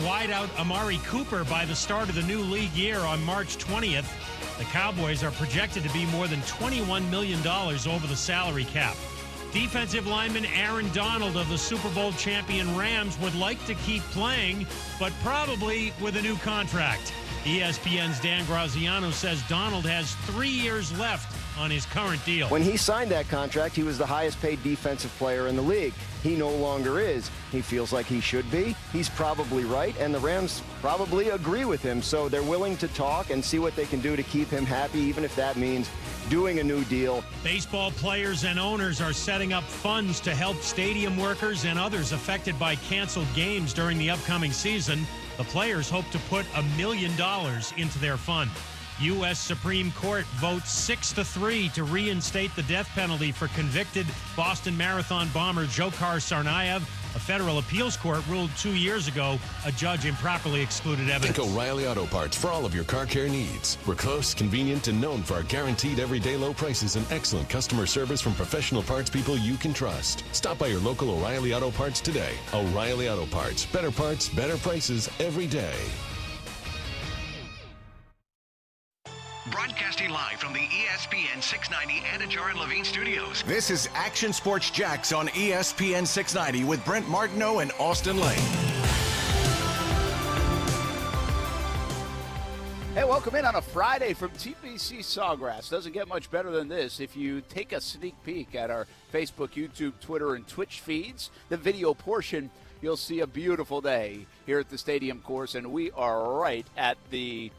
wideout Amari Cooper by the start of the new league year on March 20th. The Cowboys are projected to be more than $21 million over the salary cap. Defensive lineman Aaron Donald of the Super Bowl champion Rams would like to keep playing, but probably with a new contract. ESPN's Dan Graziano says Donald has 3 years left on his current deal. When he signed that contract, he was the highest paid defensive player in the league. He no longer is. He feels like he should be. He's probably right, and the Rams probably agree with him. So they're willing to talk and see what they can do to keep him happy, even if that means doing a new deal. Baseball players and owners are setting up funds to help stadium workers and others affected by canceled games during the upcoming season. The players hope to put $1 million into their fund. U.S. Supreme Court votes 6-3 to reinstate the death penalty for convicted Boston Marathon bomber Dzhokhar Tsarnaev. A federal appeals court ruled 2 years ago a judge improperly excluded evidence. Think O'Reilly Auto Parts for all of your car care needs. We're close, convenient, and known for our guaranteed everyday low prices and excellent customer service from professional parts people you can trust. Stop by your local O'Reilly Auto Parts today. O'Reilly Auto Parts. Better parts, better prices every day. Broadcasting live from the ESPN 690 Anajar and Levine studios. This is Action Sports Jax on ESPN 690 with Brent Martineau and Austin Lane. Hey, welcome in on a Friday from TPC SAWGRASS. Doesn't get much better than this. If you take a sneak peek at our Facebook, YouTube, Twitter, and Twitch feeds, the video portion, you'll see a beautiful day here at the stadium course, and we are right at the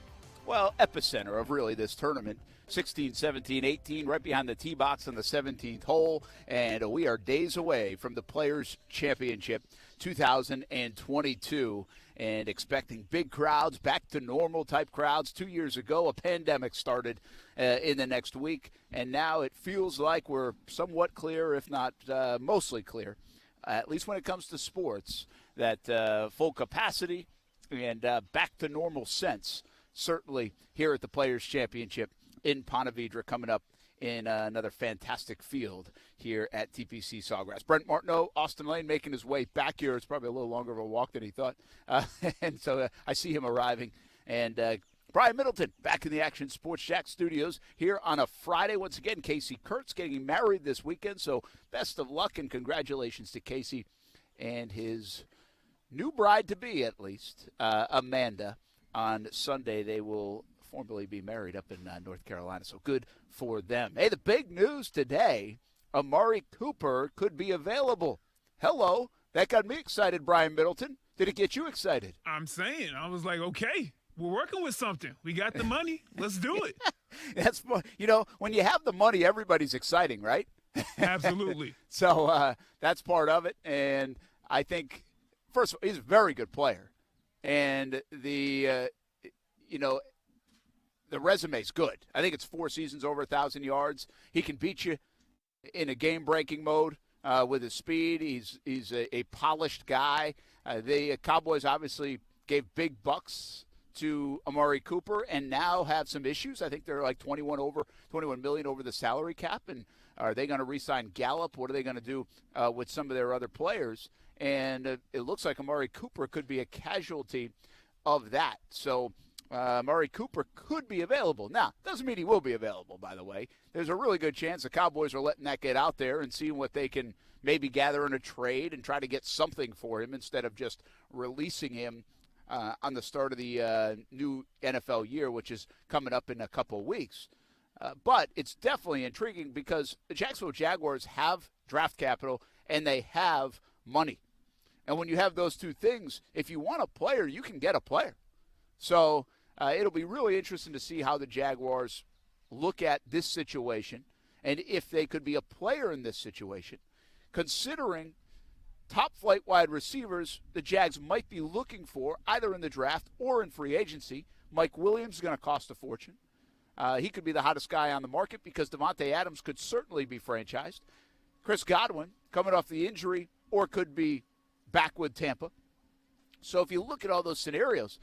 epicenter of really this tournament. 16, 17, 18, right behind the tee box on the 17th hole. And we are days away from the Players' Championship 2022 and expecting big crowds, back to normal type crowds. 2 years ago, a pandemic started in the next week. And now it feels like we're somewhat clear, if not mostly clear, at least when it comes to sports, that full capacity and back to normal sense. Certainly here at the Players' Championship in Ponte Vedra, coming up in another fantastic field here at TPC SAWGRASS. Brent Martineau, Austin Lane making his way back here. It's probably a little longer of a walk than he thought. And so I see him arriving. And Brian Middleton back in the Action Sports Jax studios here on a Friday. Once again, Casey Kurtz getting married this weekend. So best of luck and congratulations to Casey and his new bride-to-be, at least, Amanda. On Sunday, they will formally be married up in North Carolina, so good for them. Hey, the big news today, Amari Cooper could be available. Hello. That got me excited, Brian Middleton. Did it get you excited? I'm saying, I was like, okay, we're working with something. We got the money. Let's do it. That's, when you have the money, everybody's exciting, right? Absolutely. So that's part of it, and I think, first of all, he's a very good player. And the resume's good. I think it's 4 seasons, over 1,000 yards. He can beat you in a game-breaking mode with his speed. He's a polished guy. The Cowboys obviously gave big bucks to Amari Cooper and now have some issues. I think they're like 21 million over the salary cap. And are they going to re-sign Gallup? What are they going to do with some of their other players? And it looks like Amari Cooper could be a casualty of that. So Amari Cooper could be available. Now, doesn't mean he will be available, by the way. There's a really good chance the Cowboys are letting that get out there and seeing what they can maybe gather in a trade and try to get something for him instead of just releasing him on the start of the new NFL year, which is coming up in a couple of weeks. But it's definitely intriguing because the Jacksonville Jaguars have draft capital and they have money. And when you have those two things, if you want a player, you can get a player. So it'll be really interesting to see how the Jaguars look at this situation and if they could be a player in this situation, considering top flight wide receivers the Jags might be looking for either in the draft or in free agency. Mike Williams is going to cost a fortune. He could be the hottest guy on the market because Devontae Adams could certainly be franchised. Chris Godwin coming off the injury or could be back with Tampa. So if you look at all those scenarios,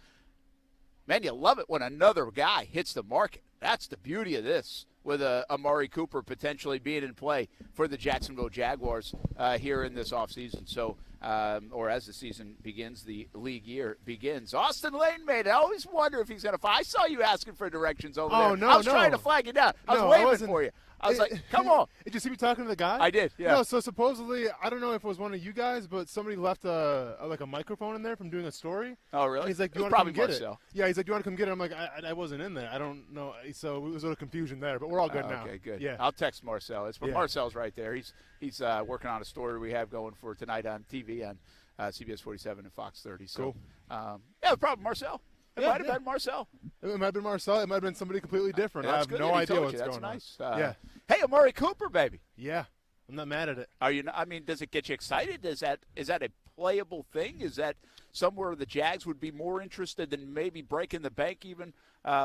man, you love it when another guy hits the market. That's the beauty of this, with Amari Cooper potentially being in play for the Jacksonville Jaguars here in this offseason. So or as the season begins, the league year begins. Austin Lane made it. I always wonder if he's going to I saw you asking for directions over there. No, I was trying to flag you down. I was waving for you. I was like, come on. Did you see me talking to the guy? I did, yeah. No, so supposedly, I don't know if it was one of you guys, but somebody left a microphone in there from doing a story. Oh, really? And he's like, do you want to come get it? Yeah, he's like, do you want to come get it? I'm like, I wasn't in there. I don't know. So it was a little confusion there, but we're all good now. Okay, good. Yeah. I'll text Marcel. Marcel's right there. He's working on a story we have going for tonight on TV on CBS 47 and Fox 30. So, cool. No problem, Marcel. It might have been Marcel. It might have been Marcel. It might have been somebody completely different. I have no idea what's going on. That's nice. Yeah. Hey, Amari Cooper, baby. Yeah. I'm not mad at it. Are you? I mean, does it get you excited? Is that a playable thing? Is that somewhere the Jags would be more interested than maybe breaking the bank even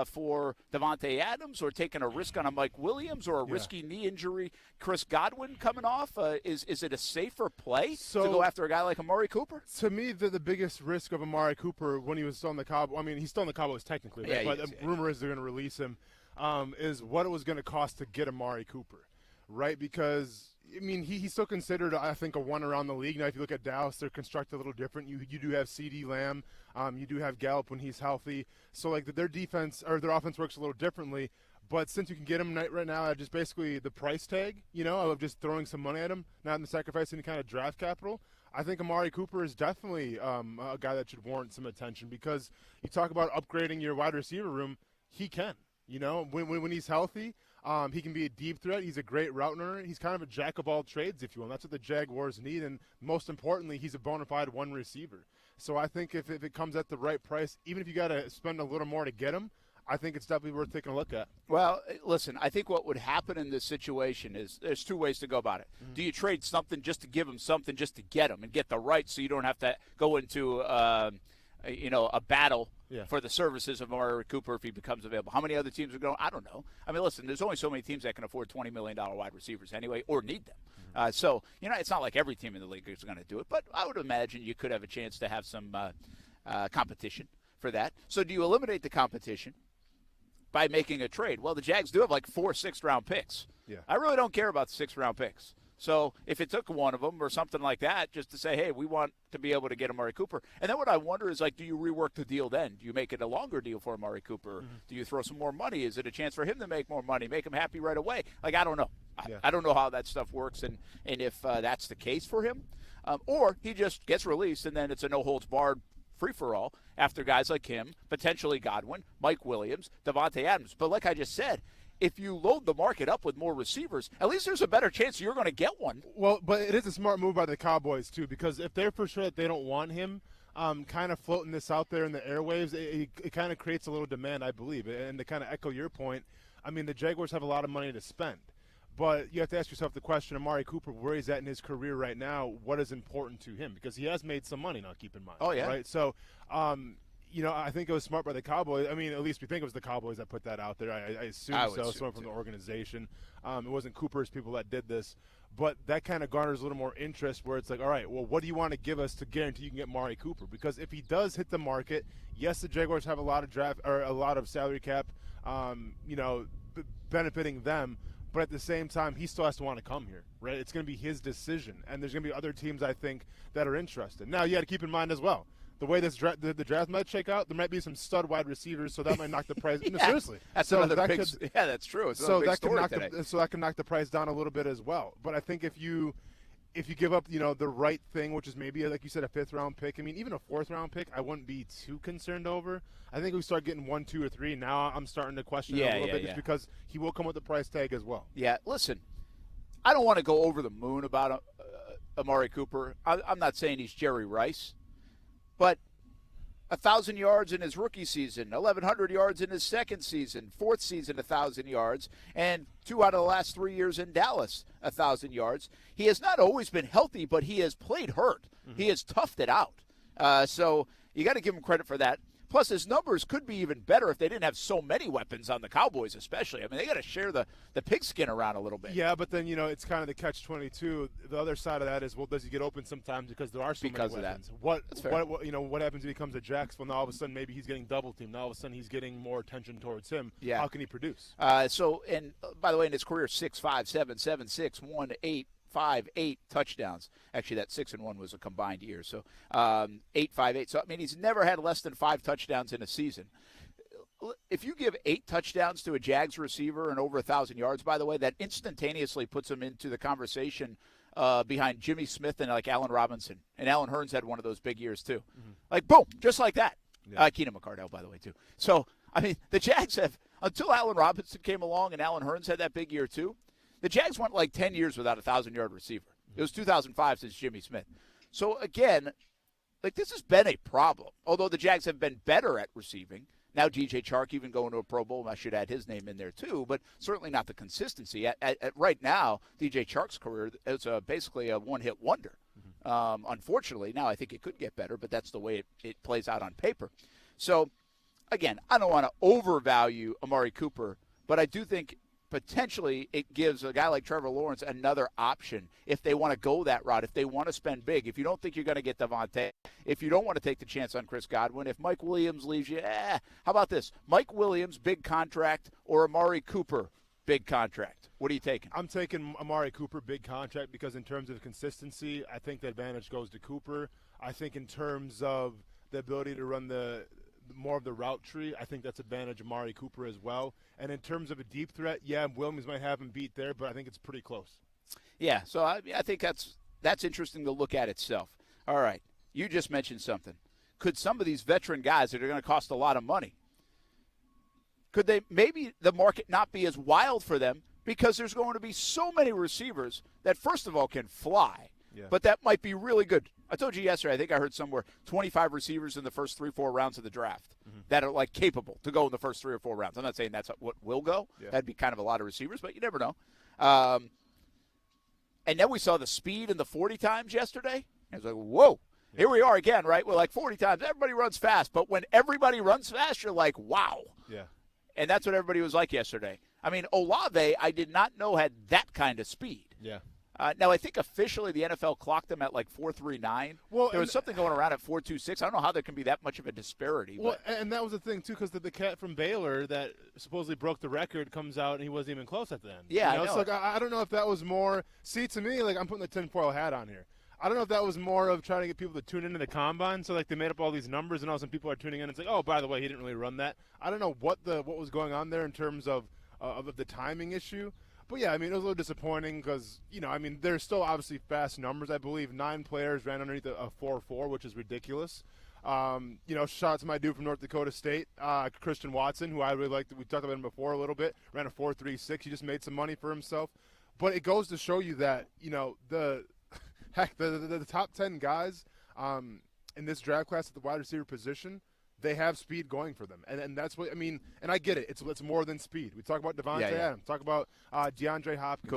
for Davante Adams, or taking a risk on a Mike Williams, or a risky knee injury, Chris Godwin coming off? Is it a safer play to go after a guy like Amari Cooper? To me, the biggest risk of Amari Cooper when he was still in the Cowboys, I mean, he's still in the Cowboys technically, right? But the rumor is they're going to release him, is what it was going to cost to get Amari Cooper, right? Because I mean, he's still considered, I think, a one around the league. Now, if you look at Dallas, they're constructed a little different. You do have CeeDee Lamb. You do have Gallup when he's healthy. So, like, their defense or their offense works a little differently. But since you can get him right now at just basically the price tag, of just throwing some money at him, not sacrificing any kind of draft capital, I think Amari Cooper is definitely a guy that should warrant some attention, because you talk about upgrading your wide receiver room, he can. When he's healthy, he can be a deep threat. He's a great route runner. He's kind of a jack of all trades, if you will. And that's what the Jaguars need. And most importantly, he's a bona fide one receiver. So I think if it comes at the right price, even if you got to spend a little more to get him, I think it's definitely worth taking a look at. Well, listen, I think what would happen in this situation is there's two ways to go about it. Mm-hmm. Do you trade something just to give him something, just to get him and get the right, so you don't have to go into a battle for the services of Amari Cooper if he becomes available? How many other teams are going? I don't know. I mean, listen, there's only so many teams that can afford $20 million wide receivers anyway, or need them. Mm-hmm. So, it's not like every team in the league is going to do it, but I would imagine you could have a chance to have some competition for that. So do you eliminate the competition by making a trade? Well, the Jags do have like 4 6th-round picks. Yeah. I really don't care about the 6th-round picks. So if it took one of them or something like that, just to say, hey, we want to be able to get Amari Cooper. And then what I wonder is, like, do you rework the deal then? Do you make it a longer deal for Amari Cooper? Mm-hmm. Do you throw some more money? Is it a chance for him to make more money, make him happy right away? Like, I don't know. I don't know how that stuff works, and if that's the case for him. Or he just gets released, and then it's a no-holds-barred free-for-all after guys like him, potentially Godwin, Mike Williams, Davante Adams. But like I just said, if you load the market up with more receivers, at least there's a better chance you're going to get one. Well, but it is a smart move by the Cowboys, too, because if they're for sure that they don't want him, kind of floating this out there in the airwaves, it kind of creates a little demand, I believe. And to kind of echo your point, I mean, the Jaguars have a lot of money to spend. But you have to ask yourself the question, Amari Cooper, where he's at in his career right now, what is important to him? Because he has made some money now, keep in mind. Oh, yeah. Right? So, I think it was smart by the Cowboys. I mean, at least we think it was the Cowboys that put that out there. I assume so. Someone from the organization. It wasn't Cooper's people that did this. But that kind of garners a little more interest, where it's like, all right, well, what do you want to give us to guarantee you can get Amari Cooper? Because if he does hit the market, yes, the Jaguars have a lot of salary cap, benefiting them. But at the same time, he still has to want to come here, right? It's going to be his decision. And there's going to be other teams, I think, that are interested. Now, you got to keep in mind as well, the way the draft might shake out, there might be some stud wide receivers, so that might knock the price. No, seriously. That's another big – yeah, that's true. It's so that can knock the price down a little bit as well. But I think if you give up, the right thing, which is maybe, like you said, a 5th-round pick. I mean, even a 4th-round pick, I wouldn't be too concerned over. I think we start getting 1, 2, or 3. Now I'm starting to question it a little bit, just because he will come with the price tag as well. Yeah, listen, I don't want to go over the moon about Amari Cooper. I'm not saying he's Jerry Rice, but 1,000 yards in his rookie season, 1,100 yards in his second season, 4th season 1,000 yards, and 2 out of the last 3 years in Dallas 1,000 yards. He has not always been healthy, but he has played hurt. Mm-hmm. He has toughed it out. So you got to give him credit for that. Plus, his numbers could be even better if they didn't have so many weapons on the Cowboys, especially. I mean, they got to share the pigskin around a little bit. Yeah, but then, it's kind of the catch-22. The other side of that is, well, does he get open sometimes because there are so many weapons? What happens if he comes to Jacksonville? Now all of a sudden maybe he's getting double-teamed. Now all of a sudden he's getting more attention towards him. Yeah. How can he produce? So, and by the way, in his career, 6'5", 7'7", 6'1", 8", 8 touchdowns. Actually, that 6 and 1 was a combined year. So 8, 5, 8. So, I mean, he's never had less than 5 touchdowns in a season. If you give 8 touchdowns to a Jags receiver and over 1,000 yards, by the way, that instantaneously puts him into the conversation behind Jimmy Smith and like Allen Robinson. And Allen Hurns had one of those big years too. Mm-hmm. Like, boom, just like that. Yeah. Keenan McCardell, by the way, too. So, I mean, the Jags have, until Allen Robinson came along and Allen Hurns had that big year too, the Jags went like 10 years without a 1,000-yard receiver. It was 2005 since Jimmy Smith. So, again, like this has been a problem. Although the Jags have been better at receiving. Now DJ Chark even going to a Pro Bowl. I should add his name in there too, but certainly not the consistency. At right now, DJ Chark's career is basically a one-hit wonder. Mm-hmm. Unfortunately, now I think it could get better, but that's the way it plays out on paper. So, again, I don't want to overvalue Amari Cooper, but I do think potentially it gives a guy like Trevor Lawrence another option if they want to go that route, if they want to spend big. If you don't think you're going to get Devontae, if you don't want to take the chance on Chris Godwin, if Mike Williams leaves you, how about this? Mike Williams, big contract, or Amari Cooper, big contract? What are you taking? I'm taking Amari Cooper, big contract, because in terms of consistency, I think the advantage goes to Cooper. I think in terms of the ability to run more of the route tree, I think that's advantage Amari Cooper as well. And in terms of a deep threat, yeah, Williams might have him beat there, but I think it's pretty close. Yeah, so I think that's interesting to look at itself. All right, you just mentioned something. Could some of these veteran guys that are going to cost a lot of money, could they maybe the market not be as wild for them because there's going to be so many receivers that, first of all, can fly, but that might be really good. I told you yesterday, I think I heard somewhere 25 receivers in the first 3-4 rounds of the draft that are, like, capable to go in the first 3 or 4 rounds. I'm not saying that's what will go. Yeah. That'd be kind of a lot of receivers, but you never know. And then we saw the speed in the 40 times yesterday. I was like, whoa, here we are again, right? We're like 40 times. Everybody runs fast. But when everybody runs fast, you're like, wow. Yeah. And that's what everybody was like yesterday. I mean, Olave, I did not know had that kind of speed. Yeah. Now, I think officially the NFL clocked them at like 4.39. Well, there was something going around at 4.26. I don't know how there can be that much of a disparity. Well, and that was the thing, too, because the cat from Baylor that supposedly broke the record comes out and he wasn't even close at the end. Yeah, you know? I know. So, like, I don't know if that was more – see, to me, like, I'm putting the tinfoil hat on here. I don't know if that was more of trying to get people to tune into the combine. So, like, they made up all these numbers, and all of a sudden people are tuning in and say, oh, by the way, he didn't really run that. I don't know what was going on there in terms of the timing issue. But, yeah, I mean, it was a little disappointing because, you know, I mean, there's still obviously fast numbers. I believe 9 players ran underneath a 4.4, which is ridiculous. You know, shout out to my dude from North Dakota State, Christian Watson, who I really liked. We talked about him before a little bit. Ran a 4.36. He just made some money for himself. But it goes to show you that, you know, the top 10 guys in this draft class at the wide receiver position, they have speed going for them. And that's what – I mean, and I get it. It's more than speed. We talk about Devontae Adams. Talk about DeAndre Hopkins.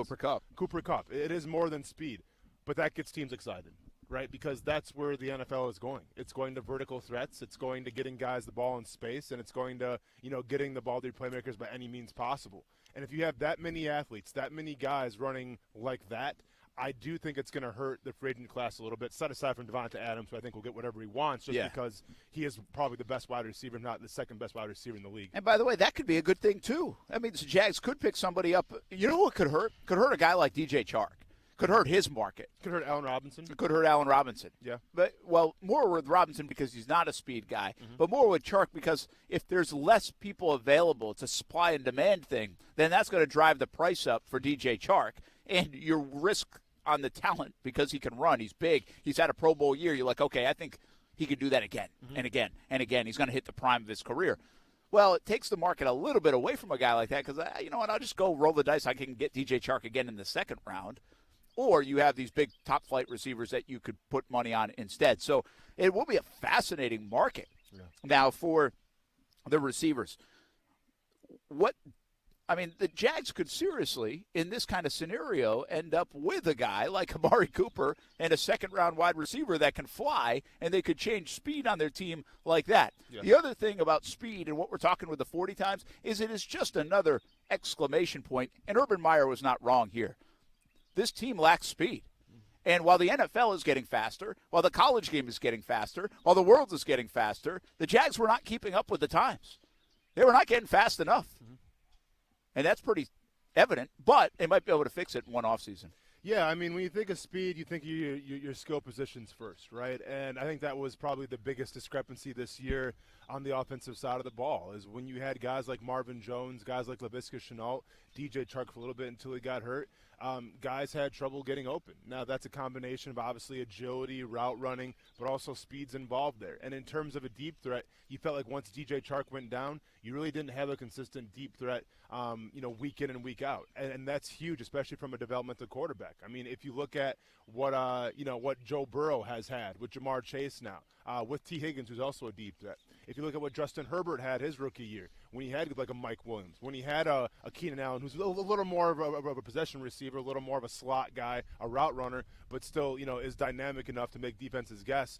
Cooper Kupp. It is more than speed. But that gets teams excited, right? Because that's where the NFL is going. It's going to vertical threats. It's going to getting guys the ball in space. And it's going to, you know, getting the ball to your playmakers by any means possible. And if you have that many athletes, that many guys running like that, I do think it's going to hurt the free agent class a little bit, set aside from Devontae Adams, who I think will get whatever he wants just because he is probably the best wide receiver, if not the second best wide receiver in the league. And by the way, that could be a good thing too. I mean, the Jags could pick somebody up. You know what could hurt? Could hurt a guy like DJ Chark. Could hurt his market. Could hurt Allen Robinson. Could hurt Allen Robinson. Yeah. But, well, more with Robinson because he's not a speed guy, but more with Chark because if there's less people available, it's a supply and demand thing, then that's going to drive the price up for DJ Chark. And your risk on the talent because he can run. He's big. He's had a Pro Bowl year. You're like, okay, I think he could do that again and again and again. He's going to hit the prime of his career. Well, it takes the market a little bit away from a guy like that because, you know what, I'll just go roll the dice. I can get DJ Chark again in the second round. Or you have these big top-flight receivers that you could put money on instead. So it will be a fascinating market. Yeah. Now for the receivers. The Jags could seriously, in this kind of scenario, end up with a guy like Amari Cooper and a second-round wide receiver that can fly, and they could change speed on their team like that. Yeah. The other thing about speed and what we're talking with the 40 times is it is just another exclamation point, and Urban Meyer was not wrong here. This team lacks speed. And while the NFL is getting faster, while the college game is getting faster, while the world is getting faster, the Jags were not keeping up with the times. They were not getting fast enough. And that's pretty evident, but they might be able to fix it in one offseason. Yeah, I mean, when you think of speed, you think of your skill positions first, right? And I think that was probably the biggest discrepancy this year on the offensive side of the ball, is when you had guys like Marvin Jones, guys like Laviska Shenault, DJ Chark for a little bit until he got hurt. Guys had trouble getting open. Now, that's a combination of obviously agility, route running, but also speed's involved there. And in terms of a deep threat, you felt like once DJ Chark went down, you really didn't have a consistent deep threat, week in and week out. And that's huge, especially from a developmental quarterback. I mean, if you look at what Joe Burrow has had with Jamar Chase now, with T. Higgins, who's also a deep threat. If you look at what Justin Herbert had his rookie year, when he had like a Mike Williams, when he had a Keenan Allen, who's a little more of a possession receiver, a little more of a slot guy, a route runner, but still, is dynamic enough to make defenses guess,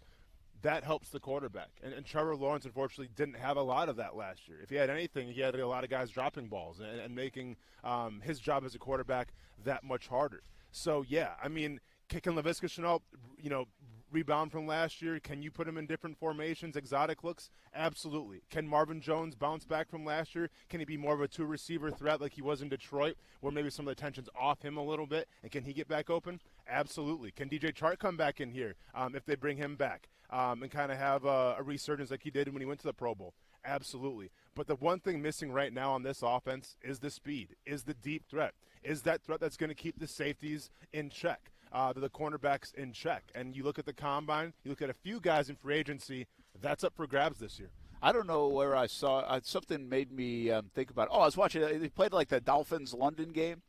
that helps the quarterback. And Trevor Lawrence, unfortunately, didn't have a lot of that last year. If he had anything, he had a lot of guys dropping balls and making his job as a quarterback that much harder. So, yeah, I mean, can Laviska Shenault, rebound from last year? Can you put him in different formations, exotic looks? Absolutely. Can Marvin Jones bounce back from last year? Can he be more of a two-receiver threat like he was in Detroit, where maybe some of the tension's off him a little bit? And can he get back open? Absolutely. Can DJ Chark come back in here if they bring him back and kind of have a resurgence like he did when he went to the Pro Bowl? Absolutely. But the one thing missing right now on this offense is the speed, is the deep threat, is that threat that's going to keep the safeties in check. The cornerbacks in check. And you look at the combine, you look at a few guys in free agency, that's up for grabs this year. I don't know where I saw something made me think about it. I was watching, they played like the Dolphins-London game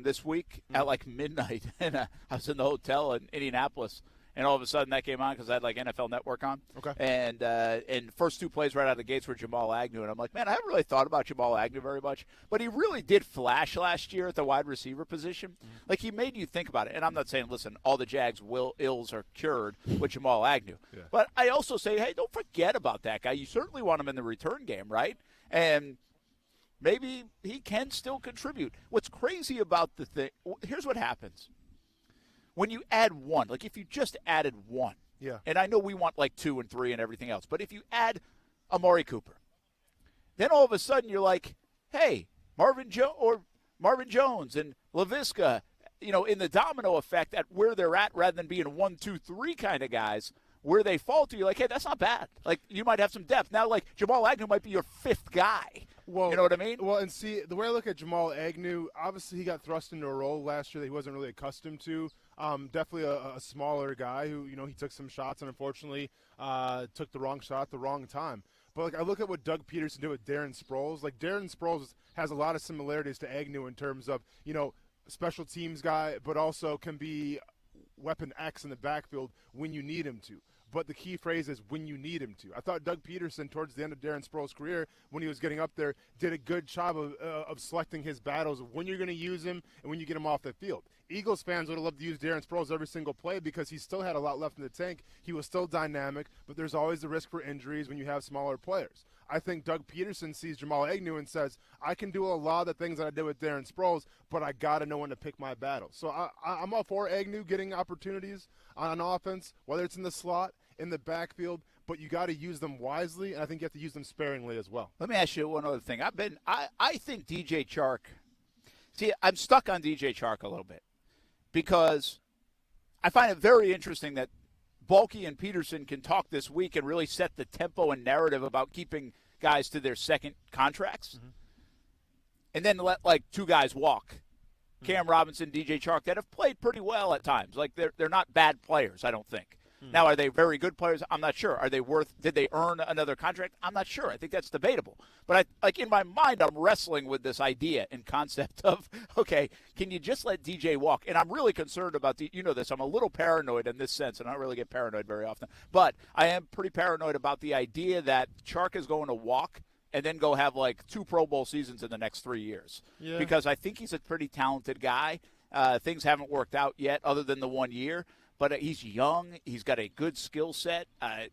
this week at like midnight, and I was in the hotel in Indianapolis. And all of a sudden that came on because I had like NFL Network on. Okay. And first two plays right out of the gates were Jamal Agnew. And I'm like, man, I haven't really thought about Jamal Agnew very much. But he really did flash last year at the wide receiver position. Mm-hmm. Like, he made you think about it. And I'm not saying, listen, all the Jags' ills are cured with Jamal Agnew. Yeah. But I also say, hey, don't forget about that guy. You certainly want him in the return game, right? And maybe he can still contribute. What's crazy about the thing, here's what happens. When you add one, like if you just added one, yeah, and I know we want like 2 and 3 and everything else, but if you add Amari Cooper, then all of a sudden you're like, hey, Marvin Jones and Laviska, in the domino effect at where they're at, rather than being 1, 2, 3 kind of guys, where they fall to, you're like, hey, that's not bad. Like, you might have some depth. Now, like, Jamal Agnew might be your 5th guy. Well, you know what I mean? Well, and see, the way I look at Jamal Agnew, obviously he got thrust into a role last year that he wasn't really accustomed to. Definitely a smaller guy who, he took some shots and unfortunately took the wrong shot at the wrong time. But, like, I look at what Doug Peterson did with Darren Sproles. Like, Darren Sproles has a lot of similarities to Agnew in terms of, special teams guy, but also can be weapon X in the backfield when you need him to. But the key phrase is when you need him to. I thought Doug Peterson, towards the end of Darren Sproles' career, when he was getting up there, did a good job of selecting his battles of when you're going to use him and when you get him off the field. Eagles fans would have loved to use Darren Sproles every single play because he still had a lot left in the tank. He was still dynamic, but there's always the risk for injuries when you have smaller players. I think Doug Peterson sees Jamal Agnew and says, I can do a lot of the things that I did with Darren Sproles, but I got to know when to pick my battles. So I'm all for Agnew getting opportunities on offense, whether it's in the slot, in the backfield, but you got to use them wisely, and I think you have to use them sparingly as well. Let me ask you one other thing. I think DJ Chark, I'm stuck on DJ Chark a little bit because I find it very interesting that Balky and Peterson can talk this week and really set the tempo and narrative about keeping guys to their second contracts, and then let like 2 guys walk, Cam Robinson, DJ Chark, that have played pretty well at times. Like they're not bad players, I don't think. Now, are they very good players? I'm not sure. Did they earn another contract? I'm not sure. I think that's debatable. But in my mind, I'm wrestling with this idea and concept of, okay, can you just let DJ walk? And I'm really concerned about this. I'm a little paranoid in this sense, and I don't really get paranoid very often. But I am pretty paranoid about the idea that Chark is going to walk and then go have like 2 Pro Bowl seasons in the next 3 years. Yeah. Because I think he's a pretty talented guy. Things haven't worked out yet other than the 1 year. But he's young. He's got a good skill set. I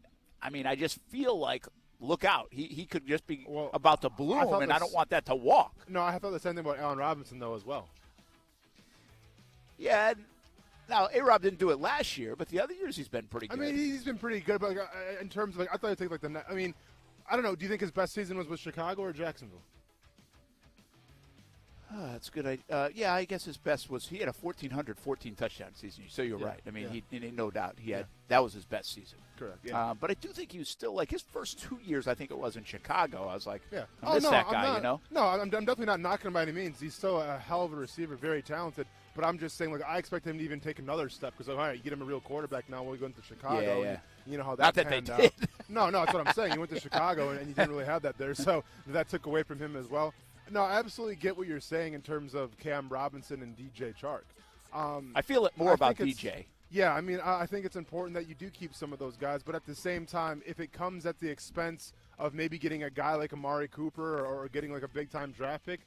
just feel like, look out. He could just be about to bloom, and I don't want that to walk. No, I thought the same thing about Allen Robinson, though, as well. Yeah. Now, A-Rob didn't do it last year, but the other years he's been pretty good. I mean, he's been pretty good. But in terms of, I thought he'd take like I don't know. Do you think his best season was with Chicago or Jacksonville? That's a good idea. Yeah, I guess his best was he had a 1,414 touchdown season. So you're right. I mean, he no doubt he had that was his best season. Correct. Yeah. But I do think he was still like his first 2 years. I think it was in Chicago. I was like, I miss that guy. You know? No, I'm definitely not knocking him by any means. He's still a hell of a receiver, very talented. But I'm just saying, like, I expect him to even take another step because, all right, you get him a real quarterback now when we go into Chicago. Yeah. And you know how that Not that panned they out. did. No, that's what I'm saying. You went to Chicago and you didn't really have that there, so that took away from him as well. No, I absolutely get what you're saying in terms of Cam Robinson and DJ Chark. I feel it more about DJ. Yeah, I mean, I think it's important that you do keep some of those guys, but at the same time, if it comes at the expense of maybe getting a guy like Amari Cooper or getting like a big-time draft pick,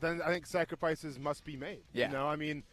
then I think sacrifices must be made. Yeah. You know, I mean,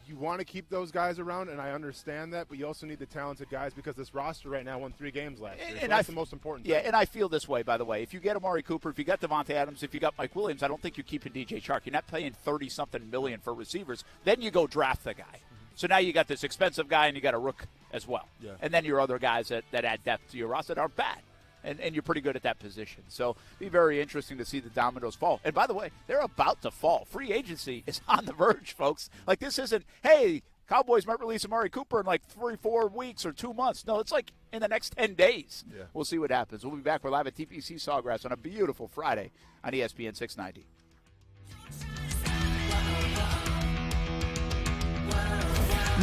you want to keep those guys around, and I understand that, but you also need the talented guys because this roster right now won 3 games last year. So that's the most important thing. Yeah, and I feel this way, by the way. If you get Amari Cooper, if you got Devontae Adams, if you got Mike Williams, I don't think you're keeping DJ Chark. You're not paying $30-something million for receivers. Then you go draft the guy. So now you got this expensive guy, and you got a rook as well. Yeah. And then your other guys that add depth to your roster that aren't bad. And you're pretty good at that position. So be very interesting to see the dominoes fall. And by the way, they're about to fall. Free agency is on the verge, folks. Like this isn't, hey, Cowboys might release Amari Cooper in like 3-4 weeks or 2 months. No, it's like in the next 10 days. Yeah. We'll see what happens. We'll be back. We're live at TPC Sawgrass on a beautiful Friday on ESPN 690.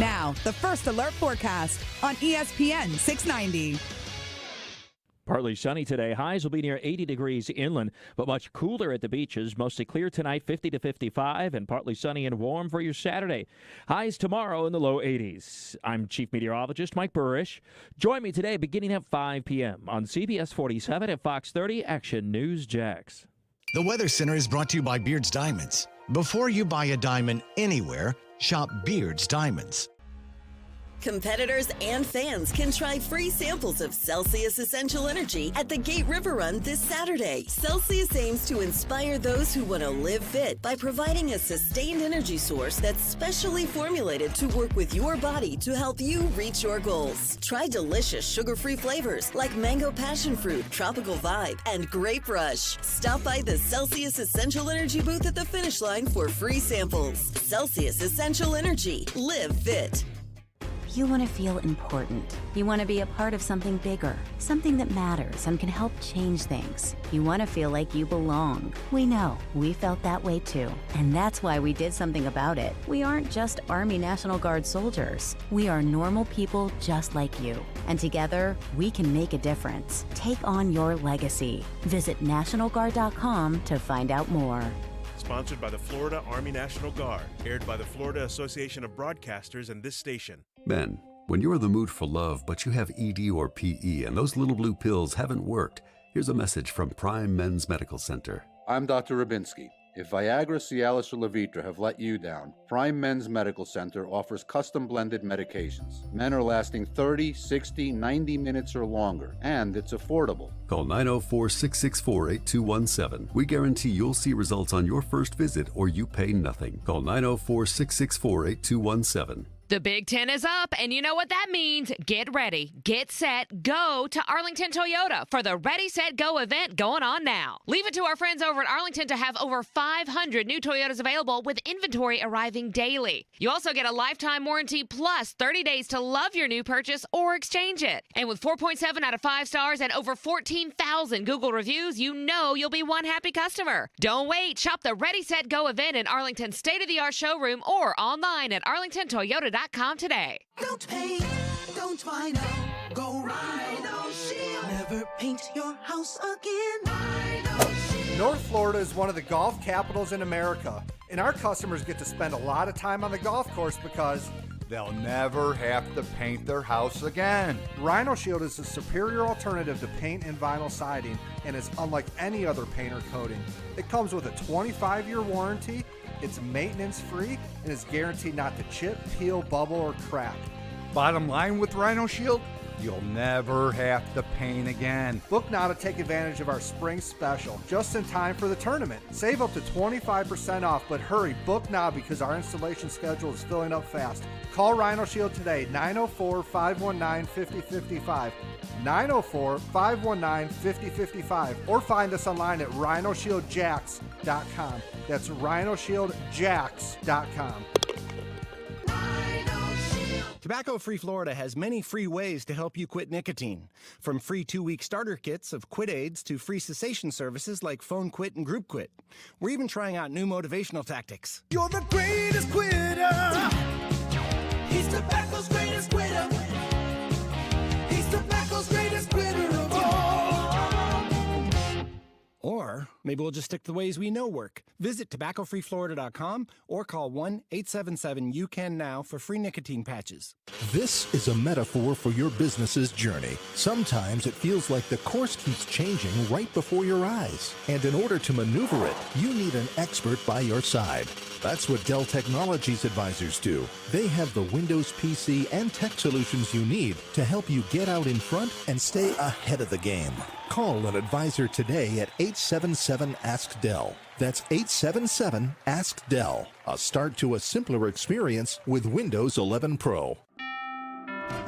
Now, the First Alert forecast on ESPN 690. Partly sunny today. Highs will be near 80 degrees inland, but much cooler at the beaches. Mostly clear tonight, 50 to 55, and partly sunny and warm for your Saturday. Highs tomorrow in the low 80s. I'm Chief Meteorologist Mike Burrish. Join me today beginning at 5 p.m. on CBS 47 at Fox 30 Action News Jax. The Weather Center is brought to you by Beard's Diamonds. Before you buy a diamond anywhere, shop Beard's Diamonds. Competitors and fans can try free samples of Celsius Essential Energy at the Gate River Run this Saturday. Celsius aims to inspire those who want to live fit by providing a sustained energy source that's specially formulated to work with your body to help you reach your goals. Try delicious sugar-free flavors like Mango Passion Fruit, Tropical Vibe, and Grape Rush. Stop by the Celsius Essential Energy booth at the finish line for free samples. Celsius Essential Energy. Live fit. You want to feel important. You want to be a part of something bigger, something that matters and can help change things. You want to feel like you belong. We know. We felt that way too. And that's why we did something about it. We aren't just Army National Guard soldiers. We are normal people just like you. And together, we can make a difference. Take on your legacy. Visit NationalGuard.com to find out more. Sponsored by the Florida Army National Guard. Aired by the Florida Association of Broadcasters and this station. Men, when you're in the mood for love, but you have ED or PE and those little blue pills haven't worked, here's a message from Prime Men's Medical Center. I'm Dr. Rabinski. If Viagra, Cialis, or Levitra have let you down, Prime Men's Medical Center offers custom-blended medications. Men are lasting 30, 60, 90 minutes or longer, and it's affordable. Call 904-664-8217. We guarantee you'll see results on your first visit or you pay nothing. Call 904-664-8217. The Big Ten is up, and you know what that means. Get ready, get set, go to Arlington Toyota for the Ready, Set, Go event going on now. Leave it to our friends over at Arlington to have over 500 new Toyotas available with inventory arriving daily. You also get a lifetime warranty plus 30 days to love your new purchase or exchange it. And with 4.7 out of 5 stars and over 14,000 Google reviews, you know you'll be one happy customer. Don't wait. Shop the Ready, Set, Go event in Arlington's state-of-the-art showroom or online at arlingtontoyota.com today. Don't paint, don't vinyl, go Rhino Shield. Never paint your house again. Rhino Shield. North Florida is one of the golf capitals in America, and our customers get to spend a lot of time on the golf course because they'll never have to paint their house again. Rhino Shield is a superior alternative to paint and vinyl siding and is unlike any other paint or coating. It comes with a 25-year warranty. It's maintenance-free and is guaranteed not to chip, peel, bubble, or crack. Bottom line with Rhino Shield, You'll never have to paint again. Book now to take advantage of our spring special, just in time for the tournament. Save up to 25% off, but hurry, book now because our installation schedule is filling up fast. Call Rhino Shield today, 904-519-5055, 904-519-5055, or find us online at rhinoshieldjax.com. That's rhinoshieldjax.com. Tobacco-Free Florida has many free ways to help you quit nicotine. From free 2-week starter kits of quit aids to free cessation services like Phone Quit and Group Quit. We're even trying out new motivational tactics. You're the greatest quitter. He's tobacco's greatest quitter. He's tobacco's greatest quitter of all. Or maybe we'll just stick to the ways we know work. Visit tobaccofreeflorida.com or call 1-877-YOU-CAN-NOW for free nicotine patches. This is a metaphor for your business's journey. Sometimes it feels like the course keeps changing right before your eyes. And in order to maneuver it, you need an expert by your side. That's what Dell Technologies advisors do. They have the Windows PC and tech solutions you need to help you get out in front and stay ahead of the game. Call an advisor today at 877-ASK-DELL. That's 877-ASK-DELL. A start to a simpler experience with Windows 11 Pro.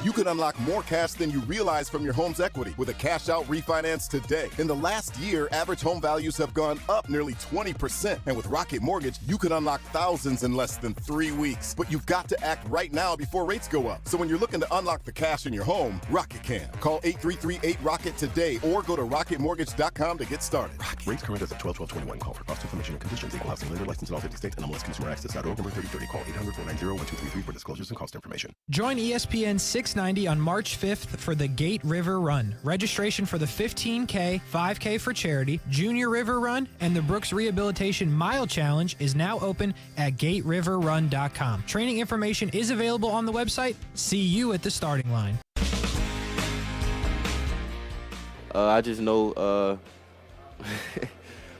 You can unlock more cash than you realize from your home's equity with a cash-out refinance today. In the last year, average home values have gone up nearly 20%. And with Rocket Mortgage, you can unlock thousands in less than 3 weeks. But you've got to act right now before rates go up. So when you're looking to unlock the cash in your home, Rocket can. Call 833-8ROCKET today or go to rocketmortgage.com to get started. Rates current as of 12/12/21. Call for cost information and conditions. Equal housing lender license in all 50 states. NMLSConsumerAccess.org. Number 3030. Call 800-490-1233 for disclosures and cost information. Join ESPN 690 on March 5th for the Gate River Run. Registration for the 15K, 5K for charity, Junior River Run, and the Brooks Rehabilitation Mile Challenge is now open at GateRiverRun.com. Training information is available on the website. See you at the starting line. I just know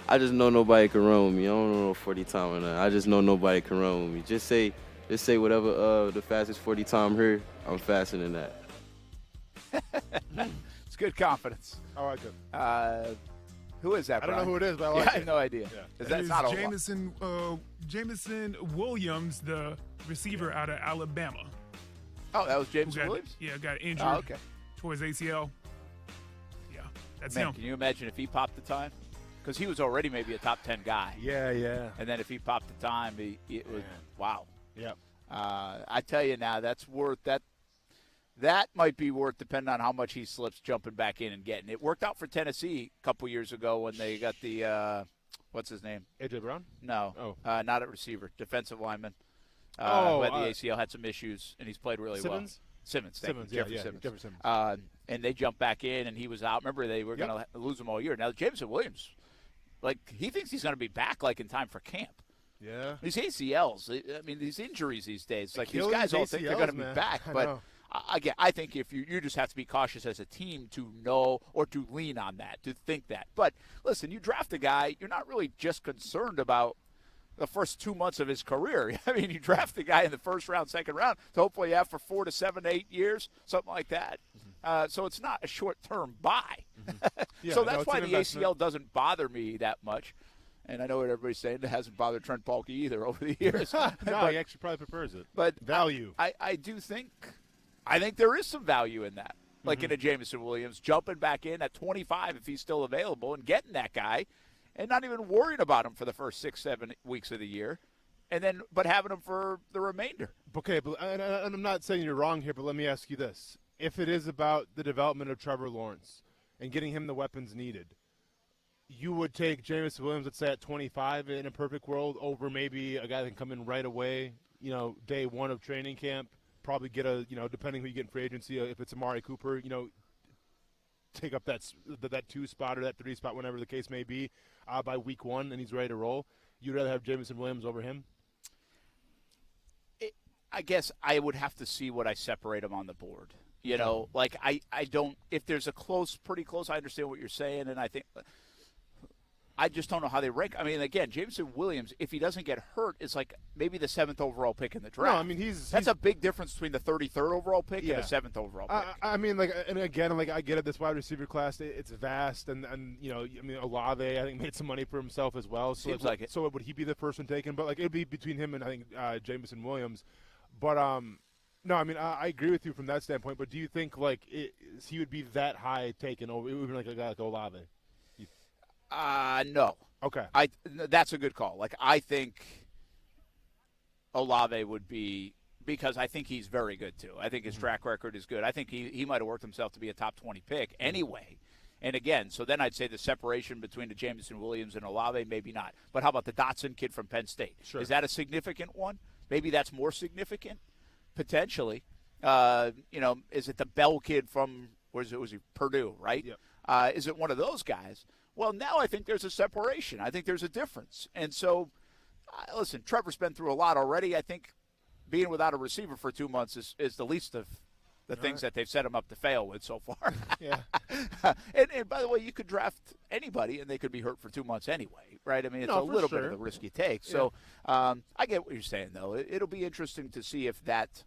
I just know nobody can run with me. I don't know no 40 time or nothing. I just know nobody can run with me. Just say whatever the fastest 40 time here, I'm faster than that. It's good confidence. I like it. Who is that, I don't Brian? know who it is, but I like it. I have no idea. Yeah. It's Jameson Williams, the receiver out of Alabama. Oh, that was Jameson Williams? Yeah, got injured towards ACL. Yeah, that's him. Can you imagine if he popped the time? Because he was already maybe a top 10 guy. Yeah. And then if he popped the time, it was, wow. Yep. I tell you now, that's worth that. That might be worth, depending on how much he slips, jumping back in and getting. It worked out for Tennessee a couple years ago when they got the what's his name? A.J. Brown? No. Not at receiver. Defensive lineman. Who had the ACL, had some issues, and he's played really well. Simmons. Jeffrey Simmons. And they jumped back in, and he was out. Remember, they were going to lose him all year. Now, Jameson Williams, he thinks he's going to be back, in time for camp. Yeah. These ACLs, these injuries these days, these Achilles, guys all ACLs, think they're going to be back. But, again, I think if you just have to be cautious as a team to know or to lean on that, to think that. But, listen, you draft a guy, you're not really just concerned about the first 2 months of his career. You draft the guy in the first round, second round, to hopefully have for 4 to 7, 8 years, something like that. Mm-hmm. So it's not a short-term buy. Mm-hmm. So that's why the ACL doesn't bother me that much. And I know what everybody's saying. It hasn't bothered Trent Baalke either over the years. No, he actually probably prefers it. But value. I do think there is some value in that. In a Jameson Williams, jumping back in at 25 if he's still available and getting that guy and not even worrying about him for the first 6-7 weeks of the year, but having him for the remainder. Okay, but and I'm not saying you're wrong here, but let me ask you this. If it is about the development of Trevor Lawrence and getting him the weapons needed, you would take Jameson Williams, let's say, at 25 in a perfect world over maybe a guy that can come in right away, day one of training camp, probably get depending who you get in free agency, if it's Amari Cooper, take up that 2 spot or that 3 spot, whenever the case may be, by week 1, and he's ready to roll. You'd rather have Jameson Williams over him? I guess I would have to see what I separate him on the board. I don't – if there's a pretty close, I understand what you're saying, and I think – I just don't know how they rank. I mean, again, Jameson Williams, if he doesn't get hurt, is like maybe the 7th overall pick in the draft. No, I mean that's a big difference between the 33rd overall pick and the 7th overall pick. I mean, like, and again, like I get it. This wide receiver class, it's vast, and you know, I mean, Olave, I think made some money for himself as well. So Seems like it. So would he be the first one taken? But like it'd be between him and I think Jameson Williams. But no, I mean I agree with you from that standpoint. But do you think like he would be that high taken over even like a guy like Olave? No. Okay. That's a good call. Like, I think Olave would be, because I think he's very good, too. I think his track record is good. I think he might have worked himself to be a top 20 pick anyway. And, again, so then I'd say the separation between the Jameson Williams and Olave, maybe not. But how about the Dotson kid from Penn State? Sure. Is that a significant one? Maybe that's more significant, potentially. You know, is it the Bell kid from, was he Purdue, right? Yep. Is it one of those guys? Well, now I think there's a separation. I think there's a difference. And so, listen, Trevor's been through a lot already. I think being without a receiver for 2 months is the least of the things that they've set him up to fail with so far. Yeah. And by the way, you could draft anybody, and they could be hurt for 2 months anyway, right? I mean, it's a little bit of the risk you take. So I get what you're saying, though. It'll be interesting to see if that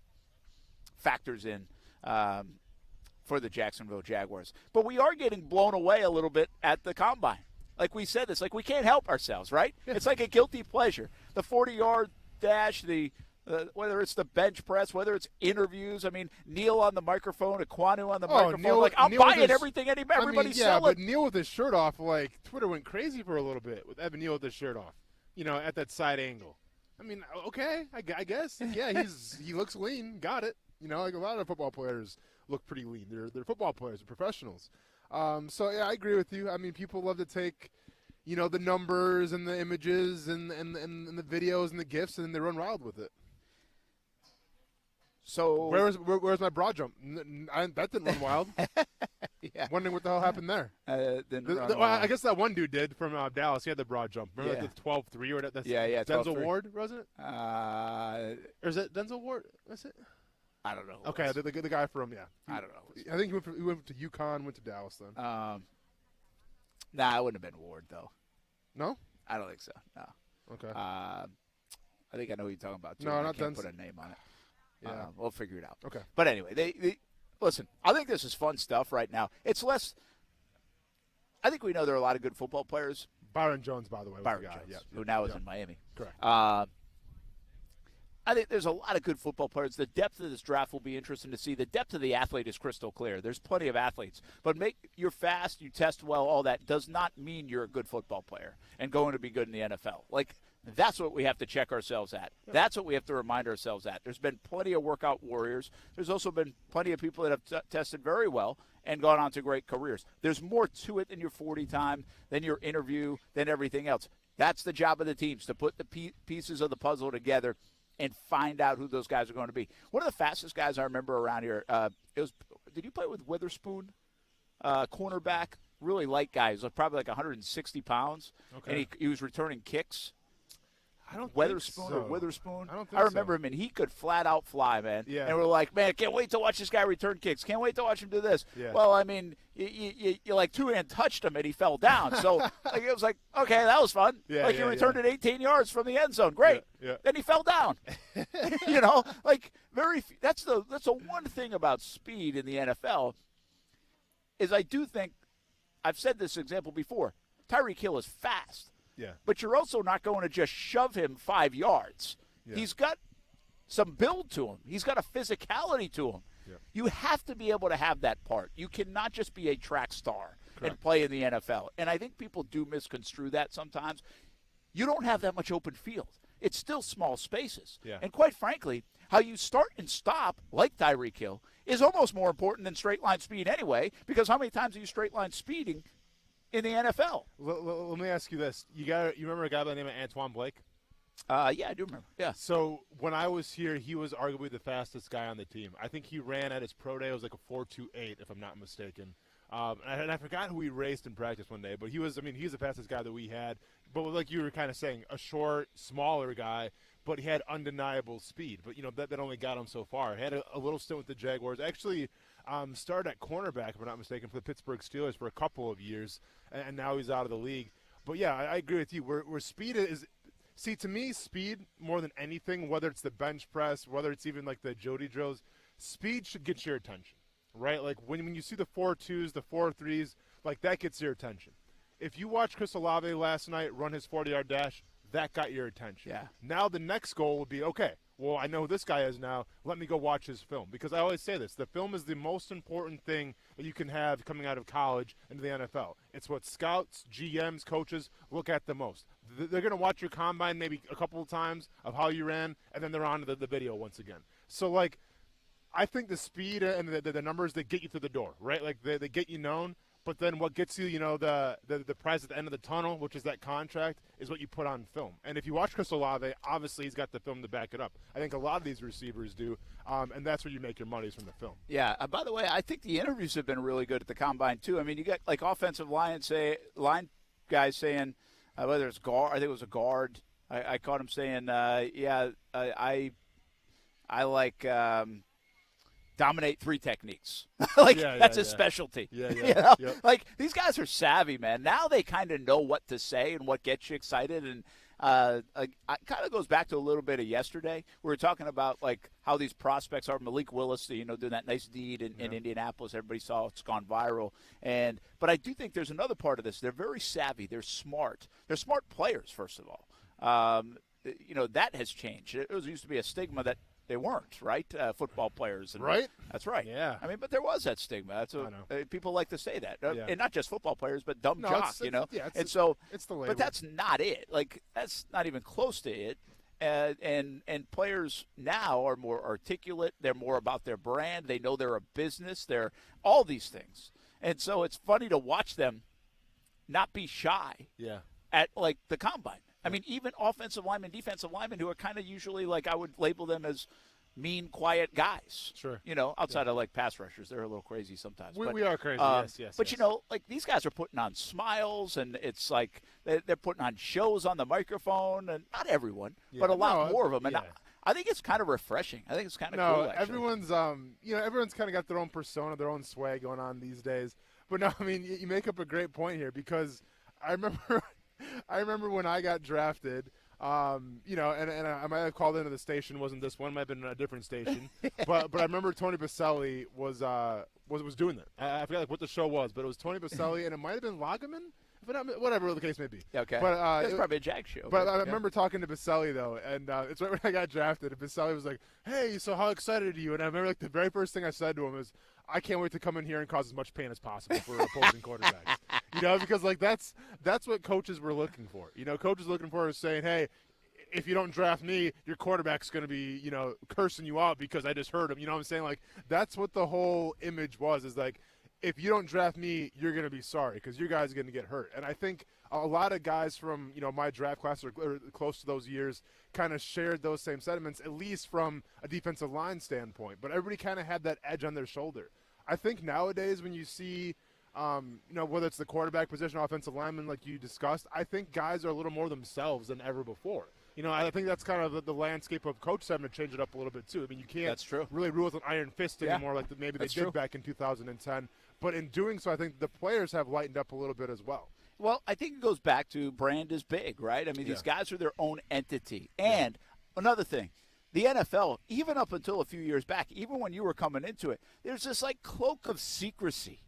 factors in for the Jacksonville Jaguars. But we are getting blown away a little bit at the Combine. Like we said this, like we can't help ourselves, right? Yeah. It's like a guilty pleasure. The 40-yard dash, whether it's the bench press, whether it's interviews. I mean, Neil on the microphone, Aquanu on the microphone. Neil, I'm Neil buying everything everybody's selling. But Neil with his shirt off, like, Twitter went crazy for a little bit with Evan Neal with his shirt off, you know, at that side angle. I mean, okay, I guess. Yeah, he looks lean. Got it. You know, like a lot of football players look pretty lean. They're football players, they're professionals. So yeah, I agree with you. I mean, people love to take, you know, the numbers and the images and the videos and the GIFs, and they run wild with it. So where's my broad jump? That didn't run wild. Yeah. Wondering what the hell happened there. Well, I guess that one dude did from Dallas. He had the broad jump. Remember the 12-3 or whatever? Yeah. Denzel Ward, wasn't it? Or is it Denzel Ward? That's it. I don't know. Okay, the guy from I don't know. I think he went to UConn, went to Dallas then. Nah, it wouldn't have been Ward though. No, I don't think so. No. Okay. I think I know who you're talking about too. No, not I can't Denzel. put a name on it. Yeah, we'll figure it out. Okay. But anyway, they listen. I think this is fun stuff right now. It's less. I think we know there are a lot of good football players. Byron Jones, by the way, Byron Jones, who now is in Miami. Correct. I think there's a lot of good football players. The depth of this draft will be interesting to see. The depth of the athlete is crystal clear. There's plenty of athletes. But you're fast, you test well, all that does not mean you're a good football player and going to be good in the NFL. Like, that's what we have to check ourselves at. Yeah. That's what we have to remind ourselves at. There's been plenty of workout warriors. There's also been plenty of people that have tested very well and gone on to great careers. There's more to it than your 40 time, than your interview, than everything else. That's the job of the teams, to put the pieces of the puzzle together and find out who those guys are going to be. One of the fastest guys I remember around here, did you play with Witherspoon? Cornerback, really light guy. He was probably like 160 pounds. Okay. And he was returning kicks. I don't Weatherspoon think so. or Witherspoon. I remember him, and he could flat out fly, man. Yeah. And we're like, man, can't wait to watch this guy return kicks. Can't wait to watch him do this. Yeah. Well, I mean, you like two-hand touched him, and he fell down. So like, it was like, okay, that was fun. Yeah, he returned it 18 yards from the end zone. Great. Yeah. Then he fell down. You know, like that's the one thing about speed in the NFL is I do think, I've said this example before, Tyreek Hill is fast. Yeah. But you're also not going to just shove him 5 yards. Yeah. He's got some build to him. He's got a physicality to him. Yeah. You have to be able to have that part. You cannot just be a track star and play in the NFL. And I think people do misconstrue that sometimes. You don't have that much open field. It's still small spaces. Yeah. And quite frankly, how you start and stop, like Tyreek Hill, is almost more important than straight line speed anyway, because how many times are you straight line speeding in the NFL? Let me ask you this. You remember a guy by the name of Antoine Blake? Yeah, I do remember. Yeah. So when I was here, he was arguably the fastest guy on the team. I think he ran at his pro day. It was like a 4.28, if I'm not mistaken. And I forgot who he raced in practice one day, but he's the fastest guy that we had. But like you were kind of saying, a short, smaller guy, but he had undeniable speed. But, that only got him so far. He had a little stint with the Jaguars. Actually, started at cornerback, if I'm not mistaken, for the Pittsburgh Steelers for a couple of years, and now he's out of the league. But, yeah, I agree with you. Where speed is – see, to me, speed more than anything, whether it's the bench press, whether it's even like the agility drills, speed should get your attention, right? Like when you see the 4.2s, the 4.3s, like that gets your attention. If you watch Chris Olave last night run his 40-yard dash, that got your attention. Yeah. Now the next goal would be, okay, well, I know who this guy is now. Let me go watch his film. Because I always say this, the film is the most important thing that you can have coming out of college into the NFL. It's what scouts, GMs, coaches look at the most. They're going to watch your combine maybe a couple of times of how you ran, and then they're on to the video once again. So, like, I think the speed and the numbers, they get you through the door, right? Like, they get you known. But then what gets you, the prize at the end of the tunnel, which is that contract, is what you put on film. And if you watch Chris Olave, obviously he's got the film to back it up. I think a lot of these receivers do, and that's where you make your money is from the film. Yeah. By the way, I think the interviews have been really good at the combine too. I mean, you got like offensive line guys saying, whether it's guard, I think it was a guard. I caught him saying, I like. Dominate 3 techniques. That's his specialty. Yeah. Like, these guys are savvy, man. Now they kind of know what to say and what gets you excited. And it kind of goes back to a little bit of yesterday. We were talking about, like, how these prospects are. Malik Willis, doing that nice deed in Indianapolis. Everybody saw it's gone viral. But I do think there's another part of this. They're very savvy. They're smart. They're smart players, first of all. That has changed. It used to be a stigma that they weren't, right? Football players. Right? That's right. Yeah. I mean, but there was that stigma. That's people like to say that. Yeah. And not just football players, but dumb jock, Yeah, and so, it's the label. But that's not it. Like, that's not even close to it. And players now are more articulate. They're more about their brand. They know they're a business. They're all these things. And so it's funny to watch them not be shy at, like, the combine. I mean, even offensive linemen, defensive linemen who are kind of usually, like, I would label them as mean, quiet guys. Sure. Outside of, like, pass rushers. They're a little crazy sometimes. We are crazy, yes. But, like, these guys are putting on smiles, and it's like they're putting on shows on the microphone, and not everyone, but a lot more of them. And I think it's kind of refreshing. I think it's kind of cool, actually. Everyone's, everyone's kind of got their own persona, their own swag going on these days. But, no, I mean, you make up a great point here because I remember when I got drafted, and I might have called into the station. Wasn't this one? Might have been a different station. but I remember Tony Baselli was doing that. I forgot what the show was, but it was Tony Baselli, and it might have been Lageman. Whatever the case may be. Okay. But it's probably a JAGS show. But I remember talking to Baselli, though, and it's right when I got drafted. And Baselli was like, "Hey, so how excited are you?" And I remember, like, the very first thing I said to him is, "I can't wait to come in here and cause as much pain as possible for opposing quarterbacks." Because, like, that's what coaches were looking for. Coaches looking for is saying, "Hey, if you don't draft me, your quarterback's going to be, cursing you out because I just heard him." You know what I'm saying? Like, that's what the whole image was, is like, if you don't draft me, you're going to be sorry because your guy's going to get hurt. And I think a lot of guys from, my draft class or close to those years kind of shared those same sentiments, at least from a defensive line standpoint. But everybody kind of had that edge on their shoulder. I think nowadays when you see, whether it's the quarterback position, offensive lineman like you discussed, I think guys are a little more themselves than ever before. I think that's kind of the landscape of coaches having to change it up a little bit too. I mean, you can't really rule with an iron fist anymore like maybe they did back in 2010. But in doing so, I think the players have lightened up a little bit as well. Well, I think it goes back to brand is big, right? I mean, these guys are their own entity. And another thing, the NFL, even up until a few years back, even when you were coming into it, there's this, like, cloak of secrecy,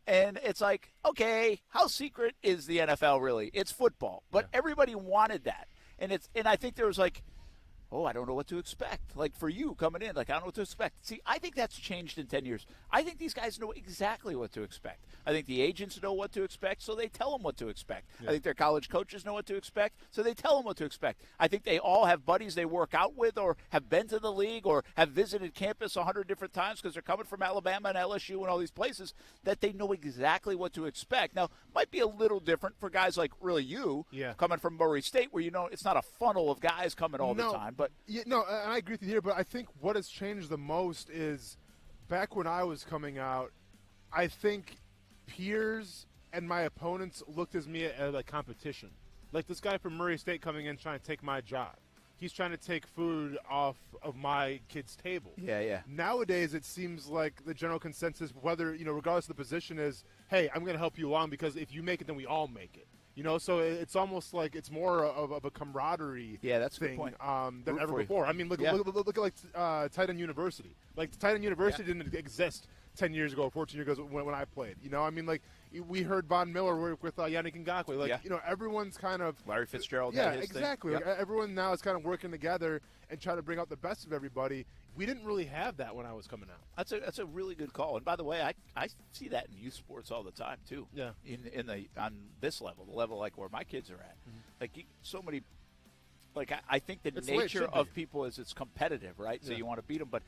And it's like, okay, how secret is the NFL really? It's football. But everybody wanted that. And I think there was like, oh, I don't know what to expect. Like, for you coming in, like, I don't know what to expect. See, I think that's changed in 10 years. I think these guys know exactly what to expect. I think the agents know what to expect, so they tell them what to expect. I think their college coaches know what to expect, so they tell them what to expect. I think they all have buddies they work out with or have been to the league or have visited campus 100 different times because they're coming from Alabama and LSU and all these places that they know exactly what to expect. Now, might be a little different for guys like really you coming from Murray State where it's not a funnel of guys coming all the time. But and I agree with you here, but I think what has changed the most is back when I was coming out, I think peers and my opponents looked at me as a competition. Like this guy from Murray State coming in trying to take my job. He's trying to take food off of my kid's table. Yeah. Nowadays, it seems like the general consensus, whether, regardless of the position, is, hey, I'm going to help you along because if you make it, then we all make it. You know, so it's almost like it's more of a camaraderie that's thing a good point. Than ever before. I mean, look at like Tight End University. Like, Tight End University didn't exist 10 years ago, 14 years ago when I played. You know, I mean, like, we heard Von Miller work with Yannick Ngakoue. Like, you know, everyone's kind of – Larry Fitzgerald. Yeah, exactly. Like, everyone now is kind of working together and trying to bring out the best of everybody. We didn't really have that when I was coming out. That's a really good call. And by the way, I see that in youth sports all the time too. Yeah. On this level, the level like where my kids are at, like so many. Like I think the nature of people is it's competitive, right? So you want to beat them, but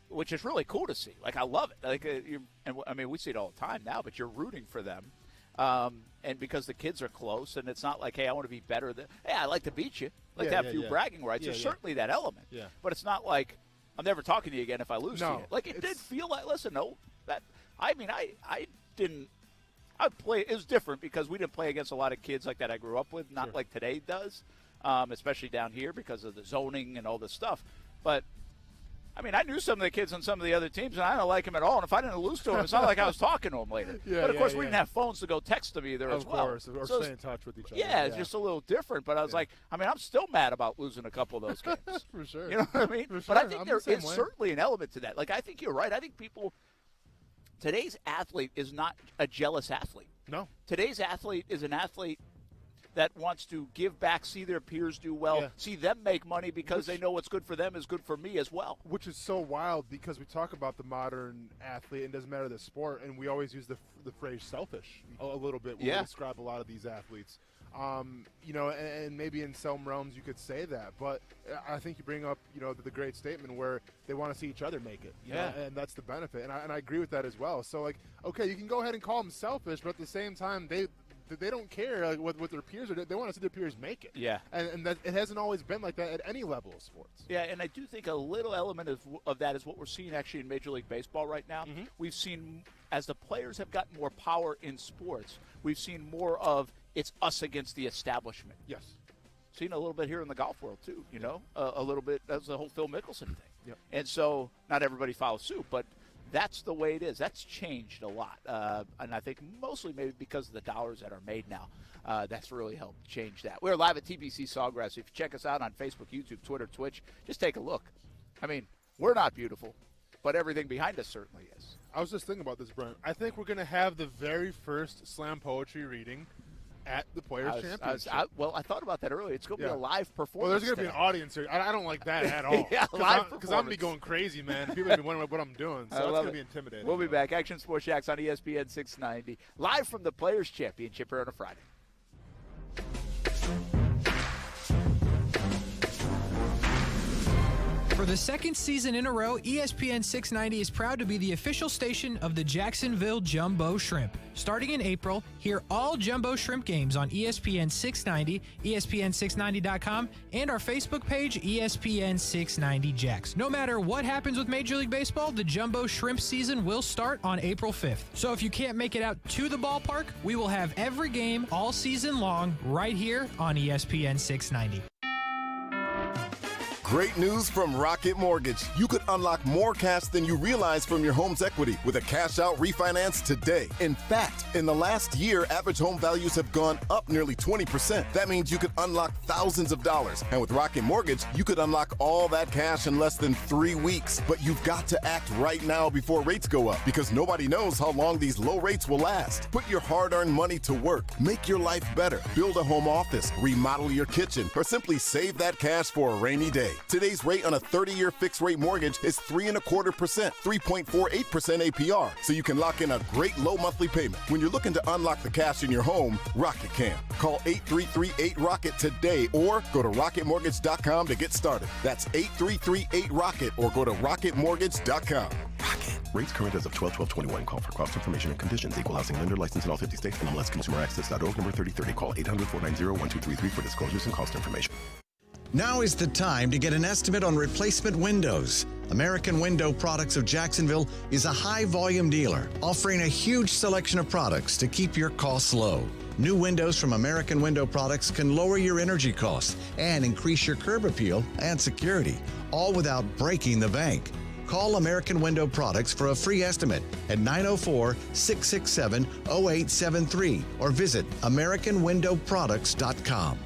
which is really cool to see. Like I love it. Like I mean we see it all the time now, but you're rooting for them. And because the kids are close, and it's not like, hey, I want to be better than. Hey, I like to beat you. Like to have a few bragging rights. There's certainly that element. Yeah. But it's not like I'm never talking to you again if I lose to you. Like it did feel like. Listen, I didn't. I play. It was different because we didn't play against a lot of kids like that I grew up with. Not like today does, especially down here because of the zoning and all this stuff. But I mean, I knew some of the kids on some of the other teams, and I don't like them at all. And if I didn't lose to them, it's not like I was talking to them later. But, of course, we didn't have phones to go text them either as well. Of course, or stay in touch with each other. Yeah, it's just a little different. But I was like, I mean, I'm still mad about losing a couple of those games. For sure. You know what I mean? For sure. But I think there is certainly an element to that. Like, I think you're right. I think today's athlete is not a jealous athlete. No. Today's athlete is an athlete that wants to give back, see their peers do well, see them make money because they know what's good for them is good for me as well. Which is so wild because we talk about the modern athlete, and it doesn't matter the sport, and we always use the phrase selfish a little bit when we describe a lot of these athletes. You know, and maybe in some realms you could say that, but I think you bring up, you know, the great statement where they want to see each other make it. You know, and that's the benefit, and I agree with that as well. So, like, okay, you can go ahead and call them selfish, but at the same time, they don't care like what their peers are. They want to see their peers make it. Yeah, and that it hasn't always been like that at any level of sports. Yeah, and I do think a little element of that is what we're seeing actually in Major League Baseball right now. Mm-hmm. We've seen as the players have gotten more power in sports, we've seen more of it's us against the establishment. Yes, seen a little bit here in the golf world too. You know, a little bit. That's the whole Phil Mickelson thing. Yep. And so not everybody follows suit, but that's the way it is. That's changed a lot, and I think mostly maybe because of the dollars that are made now. That's really helped change that. We're live at TPC SAWGRASS. If you check us out on Facebook, YouTube, Twitter, Twitch, just take a look. I mean, we're not beautiful, but everything behind us certainly is. I was just thinking about this, Brent. I think we're going to have the very first slam poetry reading at the Players' Championship. I thought about that earlier. It's going to be a live performance. Well, there's going to be an audience here. I don't like that at all. Live performance. Because I'm going to be going crazy, man. People are going to be wondering what I'm doing. So it's going to be intimidating. We'll be back. Action Sports Jax on ESPN 690. Live from the Players' Championship here on a Friday. For the second season in a row, ESPN 690 is proud to be the official station of the Jacksonville Jumbo Shrimp. Starting in April, hear all Jumbo Shrimp games on ESPN 690, ESPN690.com, and our Facebook page, ESPN 690 Jax. No matter what happens with Major League Baseball, the Jumbo Shrimp season will start on April 5th. So if you can't make it out to the ballpark, we will have every game all season long right here on ESPN 690. Great news from Rocket Mortgage. You could unlock more cash than you realize from your home's equity with a cash-out refinance today. In fact, in the last year, average home values have gone up nearly 20%. That means you could unlock thousands of dollars. And with Rocket Mortgage, you could unlock all that cash in less than 3 weeks. But you've got to act right now before rates go up, because nobody knows how long these low rates will last. Put your hard-earned money to work. Make your life better. Build a home office, remodel your kitchen, or simply save that cash for a rainy day. Today's rate on a 30-year fixed-rate mortgage is 3.25%, 3.48% APR, so you can lock in a great low monthly payment. When you're looking to unlock the cash in your home, Rocket can. Call 833-8ROCKET today or go to rocketmortgage.com to get started. That's 833-8ROCKET or go to rocketmortgage.com. Rocket. Rates current as of 12/12/21. Call for cost information and conditions. Equal housing lender licensed in all 50 states. NMLSconsumeraccess.org number 3030. Call 800-490-1233 for disclosures and cost information. Now is the time to get an estimate on replacement windows. American Window Products of Jacksonville is a high-volume dealer offering a huge selection of products to keep your costs low. New windows from American Window Products can lower your energy costs and increase your curb appeal and security, all without breaking the bank. Call American Window Products for a free estimate at 904-667-0873 or visit AmericanWindowProducts.com.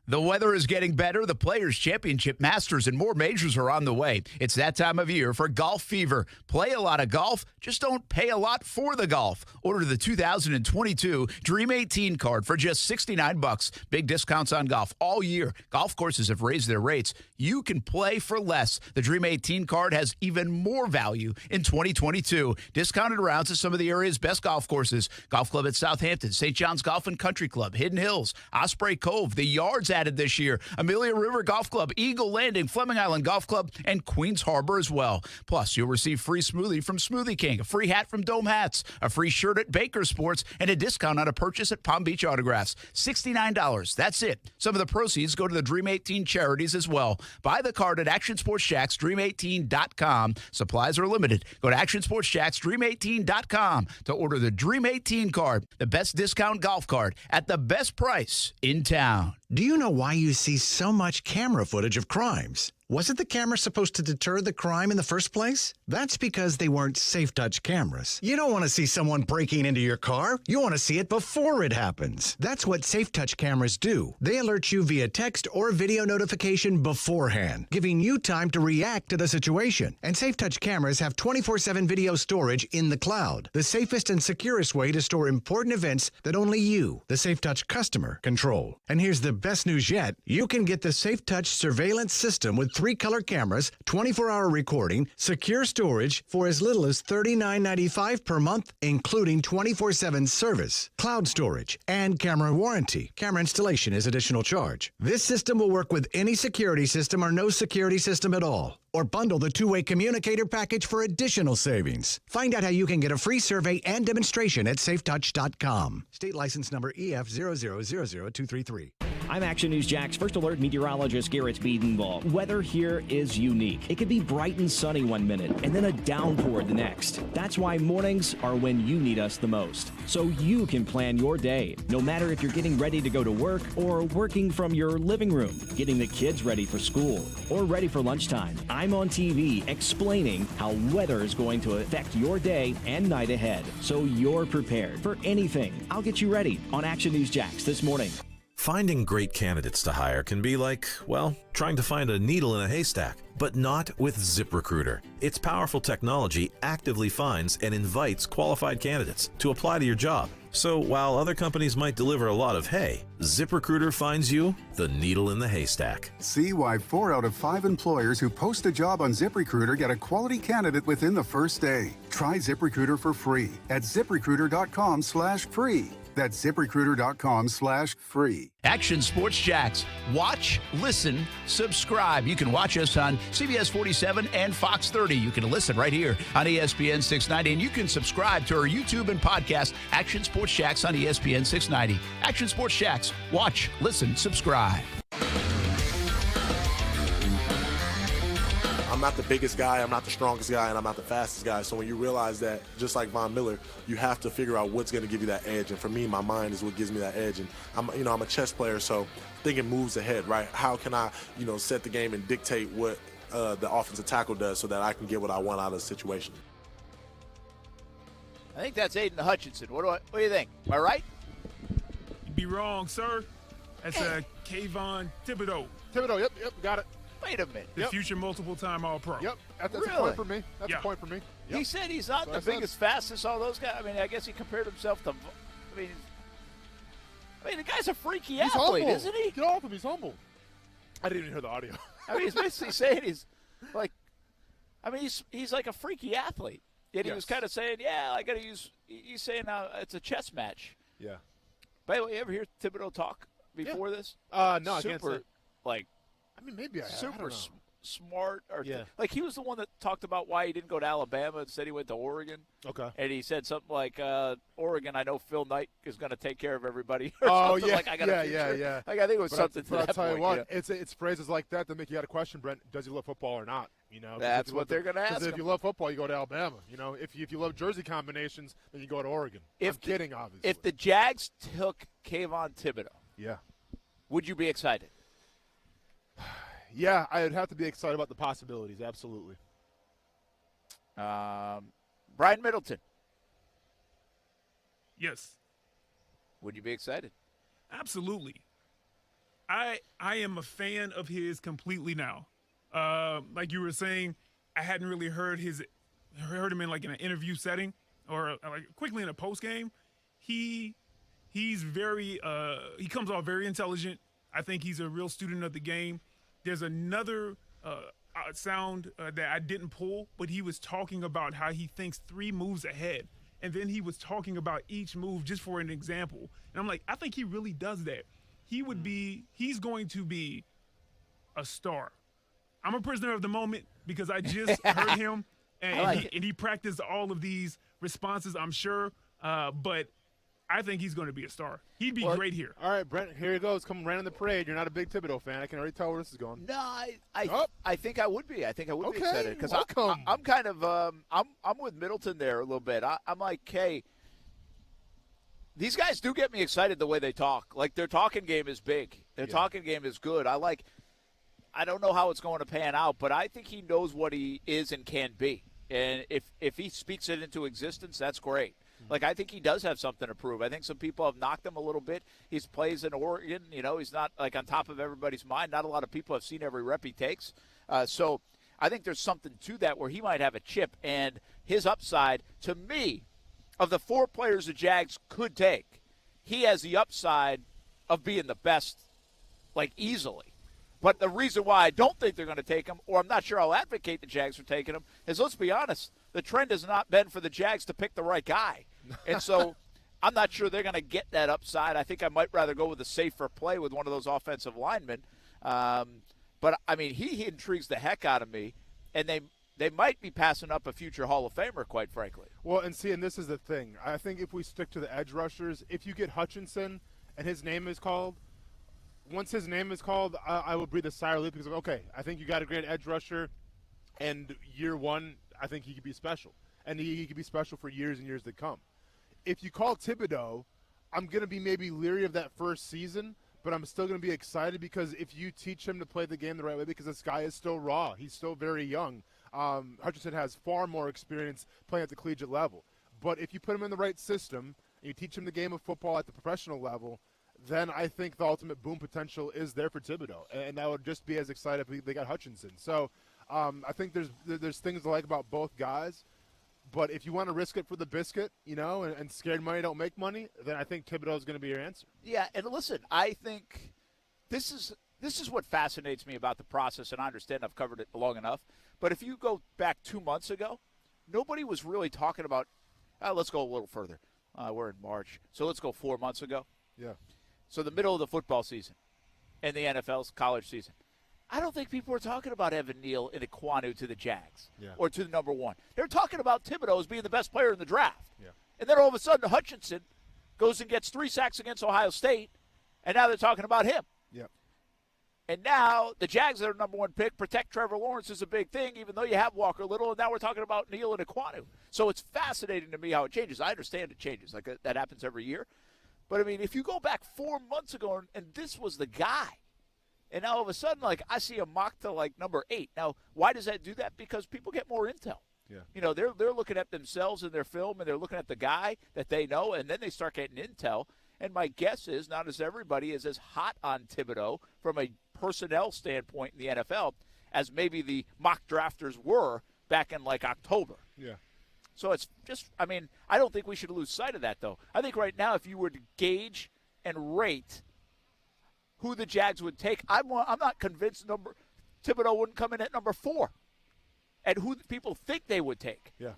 The weather is getting better. The Players' Championship, Masters, and more majors are on the way. It's that time of year for golf fever. Play a lot of golf, just don't pay a lot for the golf. Order the 2022 Dream 18 card for just $69. Big discounts on golf all year. Golf courses have raised their rates. You can play for less. The Dream 18 card has even more value in 2022. Discounted rounds at some of the area's best golf courses. Golf Club at Southampton, St. John's Golf and Country Club, Hidden Hills, Osprey Cove, the Yards added this year, Amelia River Golf Club, Eagle Landing, Fleming Island Golf Club, and Queens Harbor as well. Plus, you'll receive free smoothie from Smoothie King, a free hat from Dome Hats, a free shirt at Baker Sports, and a discount on a purchase at Palm Beach Autographs. $69. That's it. Some of the proceeds go to the Dream 18 charities as well. Buy the card at Action Sports Jax, Dream18.com. Supplies are limited. Go to Action Sports Jax, Dream18.com to order the Dream 18 card, the best discount golf card at the best price in town. Do you know why you see so much camera footage of crimes? Wasn't the camera supposed to deter the crime in the first place? That's because they weren't safe touch cameras. You don't want to see someone breaking into your car. You want to see it before it happens. That's what safe touch cameras do. They alert you via text or video notification beforehand, giving you time to react to the situation. And safe touch cameras have 24/7 video storage in the cloud, the safest and securest way to store important events that only you, the safe touch customer, control. And here's the best news yet. You can get the safe touch surveillance system with 3-color cameras, 24-hour recording, secure storage for as little as $39.95 per month, including 24/7 service, cloud storage, and camera warranty. Camera installation is additional charge. This system will work with any security system or no security system at all. Or bundle the 2-way communicator package for additional savings. Find out how you can get a free survey and demonstration at safetouch.com. State license number EF0000233. I'm Action News Jax First Alert meteorologist Garrett Biedenball. Weather here is unique. It could be bright and sunny one minute and then a downpour the next. That's why mornings are when you need us the most. So you can plan your day, no matter if you're getting ready to go to work or working from your living room, getting the kids ready for school, or ready for lunchtime. I'm on TV explaining how weather is going to affect your day and night ahead, so you're prepared for anything. I'll get you ready on Action News Jax this morning. Finding great candidates to hire can be like, well, trying to find a needle in a haystack, but not with ZipRecruiter. Its powerful technology actively finds and invites qualified candidates to apply to your job. So while other companies might deliver a lot of hay, ZipRecruiter finds you the needle in the haystack. See why 4 out of 5 employers who post a job on ZipRecruiter get a quality candidate within the first day. Try ZipRecruiter for free at ZipRecruiter.com/free. That's ZipRecruiter.com/free. Action Sports Jax. Watch, listen, subscribe. You can watch us on CBS 47 and Fox 30. You can listen right here on ESPN 690. And you can subscribe to our YouTube and podcast, Action Sports Jax on ESPN 690. Action Sports Jax. Watch, listen, subscribe. I'm not the biggest guy, I'm not the strongest guy, and I'm not the fastest guy. So when you realize that, just like Von Miller, you have to figure out what's going to give you that edge. And for me, my mind is what gives me that edge. And I'm a chess player, so thinking moves ahead, right? How can I, set the game and dictate what the offensive tackle does so that I can get what I want out of the situation? I think that's Aiden Hutchinson. What do you think? Am I right? You'd be wrong, sir. That's Kayvon Thibodeau. Thibodeau, yep, got it. Wait a minute. The future multiple-time All-Pro. Yep, that's really? a point for me. That's a point for me. Yep. He said he's not the biggest, fastest, all those guys. I mean, I guess he compared himself to. I mean, the guy's a freaky athlete, humble. Isn't he? Get off him. He's humble. I didn't even hear the audio. I mean, he's basically saying he's like. I mean, he's like a freaky athlete. Yet he was kind of saying, "Yeah, I got to use." He's saying it's a chess match. Yeah. By the way, you ever hear Thibodeau talk before this? No, I can't say. I mean, maybe I have. Super smart. Like, he was the one that talked about why he didn't go to Alabama. Instead, he went to Oregon. Okay. And he said something like, Oregon, I know Phil Knight is going to take care of everybody. Oh, yeah. Like, I got a future. Yeah. Like, I think it was something to that point. But I'll tell you what, it's phrases like that make you got to question, Brent, does he love football or not? That's what they're going to ask him. Because if you love football, you go to Alabama. If you love jersey combinations, then you go to Oregon. I'm kidding, obviously. If the Jags took Kayvon Thibodeau, yeah, would you be excited? Yeah, I'd have to be excited about the possibilities. Absolutely. Brian Middleton. Yes. Would you be excited? Absolutely. I am a fan of his completely now. Like you were saying, I hadn't really heard him in like in an interview setting or like quickly in a post game. He's very he comes off very intelligent. I think he's a real student of the game. There's another sound that I didn't pull, but he was talking about how he thinks 3 moves ahead. And then he was talking about each move just for an example. And I'm like, I think he really does that. He's going to be a star. I'm a prisoner of the moment because I just heard him and he practiced all of these responses, I'm sure. But I think he's going to be a star. He'd be great here. All right, Brent, here he goes. Come right in the parade. You're not a big Thibodeau fan. I can already tell where this is going. No, I think I would be. I think I would be excited because I'm kind of I'm with Middleton there a little bit. I'm like, hey, these guys do get me excited the way they talk. Like their talking game is big. Their talking game is good. I don't know how it's going to pan out, but I think he knows what he is and can be. And if he speaks it into existence, that's great. Like, I think he does have something to prove. I think some people have knocked him a little bit. He plays in Oregon. You know, he's not, like, on top of everybody's mind. Not a lot of people have seen every rep he takes. So I think there's something to that where he might have a chip. And his upside, to me, of the 4 players the Jags could take, he has the upside of being the best, like, easily. But the reason why I don't think they're going to take him, or I'm not sure I'll advocate the Jags for taking him, is, let's be honest, the trend has not been for the Jags to pick the right guy. And so I'm not sure they're going to get that upside. I think I might rather go with a safer play with one of those offensive linemen. But, I mean, he intrigues the heck out of me, and they might be passing up a future Hall of Famer, quite frankly. Well, and this is the thing. I think if we stick to the edge rushers, if you get Hutchinson and his name is called, once his name is called, I will breathe a sigh of relief because, okay, I think you got a great edge rusher, and year one, I think he could be special. And he could be special for years and years to come. If you call Thibodeau, I'm going to be maybe leery of that first season, but I'm still going to be excited because if you teach him to play the game the right way, because this guy is still raw. He's still very young. Hutchinson has far more experience playing at the collegiate level. But if you put him in the right system, and you teach him the game of football at the professional level, then I think the ultimate boom potential is there for Thibodeau. And I would just be as excited if they got Hutchinson. So I think there's things to like about both guys. But if you want to risk it for the biscuit, you know, and scared money don't make money, then I think Thibodeau is going to be your answer. Yeah, and listen, I think this is what fascinates me about the process, and I understand I've covered it long enough. But if you go back 2 months ago, nobody was really talking about let's go a little further. We're in March, so let's go 4 months ago. Yeah. So the middle of the football season and the NFL's college season. I don't think people were talking about Evan Neal and Ekwonu to the Jags or to the number 1. They were talking about Thibodeau as being the best player in the draft. Yeah. And then all of a sudden Hutchinson goes and gets 3 sacks against Ohio State, and now they're talking about him. Yeah. And now the Jags are number 1 pick. Protect Trevor Lawrence is a big thing, even though you have Walker Little, and now we're talking about Neal and Ekwonu. So it's fascinating to me how it changes. I understand it changes. Like that happens every year. But, I mean, if you go back 4 months ago and this was the guy, and now all of a sudden, like, I see a mock to, like, number 8. Now, why does that do that? Because people get more intel. Yeah. You know, they're looking at themselves in their film, and they're looking at the guy that they know, and then they start getting intel. And my guess is not as everybody is as hot on Thibodeau from a personnel standpoint in the NFL as maybe the mock drafters were back in, like, October. Yeah. So it's just, I mean, I don't think we should lose sight of that, though. I think right now if you were to gauge and rate who the Jags would take, I'm not convinced Thibodeau wouldn't come in at number 4 and who people think they would take. Yeah.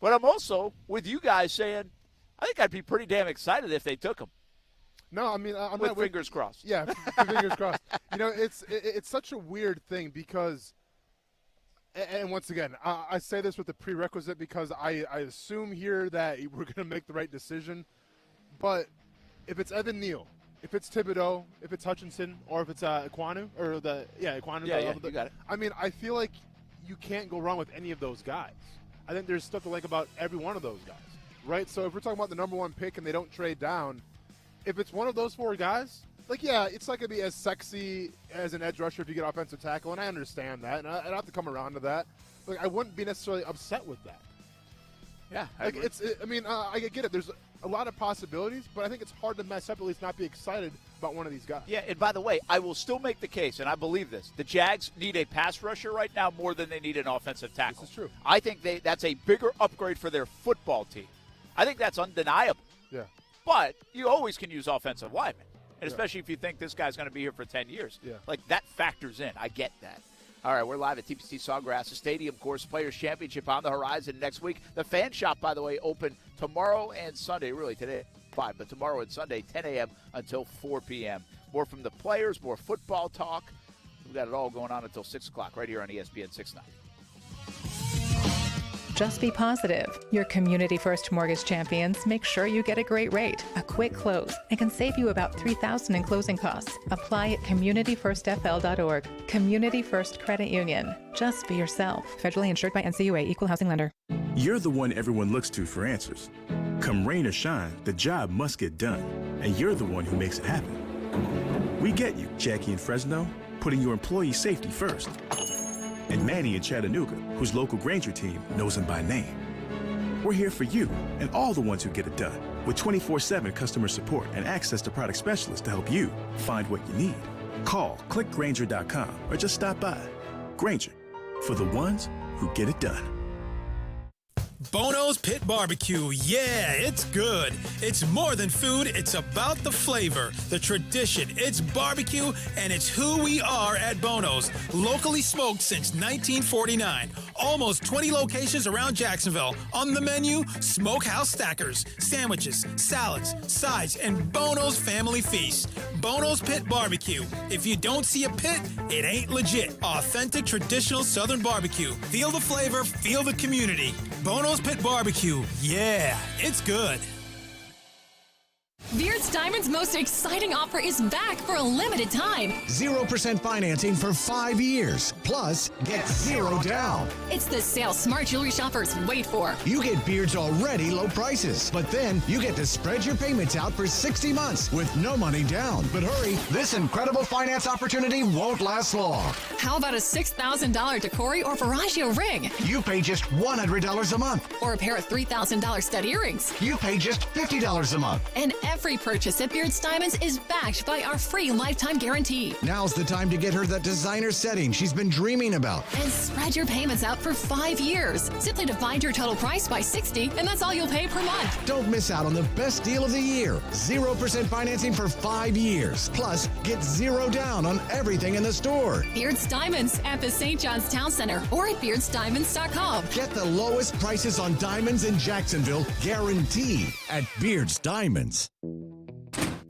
But I'm also with you guys saying I think I'd be pretty damn excited if they took him. No, I mean, I'm with not fingers crossed. Yeah, fingers crossed. You know, it's such a weird thing because – and once again, I say this with the prerequisite because I assume here that we're going to make the right decision. But if it's Evan Neal, if it's Thibodeau, if it's Hutchinson, or if it's Ekwonu, or Ekwonu. Yeah, you got it. I mean, I feel like you can't go wrong with any of those guys. I think there's stuff to like about every one of those guys, right? So if we're talking about the number 1 pick and they don't trade down, if it's one of those 4 guys, like, yeah, it's not going to be as sexy as an edge rusher if you get offensive tackle, and I understand that, and I'd have to come around to that. Like, I wouldn't be necessarily upset with that. Yeah. I get it. There's a lot of possibilities, but I think it's hard to mess up, at least not be excited about one of these guys. Yeah, and by the way, I will still make the case, and I believe this. The Jags need a pass rusher right now more than they need an offensive tackle. This is true. I think that's a bigger upgrade for their football team. I think that's undeniable. Yeah. But you always can use offensive linemen, and especially if you think this guy's going to be here for 10 years. Yeah. Like, that factors in. I get that. All right, we're live at TPC SAWGRASS Stadium Course Players Championship on the horizon next week. The Fan Shop, by the way, open tomorrow and Sunday, really today at 5, but tomorrow and Sunday, 10 a.m. until 4 p.m. More from the players, more football talk. We've got it all going on until 6 o'clock right here on ESPN 690. Just be positive. Your Community First Mortgage champions make sure you get a great rate, a quick close, and can save you about $3,000 in closing costs. Apply at communityfirstfl.org. Community First Credit Union. Just be yourself. Federally insured by NCUA, Equal Housing Lender. You're the one everyone looks to for answers. Come rain or shine, the job must get done, and you're the one who makes it happen. We get you, Jackie in Fresno, putting your employee safety first. And Manny in Chattanooga, whose local Granger team knows him by name. We're here for you and all the ones who get it done, with 24/7 customer support and access to product specialists to help you find what you need. Call, click Granger.com, or just stop by. Granger, for the ones who get it done. Bono's Pit Barbecue. Yeah, it's good. It's more than food. It's about the flavor, the tradition. It's barbecue, and it's who we are at Bono's. Locally smoked since 1949. Almost 20 locations around Jacksonville. On the menu, smokehouse stackers, sandwiches, salads, sides, and Bono's family feast. Bono's Pit Barbecue. If you don't see a pit, it ain't legit. Authentic traditional Southern barbecue. Feel the flavor, feel the community. Bono's Pit Barbecue. Yeah, it's good. Beard's Diamond's most exciting offer is back for a limited time. 0% financing for 5 years. Plus, get zero down. It's the sale smart jewelry shoppers wait for. You get Beard's already low prices, but then you get to spread your payments out for 60 months with no money down. But hurry, this incredible finance opportunity won't last long. How about a $6,000 Decory or Veragio ring? You pay just $100 a month. Or a pair of $3,000 stud earrings. You pay just $50 a month. And every purchase at Beard's Diamonds is backed by our free lifetime guarantee. Now's the time to get her that designer setting she's been dreaming about. And spread your payments out for 5 years. Simply divide your total price by 60, and that's all you'll pay per month. Don't miss out on the best deal of the year. 0% financing for 5 years. Plus, get zero down on everything in the store. Beard's Diamonds at the St. John's Town Center or at beardsdiamonds.com. Get the lowest prices on diamonds in Jacksonville, guaranteed at Beard's Diamonds.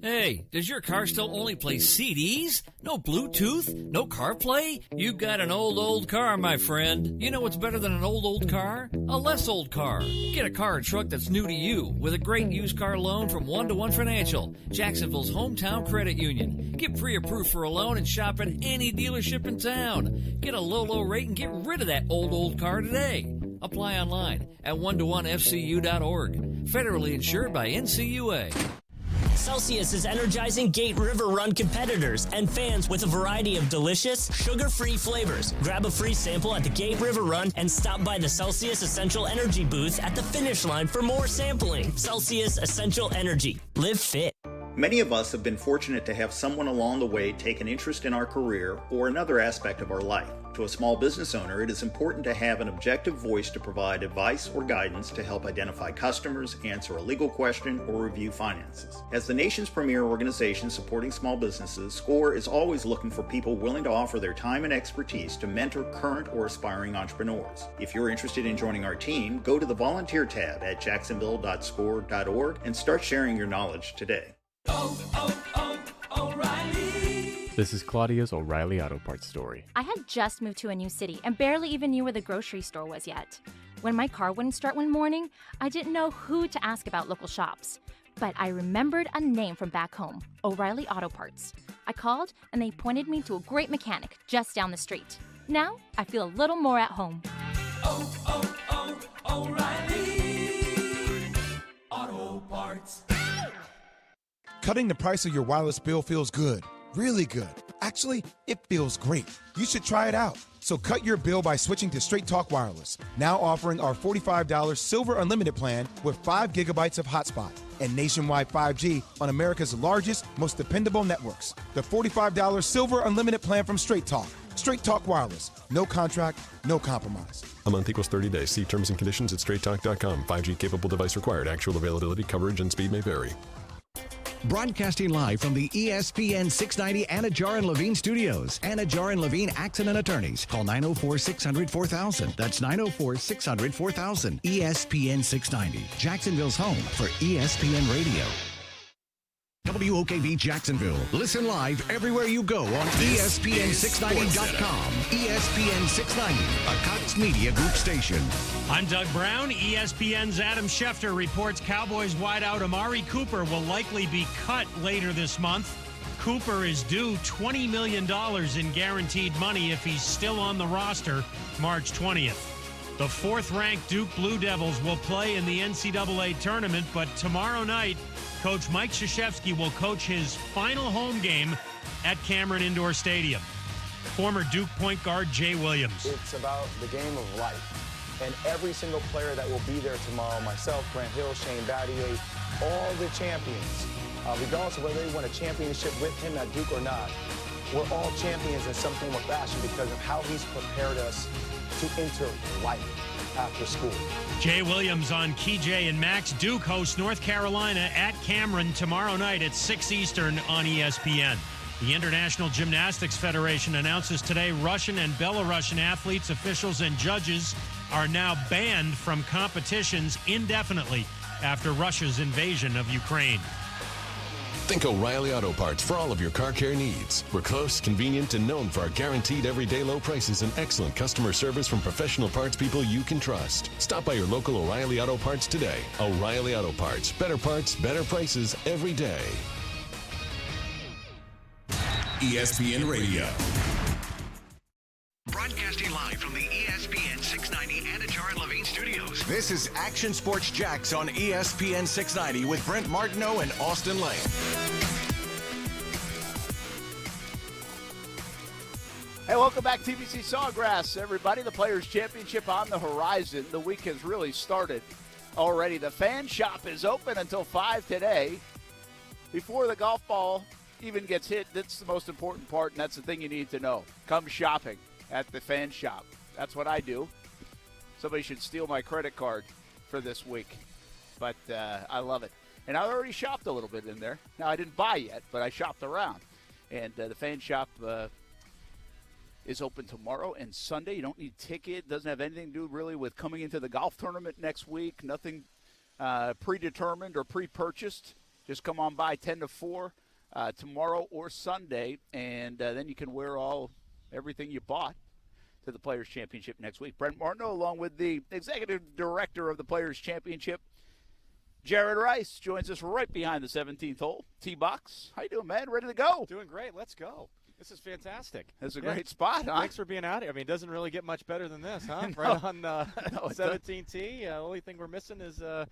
Hey, does your car still only play CDs? No Bluetooth? No CarPlay? You've got an old car, my friend. You know what's better than an old car? A less old car. Get a car or truck that's new to you with a great used car loan from 1-to-1 Financial, Jacksonville's hometown credit union. Get pre-approved for a loan and shop at any dealership in town. Get a low rate and get rid of that old car today. Apply online at 1to1fcu.org. Federally insured by NCUA. Celsius is energizing Gate River Run competitors and fans with a variety of delicious, sugar-free flavors. Grab a free sample at the Gate River Run and stop by the Celsius Essential Energy booth at the finish line for more sampling. Celsius Essential Energy. Live fit. Many of us have been fortunate to have someone along the way take an interest in our career or another aspect of our life. To a small business owner, it is important to have an objective voice to provide advice or guidance to help identify customers, answer a legal question, or review finances. As the nation's premier organization supporting small businesses, SCORE is always looking for people willing to offer their time and expertise to mentor current or aspiring entrepreneurs. If you're interested in joining our team, go to the volunteer tab at jacksonville.score.org and start sharing your knowledge today. O'Reilly. This is Claudia's O'Reilly Auto Parts story. I had just moved to a new city and barely even knew where the grocery store was yet. When my car wouldn't start one morning, I didn't know who to ask about local shops. But I remembered a name from back home, O'Reilly Auto Parts. I called and they pointed me to a great mechanic just down the street. Now I feel a little more at home. O'Reilly Auto Parts. Cutting the price of your wireless bill feels good, really good. Actually, it feels great. You should try it out. So cut your bill by switching to Straight Talk Wireless, now offering our $45 Silver Unlimited plan with 5 gigabytes of hotspot and nationwide 5G on America's largest, most dependable networks. The $45 Silver Unlimited plan from Straight Talk. Straight Talk Wireless. No contract, no compromise. A month equals 30 days. See terms and conditions at straighttalk.com. 5G capable device required. Actual availability, coverage, and speed may vary. Broadcasting live from the ESPN 690 Anajar and Levine studios. Anajar and Levine Accident Attorneys. Call 904-600-4000. That's 904-600-4000. ESPN 690. Jacksonville's home for ESPN Radio. WOKV Jacksonville. Listen live everywhere you go on ESPN690.com. ESPN 690, a Cox Media Group station. I'm Doug Brown. ESPN's Adam Schefter reports Cowboys wideout Amari Cooper will likely be cut later this month. Cooper is due $20 million in guaranteed money if he's still on the roster March 20th. The fourth-ranked Duke Blue Devils will play in the NCAA tournament, but tomorrow night, Coach Mike Krzyzewski will coach his final home game at Cameron Indoor Stadium. Former Duke point guard Jay Williams. It's about the game of life. And every single player that will be there tomorrow, myself, Grant Hill, Shane Battier, all the champions, regardless of whether they won a championship with him at Duke or not, we're all champions in some form or fashion because of how he's prepared us to enter life after school. Jay Williams on Key J and Max. Duke hosts North Carolina at Cameron tomorrow night at 6 Eastern on ESPN. The International Gymnastics Federation announces today Russian and Belarusian athletes, officials, and judges are now banned from competitions indefinitely after Russia's invasion of Ukraine. Think O'Reilly Auto Parts for all of your car care needs. We're close, convenient, and known for our guaranteed everyday low prices and excellent customer service from professional parts people you can trust. Stop by your local O'Reilly Auto Parts today. O'Reilly Auto Parts. Better parts, better prices every day. ESPN Radio. Broadcasting live from the ESPN 690 Anajar and Levine studios. This is Action Sports Jax on ESPN 690 with Brent Martineau and Austin Lane. Hey, welcome back, TPC SAWGRASS, everybody. The Players' Championship on the horizon. The week has really started already. The fan shop is open until 5 today. Before the golf ball even gets hit, that's the most important part, and that's the thing you need to know. Come shopping at the fan shop. That's what I do. Somebody should steal my credit card for this week, but I love it. And I already shopped a little bit in there. Now, I didn't buy yet, but I shopped around. And the fan shop is open tomorrow and Sunday. You don't need a ticket. Doesn't have anything to do really with coming into the golf tournament next week. Nothing predetermined or pre-purchased. Just come on by 10 to 4 tomorrow or Sunday, and then you can wear everything you bought to the Players' Championship next week. Brent Martineau, along with the executive director of the Players' Championship, Jared Rice, joins us right behind the 17th hole. T-Box, how you doing, man? Ready to go? Doing great. Let's go. This is fantastic. This is a great spot, huh? Thanks for being out here. I mean, it doesn't really get much better than this, huh? No. Right on 17T. The only thing we're missing is a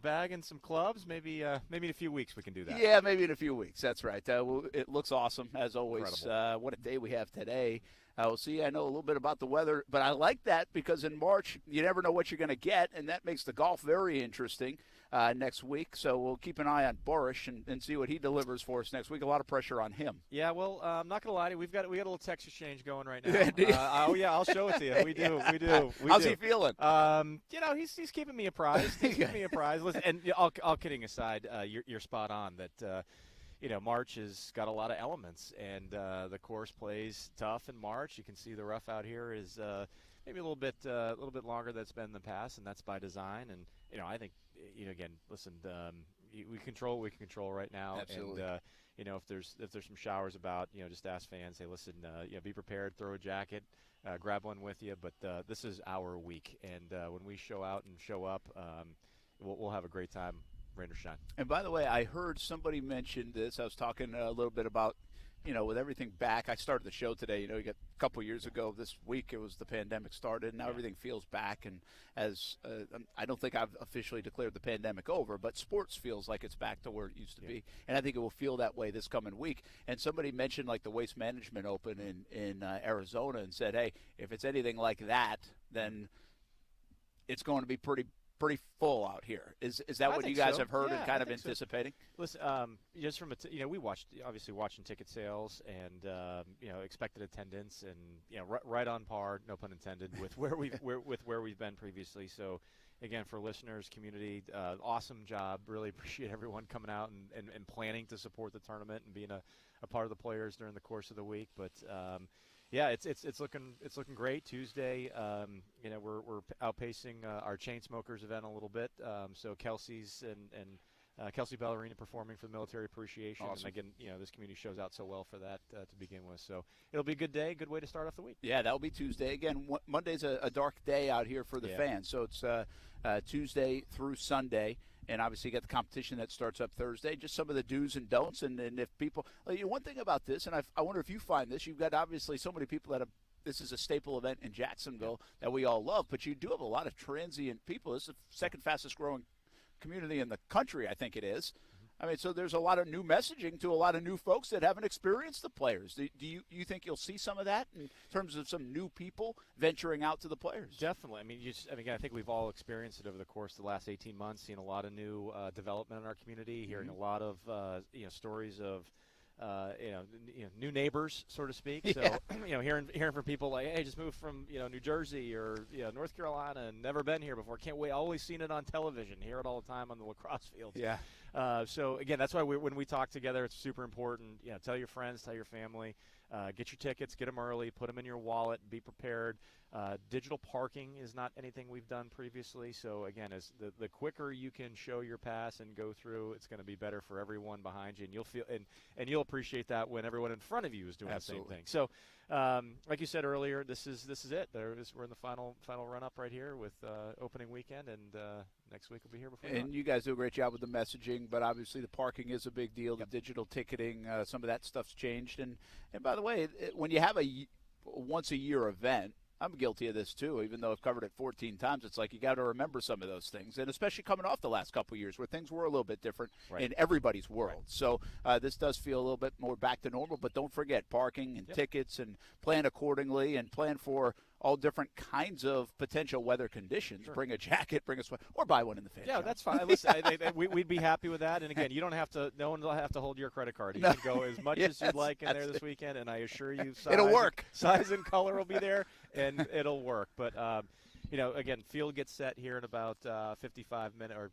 bag and some clubs. Maybe in a few weeks we can do that. Yeah, maybe in a few weeks. That's right. It looks awesome, as always. What a day we have today. We'll see. I know a little bit about the weather, but I like that because in March you never know what you're going to get, and that makes the golf very interesting next week. So we'll keep an eye on Borish and see what he delivers for us next week. A lot of pressure on him. Yeah, well, I'm not going to lie to you. We got a little text exchange going right now. Oh yeah, I'll show it to you. We do. How's he feeling? He's keeping me apprised. Listen, and all kidding aside, you're spot on that. March has got a lot of elements, and the course plays tough in March. You can see the rough out here is maybe a little bit longer than it's been in the past, and that's by design. And I think again, listen, we control what we can control right now. Absolutely. And if there's some showers about, just ask fans, hey, listen, be prepared, throw a jacket, grab one with you. But this is our week, and when we show out and show up, we'll have a great time. Rain or shine. And by the way, I heard somebody mention this. I was talking a little bit about, with everything back, I started the show today. You got a couple years ago this week, it was the pandemic started, and now everything feels back. And I don't think I've officially declared the pandemic over, but sports feels like it's back to where it used to be. And I think it will feel that way this coming week. And somebody mentioned like the Waste Management Open in Arizona and said, hey, if it's anything like that, then it's going to be pretty full out here. Is that what you guys have heard and kind of anticipating? So. Listen, just from we obviously watching ticket sales and expected attendance and right on par, no pun intended, with where we've been previously. So again, for listeners, community, awesome job. Really appreciate everyone coming out and planning to support the tournament and being a part of the players during the course of the week. But yeah, it's looking great. Tuesday, we're outpacing our Chain Smokers event a little bit. So Kelsey's and Kelsey Ballerina performing for the Military Appreciation. Awesome. And again, this community shows out so well for that to begin with. So it'll be a good day, good way to start off the week. Yeah, that'll be Tuesday. Again, Monday's a dark day out here for the fans. So it's Tuesday through Sunday. And obviously you got the competition that starts up Thursday, just some of the do's and don'ts. And if people one thing about this, and I wonder if you find this, you've got obviously so many people that this is a staple event in Jacksonville that we all love, but you do have a lot of transient people. This is the second fastest growing community in the country, I think it is. I mean, so there's a lot of new messaging to a lot of new folks that haven't experienced the players. Do you think you'll see some of that in terms of some new people venturing out to the players? Definitely. I mean, again, I think we've all experienced it over the course of the last 18 months, seeing a lot of new development in our community, hearing a lot of stories of new neighbors, so to speak. Yeah. So, hearing from people like, hey, just moved from New Jersey or North Carolina and never been here before. Can't wait. Always seen it on television. Hear it all the time on the lacrosse fields. Yeah. So again, that's why when we talk together, it's super important. Tell your friends, tell your family, get your tickets, get them early, put them in your wallet, be prepared. Digital parking is not anything we've done previously. So again, as the quicker you can show your pass and go through, it's going to be better for everyone behind you, and you'll feel and you'll appreciate that when everyone in front of you is doing Absolutely. the same thing. So, like you said earlier, this is it. We're in the final run up right here with opening weekend, and next week we'll be here before. And you guys do a great job with the messaging, but obviously the parking is a big deal. The digital ticketing, some of that stuff's changed. And by the way, when you have a once a year event, I'm guilty of this too, even though I've covered it 14 times. It's like you got to remember some of those things, and especially coming off the last couple of years where things were a little bit different in everybody's world. Right. So this does feel a little bit more back to normal, but don't forget parking and tickets, and plan accordingly, and plan for all different kinds of potential weather conditions. Sure. Bring a jacket, bring a sweater, or buy one in the fan shop. That's fine. Listen, we'd be happy with that. And again, you don't have to. No one will have to hold your credit card. You can go as much as you'd like in there this weekend, and I assure you, it'll work. Size and color will be there, and it'll work. But again, field gets set here in about 55 minutes, or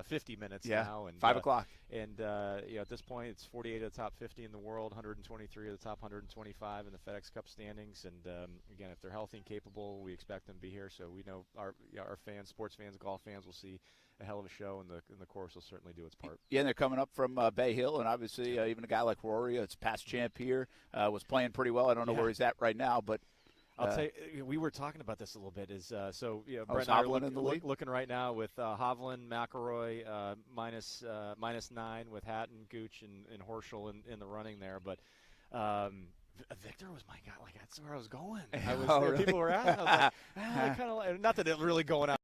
50 minutes now. And 5 o'clock. And at this point, it's 48 of the top 50 in the world, 123 of the top 125 in the FedEx Cup standings. And again, if they're healthy and capable, we expect them to be here. So we know our fans, sports fans, golf fans, will see a hell of a show, and the course will certainly do its part. Yeah, and they're coming up from Bay Hill, and obviously even a guy like Rory, it's past champ here, was playing pretty well. I don't know where he's at right now, but. I'll tell you, we were talking about this a little bit. Brett and I are looking right now with Hovland, McElroy minus 9 with Hatton, Gooch, and Horschel in the running there. But Victor was my guy. Like, that's where I was going. Really? People were asking. I was like, not that it really going out.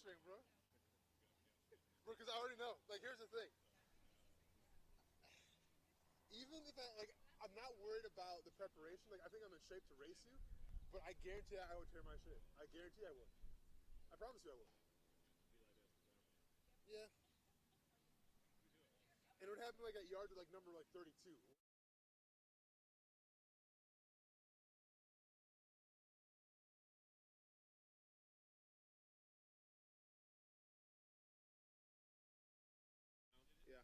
hamstring, bro. Because I already know. Like, here's the thing. Even if I'm not worried about the preparation. Like, I think I'm in shape to race you, but I guarantee I would tear my shit. I guarantee I would. I promise you I would. Yeah. And it would happen like at yard to number 32. Yeah.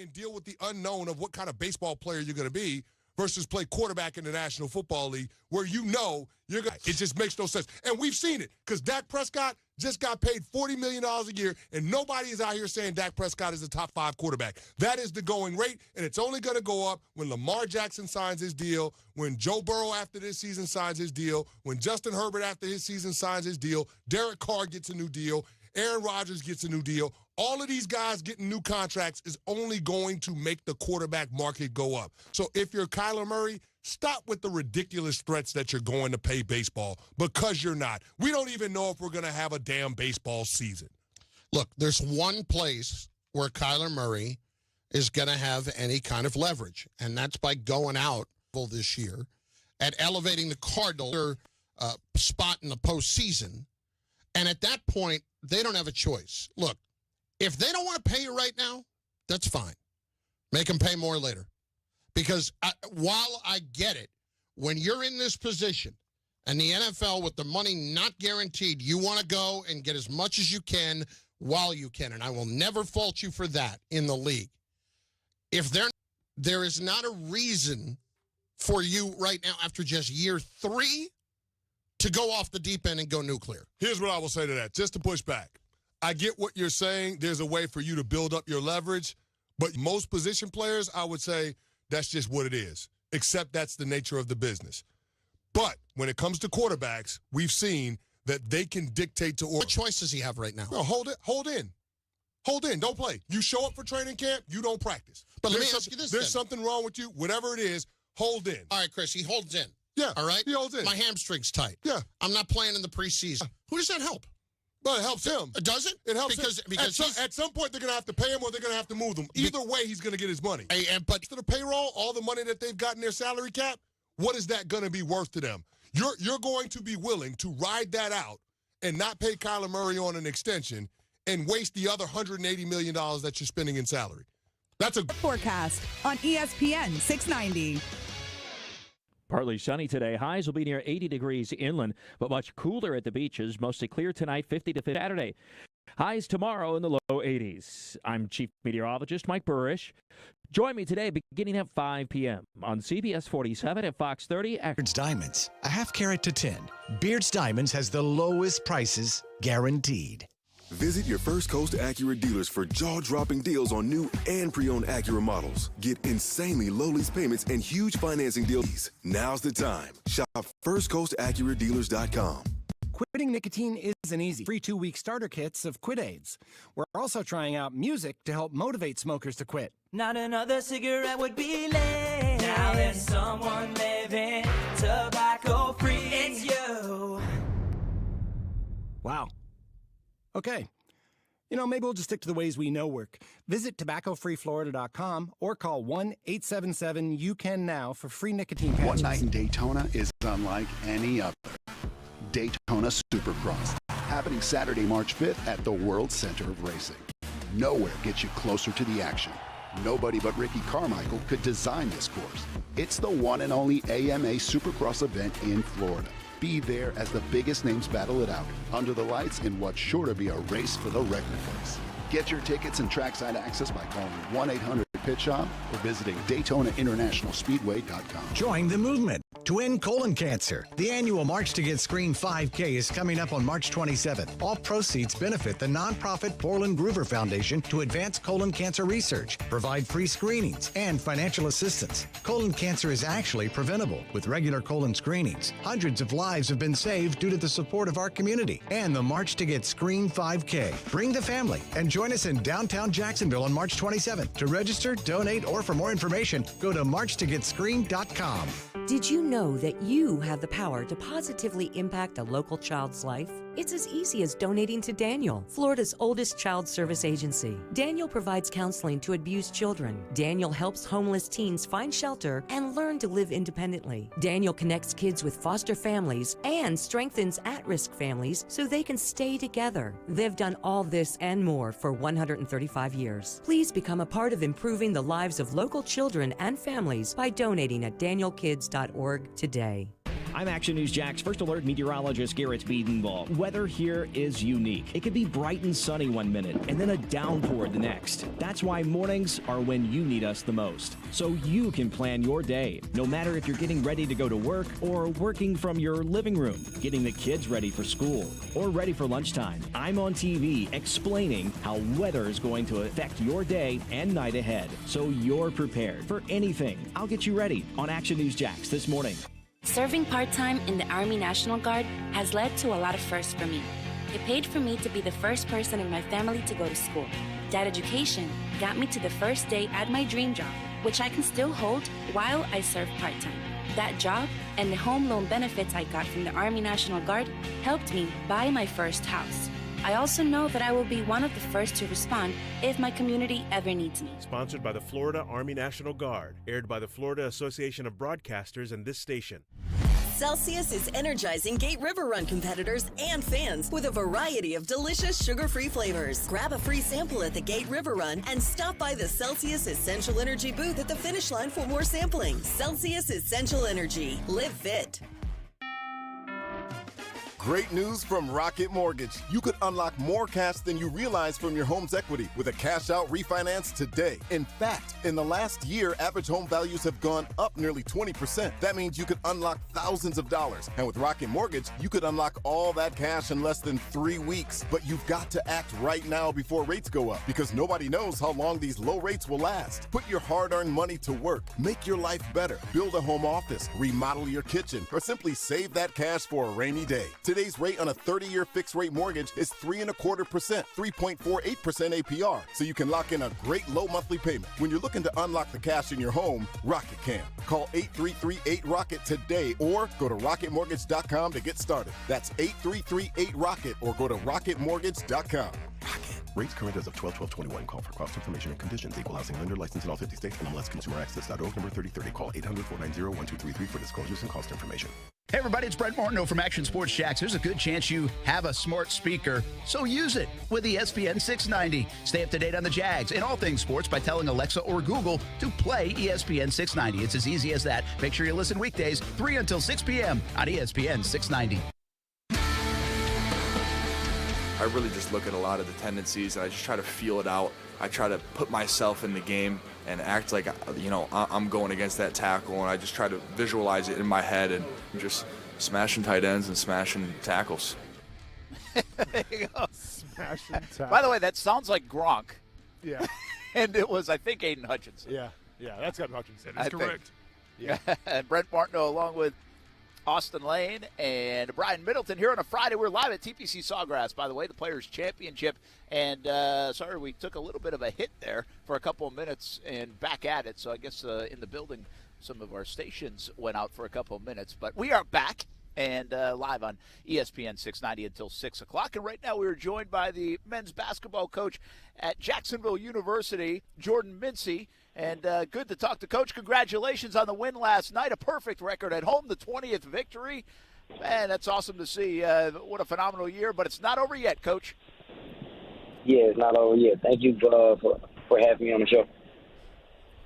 And deal with the unknown of what kind of baseball player you're going to be versus play quarterback in the National Football League where you know you're going to. It just makes no sense. And we've seen it because Dak Prescott just got paid $40 million a year, and nobody is out here saying Dak Prescott is a top 5 quarterback. That is the going rate, and it's only going to go up when Lamar Jackson signs his deal, when Joe Burrow after this season signs his deal, when Justin Herbert after his season signs his deal, Derek Carr gets a new deal, Aaron Rodgers gets a new deal. All of these guys getting new contracts is only going to make the quarterback market go up. So if you're Kyler Murray, stop with the ridiculous threats that you're going to pay baseball, because you're not. We don't even know if we're going to have a damn baseball season. Look, there's one place where Kyler Murray is going to have any kind of leverage, and that's by going out this year at elevating the Cardinals spot in the postseason. And at that point, they don't have a choice. Look, if they don't want to pay you right now, that's fine. Make them pay more later. Because while I get it, when you're in this position and the NFL with the money not guaranteed, you want to go and get as much as you can while you can. And I will never fault you for that in the league. If there is not a reason for you right now after just year 3 to go off the deep end and go nuclear. Here's what I will say to that, just to push back. I get what you're saying. There's a way for you to build up your leverage, but most position players, I would say that's just what it is, except that's the nature of the business. But when it comes to quarterbacks, we've seen that they can dictate to order. What choice does he have right now? No, hold in. Hold in. Don't play. You show up for training camp, you don't practice. But let me ask you this, there's something wrong with you. Whatever it is, hold in. All right, Chris, he holds in. Yeah. All right? He holds in. My hamstring's tight. Yeah. I'm not playing in the preseason. Who does that help? But it helps him. Does it? It helps because, him. Because at some point, they're going to have to pay him or they're going to have to move him. Either way, he's going to get his money. But to the payroll, all the money that they've got in their salary cap, what is that going to be worth to them? You're going to be willing to ride that out and not pay Kyler Murray on an extension and waste the other $180 million that you're spending in salary. That's a forecast on ESPN 690. Partly sunny today. Highs will be near 80 degrees inland, but much cooler at the beaches. Mostly clear tonight, 50 to 50 Saturday. Highs tomorrow in the low 80s. I'm Chief Meteorologist Mike Burrish. Join me today beginning at 5 p.m. on CBS 47 at Fox 30. Beards Diamonds, a half carat to 10. Beards Diamonds has the lowest prices guaranteed. Visit your First Coast Acura dealers for jaw-dropping deals on new and pre-owned Acura models. Get insanely low lease payments and huge financing deals. Now's the time. Shop FirstCoastAcuraDealers.com. Quitting nicotine isn't easy. Free 2-week starter kits of Quit Aids. We're also trying out music to help motivate smokers to quit. Not another cigarette would be late. Now there's someone living tobacco-free. It's you. Wow. Okay. Maybe we'll just stick to the ways we know work. Visit tobaccofreeflorida.com or call 1-877-YOU-CAN-NOW for free nicotine patches. One night in Daytona is unlike any other. Daytona Supercross, happening Saturday, March 5th at the World Center of Racing. Nowhere gets you closer to the action. Nobody but Ricky Carmichael could design this course. It's the one and only AMA Supercross event in Florida. Be there as the biggest names battle it out, under the lights in what's sure to be a race for the record place. Get your tickets and trackside access by calling pit shop or visiting DaytonaInternationalSpeedway.com. Join the movement to end colon cancer. The annual March to Get Screened 5K is coming up on March 27th. All proceeds benefit the nonprofit Portland Groover Foundation to advance colon cancer research, provide free screenings, and financial assistance. Colon cancer is actually preventable with regular colon screenings. Hundreds of lives have been saved due to the support of our community and the March to Get Screened 5K. Bring the family and join us in downtown Jacksonville on March 27th. To register, donate, or for more information, go to marchtoGetScreened.com. Did you know that you have the power to positively impact a local child's life? It's as easy as donating to Daniel, Florida's oldest child service agency. Daniel provides counseling to abused children. Daniel helps homeless teens find shelter and learn to live independently. Daniel connects kids with foster families and strengthens at-risk families so they can stay together. They've done all this and more for 135 years. Please become a part of improving the lives of local children and families by donating at danielkids.org today. I'm Action News Jax First Alert meteorologist Garrett Biedenball. Weather here is unique. It can be bright and sunny one minute and then a downpour the next. That's why mornings are when you need us the most. So you can plan your day, no matter if you're getting ready to go to work or working from your living room, getting the kids ready for school or ready for lunchtime. I'm on TV explaining how weather is going to affect your day and night ahead, so you're prepared for anything. I'll get you ready on Action News Jax this morning. Serving part-time in the Army National Guard has led to a lot of firsts for me. It paid for me to be the first person in my family to go to school. That education got me to the first day at my dream job, which I can still hold while I serve part-time. That job and the home loan benefits I got from the Army National Guard helped me buy my first house. I also know that I will be one of the first to respond if my community ever needs me. Sponsored by the Florida Army National Guard. Aired by the Florida Association of Broadcasters and this station. Celsius is energizing Gate River Run competitors and fans with a variety of delicious sugar-free flavors. Grab a free sample at the Gate River Run and stop by the Celsius Essential Energy booth at the finish line for more sampling. Celsius Essential Energy. Live fit. Great news from Rocket Mortgage. You could unlock more cash than you realize from your home's equity with a cash-out refinance today. In fact, in the last year, average home values have gone up nearly 20%. That means you could unlock thousands of dollars. And with Rocket Mortgage, you could unlock all that cash in less than 3 weeks. But you've got to act right now before rates go up, because nobody knows how long these low rates will last. Put your hard-earned money to work. Make your life better. Build a home office. Remodel your kitchen. Or simply save that cash for a rainy day. Today's rate on a 30-year fixed-rate mortgage is 3.25%, 3.48% APR, so you can lock in a great low monthly payment. When you're looking to unlock the cash in your home, Rocket can. Call 833-8ROCKET today or go to rocketmortgage.com to get started. That's 833-8ROCKET or go to rocketmortgage.com. Rates current as of 12/12/21. Call for cost information and conditions. Equal housing lender licensed in all 50 states. NMLSconsumeraccess.org number 3030. Call 800-490-1233 for disclosures and cost information. Hey everybody, it's Brent Martineau from Action Sports Jax. There's a good chance you have a smart speaker, so use it with ESPN 690. Stay up to date on the Jags and all things sports by telling Alexa or Google to play ESPN 690. It's as easy as that. Make sure you listen weekdays 3 until 6 p.m. on ESPN 690. I really just look at a lot of the tendencies and I just try to feel it out. I try to put myself in the game and act like, I'm going against that tackle, and I just try to visualize it in my head and just smashing tight ends and smashing tackles. There you go. Smashing tackles. By the way, that sounds like Gronk. Yeah. And it was, I think, Aiden Hutchinson. Yeah, that's got Hutchinson. That's correct. Yeah. And Brent Martineau along with Austin Lane and Brian Middleton here on a Friday. We're live at TPC SAWGRASS, by the way, the Players' Championship. And sorry, we took a little bit of a hit there for a couple of minutes and back at it. So I guess in the building, some of our stations went out for a couple of minutes. But we are back and live on ESPN 690 until 6 o'clock. And right now we are joined by the men's basketball coach at Jacksonville University, Jordan Mincy. And good to talk to Coach. Congratulations on the win last night. A perfect record at home, the 20th victory. Man, that's awesome to see. What a phenomenal year. But it's not over yet, Coach. Yeah, it's not over yet. Thank you for having me on the show.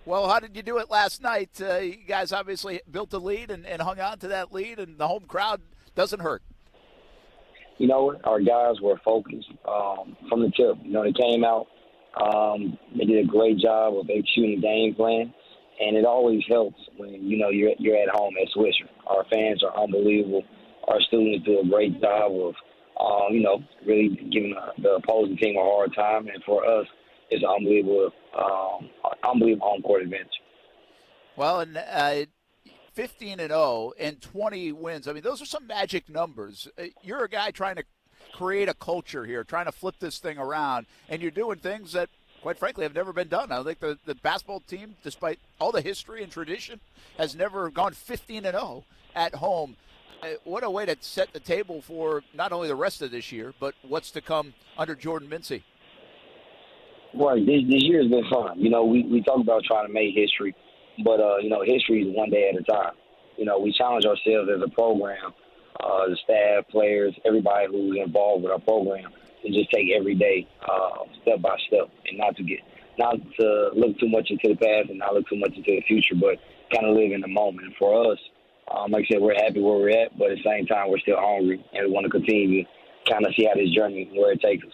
Well, how did you do it last night? You guys obviously built a lead and hung on to that lead, and the home crowd doesn't hurt. You know, our guys were focused from the tip. You know, they came out They did a great job of executing the game plan, and it always helps when, you're at home at Swisher. Our fans are unbelievable. Our students do a great job of, really giving the opposing team a hard time, and for us, it's an unbelievable home court advantage. Well, and 15-0 and 20 wins. I mean, those are some magic numbers. You're a guy trying to create a culture here, trying to flip this thing around, and you're doing things that, quite frankly, have never been done. I think the basketball team, despite all the history and tradition, has never gone 15-0 at home. What a way to set the table for not only the rest of this year, but what's to come under Jordan Mincy. Right. This year has been fun. We talk about trying to make history, but, history is one day at a time. We challenge ourselves as a program, the staff, players, everybody who's involved with our program, to just take every day step by step and not to look too much into the past and not look too much into the future, but kind of live in the moment. And for us, like I said, we're happy where we're at, but at the same time, we're still hungry and we want to continue to kind of see how this journey, where it takes us.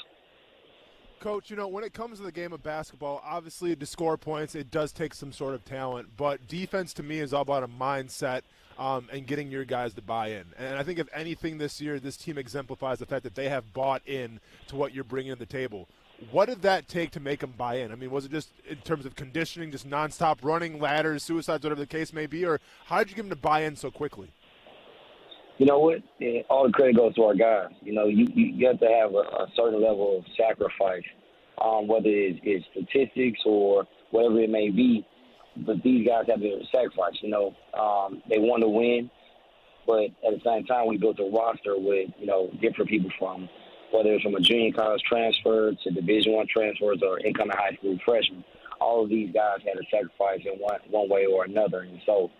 Coach, when it comes to the game of basketball, obviously to score points, it does take some sort of talent. But defense, to me, is all about a mindset and getting your guys to buy in. And I think if anything this year, this team exemplifies the fact that they have bought in to what you're bringing to the table. What did that take to make them buy in? I mean, was it just in terms of conditioning, just nonstop running, ladders, suicides, whatever the case may be? Or how did you get them to buy in so quickly? You know what? All the credit goes to our guys. You have to have a certain level of sacrifice, whether it's statistics or whatever it may be. But these guys have to sacrifice. They want to win, but at the same time, we built a roster with different people from whether it's from a junior college transfer to Division I transfers or incoming high school freshmen. All of these guys had to sacrifice in one way or another, and so.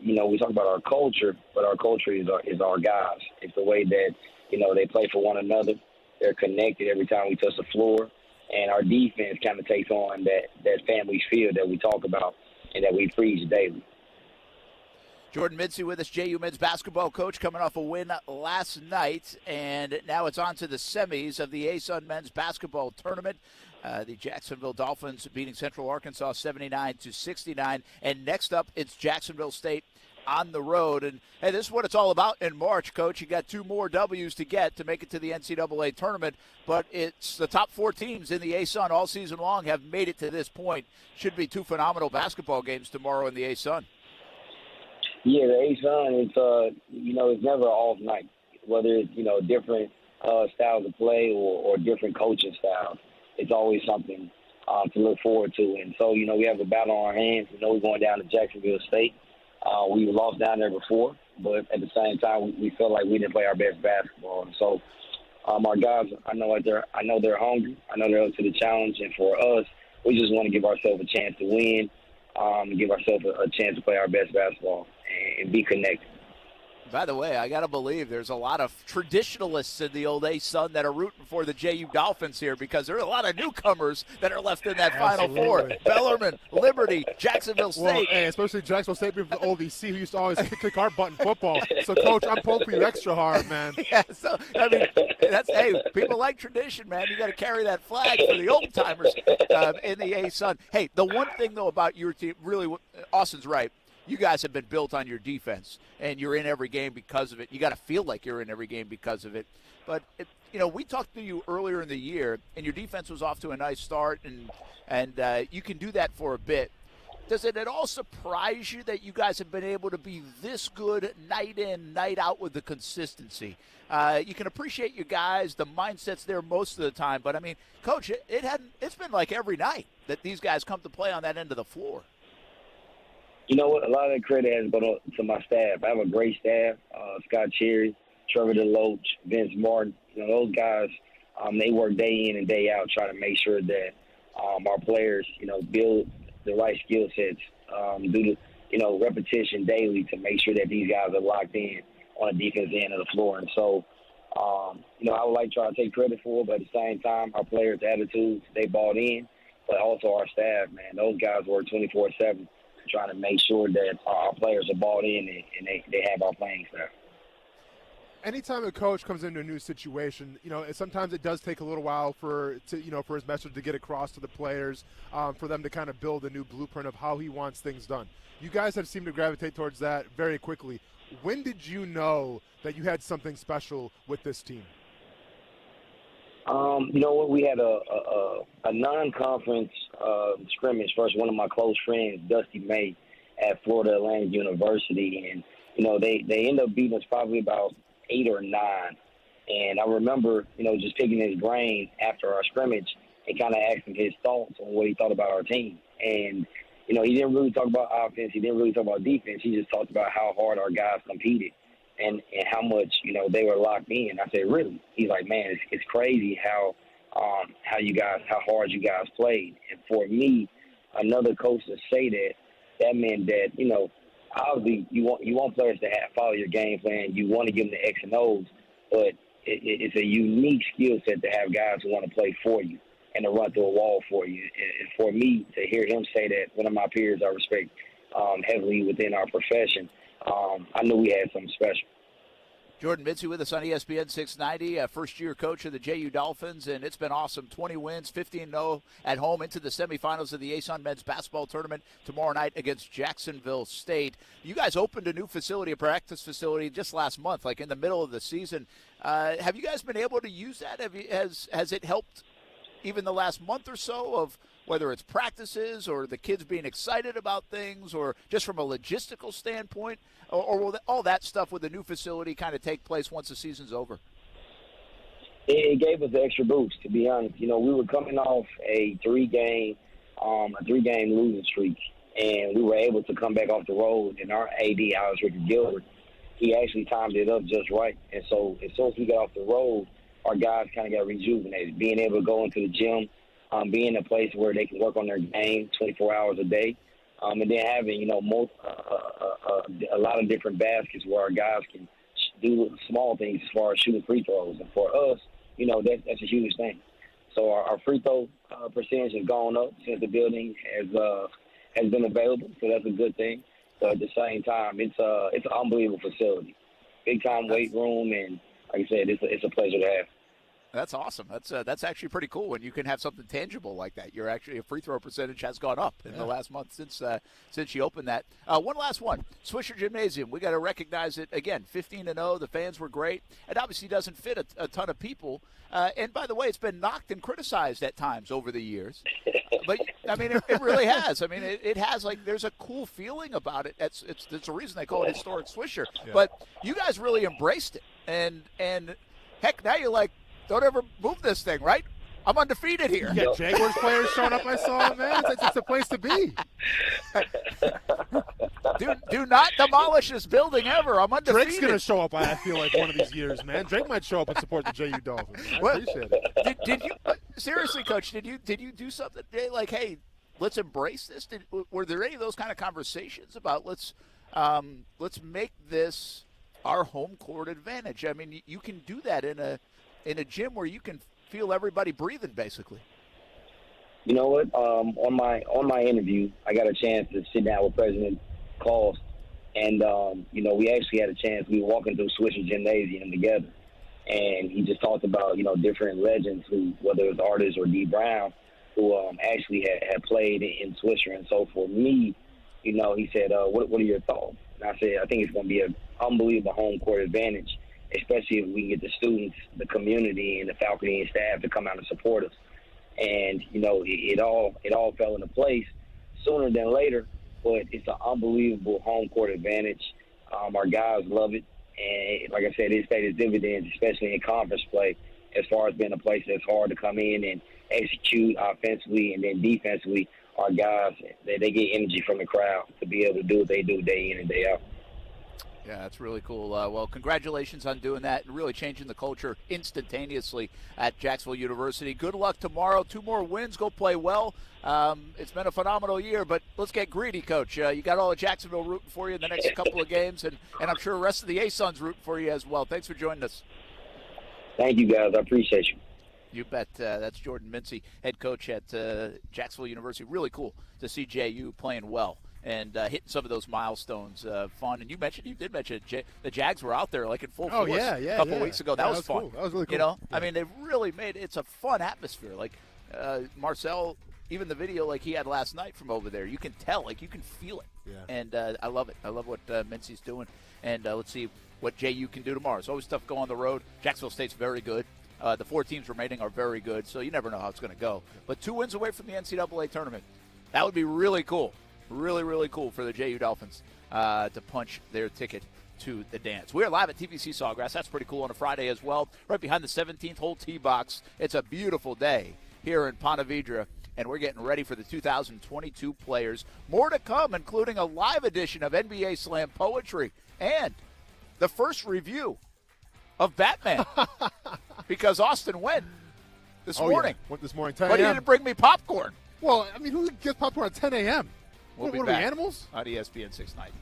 We talk about our culture, but our culture is our guys. It's the way that, they play for one another. They're connected every time we touch the floor. And our defense kind of takes on that family feel that we talk about and that we preach daily. Jordan Mincy with us, JU men's basketball coach, coming off a win last night. And now it's on to the semis of the ASUN men's basketball tournament. The Jacksonville Dolphins beating Central Arkansas 79-69. And next up, it's Jacksonville State on the road. And, hey, this is what it's all about in March, Coach. You got 2 more W's to get to make it to the NCAA tournament. But it's the top 4 teams in the ASUN all season long have made it to this point. Should be 2 phenomenal basketball games tomorrow in the ASUN. Yeah, the ASUN, it's never an off night, whether it's, different styles of play or different coaching styles. It's always something to look forward to. And so, we have a battle on our hands. We're going down to Jacksonville State. We lost down there before, but at the same time, we felt like we didn't play our best basketball. And so, our guys, I know they're hungry. I know they're up to the challenge. And for us, we just want to give ourselves a chance to win, give ourselves a chance to play our best basketball and be connected. By the way, I got to believe there's a lot of traditionalists in the old ASUN that are rooting for the JU Dolphins here because there are a lot of newcomers that are left in that Final Four. Bellarmine, Liberty, Jacksonville State. Well, hey, especially Jacksonville State being from the OVC who used to always kick our butt in football. So, Coach, I'm pulling for you extra hard, man. Yeah, so, hey, people like tradition, man. You got to carry that flag for the old-timers in the ASUN. Hey, the one thing, though, about your team, really, Austin's right. You guys have been built on your defense, and you're in every game because of it. You got to feel like you're in every game because of it. But, we talked to you earlier in the year, and your defense was off to a nice start, and you can do that for a bit. Does it at all surprise you that you guys have been able to be this good night in, night out with the consistency? You can appreciate your guys, the mindset's there most of the time. But, Coach, it's been like every night that these guys come to play on that end of the floor. You know what? A lot of that credit has gone to my staff. I have a great staff, Scott Cherry, Trevor DeLoach, Vince Martin. Those guys, they work day in and day out trying to make sure that our players, build the right skill sets, do the, repetition daily to make sure that these guys are locked in on the defensive end of the floor. And so, I would like to try to take credit for it, but at the same time, our players' attitudes, they bought in, but also our staff, man. Those guys work 24/7. Trying to make sure that our players are bought in and they have our playing staff. anytime a coach comes into a new situation, sometimes it does take a little while for his message to get across to the players, for them to kind of build a new blueprint of how he wants things done. You guys have seemed to gravitate towards that very quickly. When did you know that you had something special with this team? You know what? We had a non-conference scrimmage versus one of my close friends, Dusty May, at Florida Atlantic University, and they ended up beating us probably about 8 or 9. And I remember, just picking his brain after our scrimmage and kind of asking his thoughts on what he thought about our team. And he didn't really talk about offense. He didn't really talk about defense. He just talked about how hard our guys competed and how much, they were locked in. I said, really? He's like, man, it's crazy how hard you guys played. And for me, another coach to say that meant that, obviously you want players to follow your game plan. You want to give them the X and O's, but it's a unique skill set to have guys who want to play for you and to run through a wall for you. And for me to hear him say that, one of my peers I respect heavily within our profession, I knew we had something special. Jordan Mincy with us on ESPN 690, first-year coach of the JU Dolphins, and it's been awesome. 20 wins, 15-0 at home into the semifinals of the ASUN men's basketball tournament tomorrow night against Jacksonville State. You guys opened a new facility, a practice facility, just last month, like in the middle of the season. Have you guys been able to use that? Has it helped even the last month or so of whether it's practices or the kids being excited about things or just from a logistical standpoint? Or will all that stuff with the new facility kind of take place once the season's over? It gave us an extra boost, to be honest. We were coming off a three-game losing streak, and we were able to come back off the road. And our AD, Alex Rickard Gilbert, he actually timed it up just right. And so as soon as we got off the road, our guys kind of got rejuvenated, being able to go into the gym, being in a place where they can work on their game 24 hours a day. And then having, a lot of different baskets where our guys can do small things as far as shooting free throws. And for us, that's a huge thing. So our free throw percentage has gone up since the building has been available. So that's a good thing. But at the same time, it's an unbelievable facility. Big time weight room, and like I said, it's a pleasure to have. That's awesome. That's actually pretty cool when you can have something tangible like that. Your free throw percentage has gone up in the last month since you opened that. One last one, Swisher Gymnasium. We got to recognize it again. 15-0. The fans were great. It obviously doesn't fit a ton of people. And by the way, it's been knocked and criticized at times over the years. But I mean, it really has. I mean, it has. Like, there's a cool feeling about it. It's a reason they call it Historic Swisher. Yeah. But you guys really embraced it. And heck, now you're like, don't ever move this thing, right? I'm undefeated here. You got Jaguars players showing up, I saw, man. It's a place to be. Do not demolish this building ever. I'm undefeated. Drake's going to show up, I feel like, one of these years, man. Drake might show up and support the JU Dolphins. I appreciate it. Did you seriously, Coach, did you do something today like, hey, let's embrace this? Were there any of those kind of conversations about let's make this our home court advantage? I mean, you can do that in a gym where you can feel everybody breathing, basically. You know what? On my interview, I got a chance to sit down with President Cost, and we actually had a chance. We were walking through Swisher Gymnasium together, and he just talked about different legends who, whether it was artists or D. Brown, who actually had played in Swisher. And so for me, he said, "What are your thoughts?" And I said, "I think it's going to be an unbelievable home court advantage, especially if we can get the students, the community, and the faculty and staff to come out and support us." And it all fell into place sooner than later. But it's an unbelievable home court advantage. Our guys love it, and like I said, it's paid its dividends, especially in conference play, as far as being a place that's hard to come in and execute offensively, and then defensively. Our guys, they get energy from the crowd to be able to do what they do day in and day out. Yeah, that's really cool. Well, congratulations on doing that and really changing the culture instantaneously at Jacksonville University. Good luck tomorrow. 2 more wins. Go play well. It's been a phenomenal year, but let's get greedy, Coach. You got all of Jacksonville rooting for you in the next couple of games, and I'm sure the rest of the ASUN's rooting for you as well. Thanks for joining us. Thank you, guys. I appreciate you. You bet. That's Jordan Mincy, head coach at Jacksonville University. Really cool to see JU playing well and hitting some of those milestones. Fun. And you did mention the Jags were out there like in full force a couple weeks ago. That was fun. Cool. That was really cool. You know, I mean, they've really made it's a fun atmosphere. Like Marcel, even the video like he had last night from over there, you can tell, like you can feel it. Yeah. And I love it. I love what Mincy's doing. And let's see what JU can do tomorrow. It's always tough to go on the road. Jacksonville State's very good. The 4 teams remaining are very good, so you never know how it's going to go. But 2 wins away from the NCAA tournament. That would be really cool. Really, really cool for the JU Dolphins to punch their ticket to the dance. We are live at TPC SAWGRASS. That's pretty cool on a Friday as well. Right behind the 17th hole tee box. It's a beautiful day here in Ponte Vedra, and we're getting ready for the 2022 players. More to come, including a live edition of NBA Slam Poetry and the first review of Batman because Austin went this morning. Yeah. Went this morning, 10 a.m. But he didn't bring me popcorn. Well, I mean, who gets popcorn at 10 a.m.? We'll be what back are we, animals? On ESPN 690.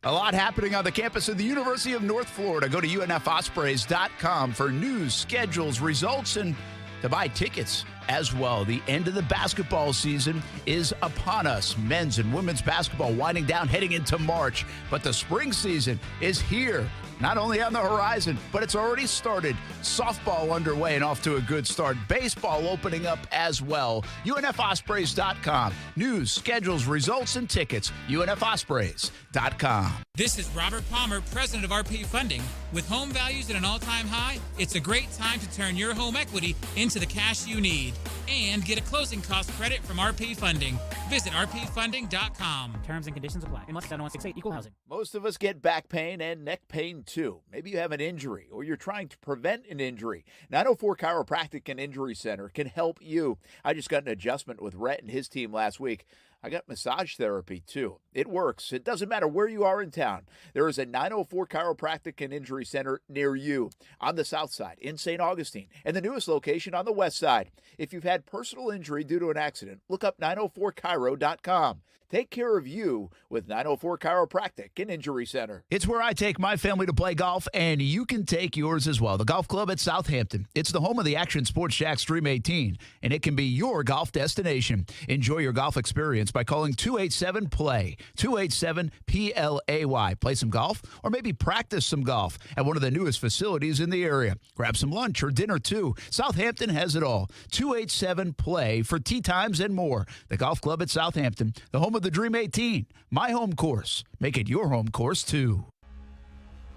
A lot happening on the campus of the University of North Florida. Go to UNFOspreys.com for news, schedules, results, and to buy tickets as well. The end of the basketball season is upon us. Men's and women's basketball winding down, heading into March. But the spring season is here. Not only on the horizon, but it's already started. Softball underway and off to a good start. Baseball opening up as well. UNFOspreys.com. News, schedules, results, and tickets. UNFOspreys.com. This is Robert Palmer, president of RP Funding. With home values at an all-time high, it's a great time to turn your home equity into the cash you need. And get a closing cost credit from RP Funding. Visit rpfunding.com. Terms and conditions apply. Unless 7168 equal housing. Most of us get back pain and neck pain too. Maybe you have an injury or you're trying to prevent an injury. 904 Chiropractic and Injury Center can help you. I just got an adjustment with Rhett and his team last week. I got massage therapy, too. It works. It doesn't matter where you are in town. There is a 904 Chiropractic and Injury Center near you on the south side in St. Augustine and the newest location on the west side. If you've had personal injury due to an accident, look up 904chiro.com. Take care of you with 904 Chiropractic and Injury Center. It's where I take my family to play golf, and you can take yours as well. The Golf Club at Southampton. It's the home of the Action Sports Jax Dream 18, and it can be your golf destination. Enjoy your golf experience by calling 287-PLAY, 287-PLAY. Play some golf or maybe practice some golf at one of the newest facilities in the area. Grab some lunch or dinner, too. Southampton has it all. 287-PLAY for tee times and more. The Golf Club at Southampton, the home of the Dream 18, my home course. Make it your home course, too.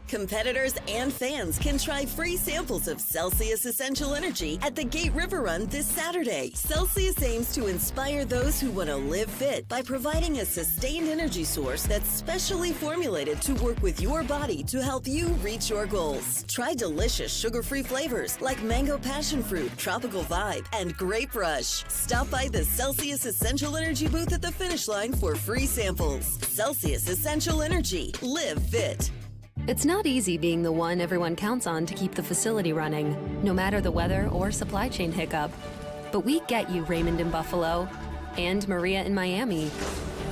Competitors and fans can try free samples of Celsius Essential Energy at the Gate River Run this Saturday. Celsius aims to inspire those who want to live fit by providing a sustained energy source that's specially formulated to work with your body to help you reach your goals. Try delicious sugar-free flavors like Mango Passion Fruit, Tropical Vibe, and Grape Rush. Stop by the Celsius Essential Energy booth at the finish line for free samples. Celsius Essential Energy. Live fit. It's not easy being the one everyone counts on to keep the facility running, no matter the weather or supply chain hiccup. But we get you, Raymond in Buffalo, and Maria in Miami,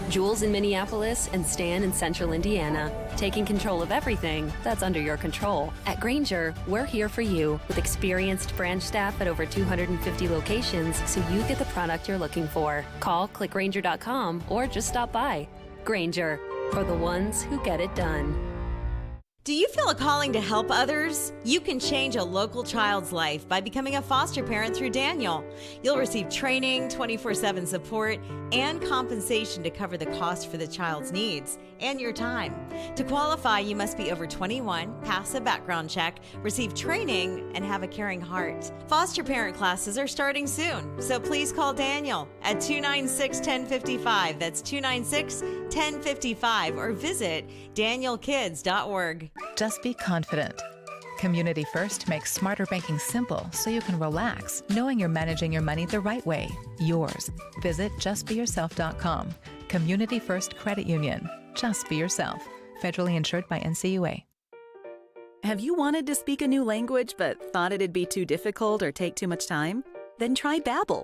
Jules in Minneapolis, and Stan in Central Indiana, taking control of everything that's under your control. At Grainger, we're here for you with experienced branch staff at over 250 locations so you get the product you're looking for. Call, click Grainger.com, or just stop by. Grainger, for the ones who get it done. Do you feel a calling to help others? You can change a local child's life by becoming a foster parent through Daniel. You'll receive training, 24/7 support, and compensation to cover the cost for the child's needs and your time. To qualify, you must be over 21, pass a background check, receive training, and have a caring heart. Foster parent classes are starting soon, so please call Daniel at 296-1055. That's 296-1055, or visit danielkids.org. Just be confident. Community First makes smarter banking simple so you can relax, knowing you're managing your money the right way. Yours. Visit justbeyourself.com. Community First Credit Union. Just be yourself. Federally insured by NCUA. Have you wanted to speak a new language but thought it'd be too difficult or take too much time? Then try Babbel.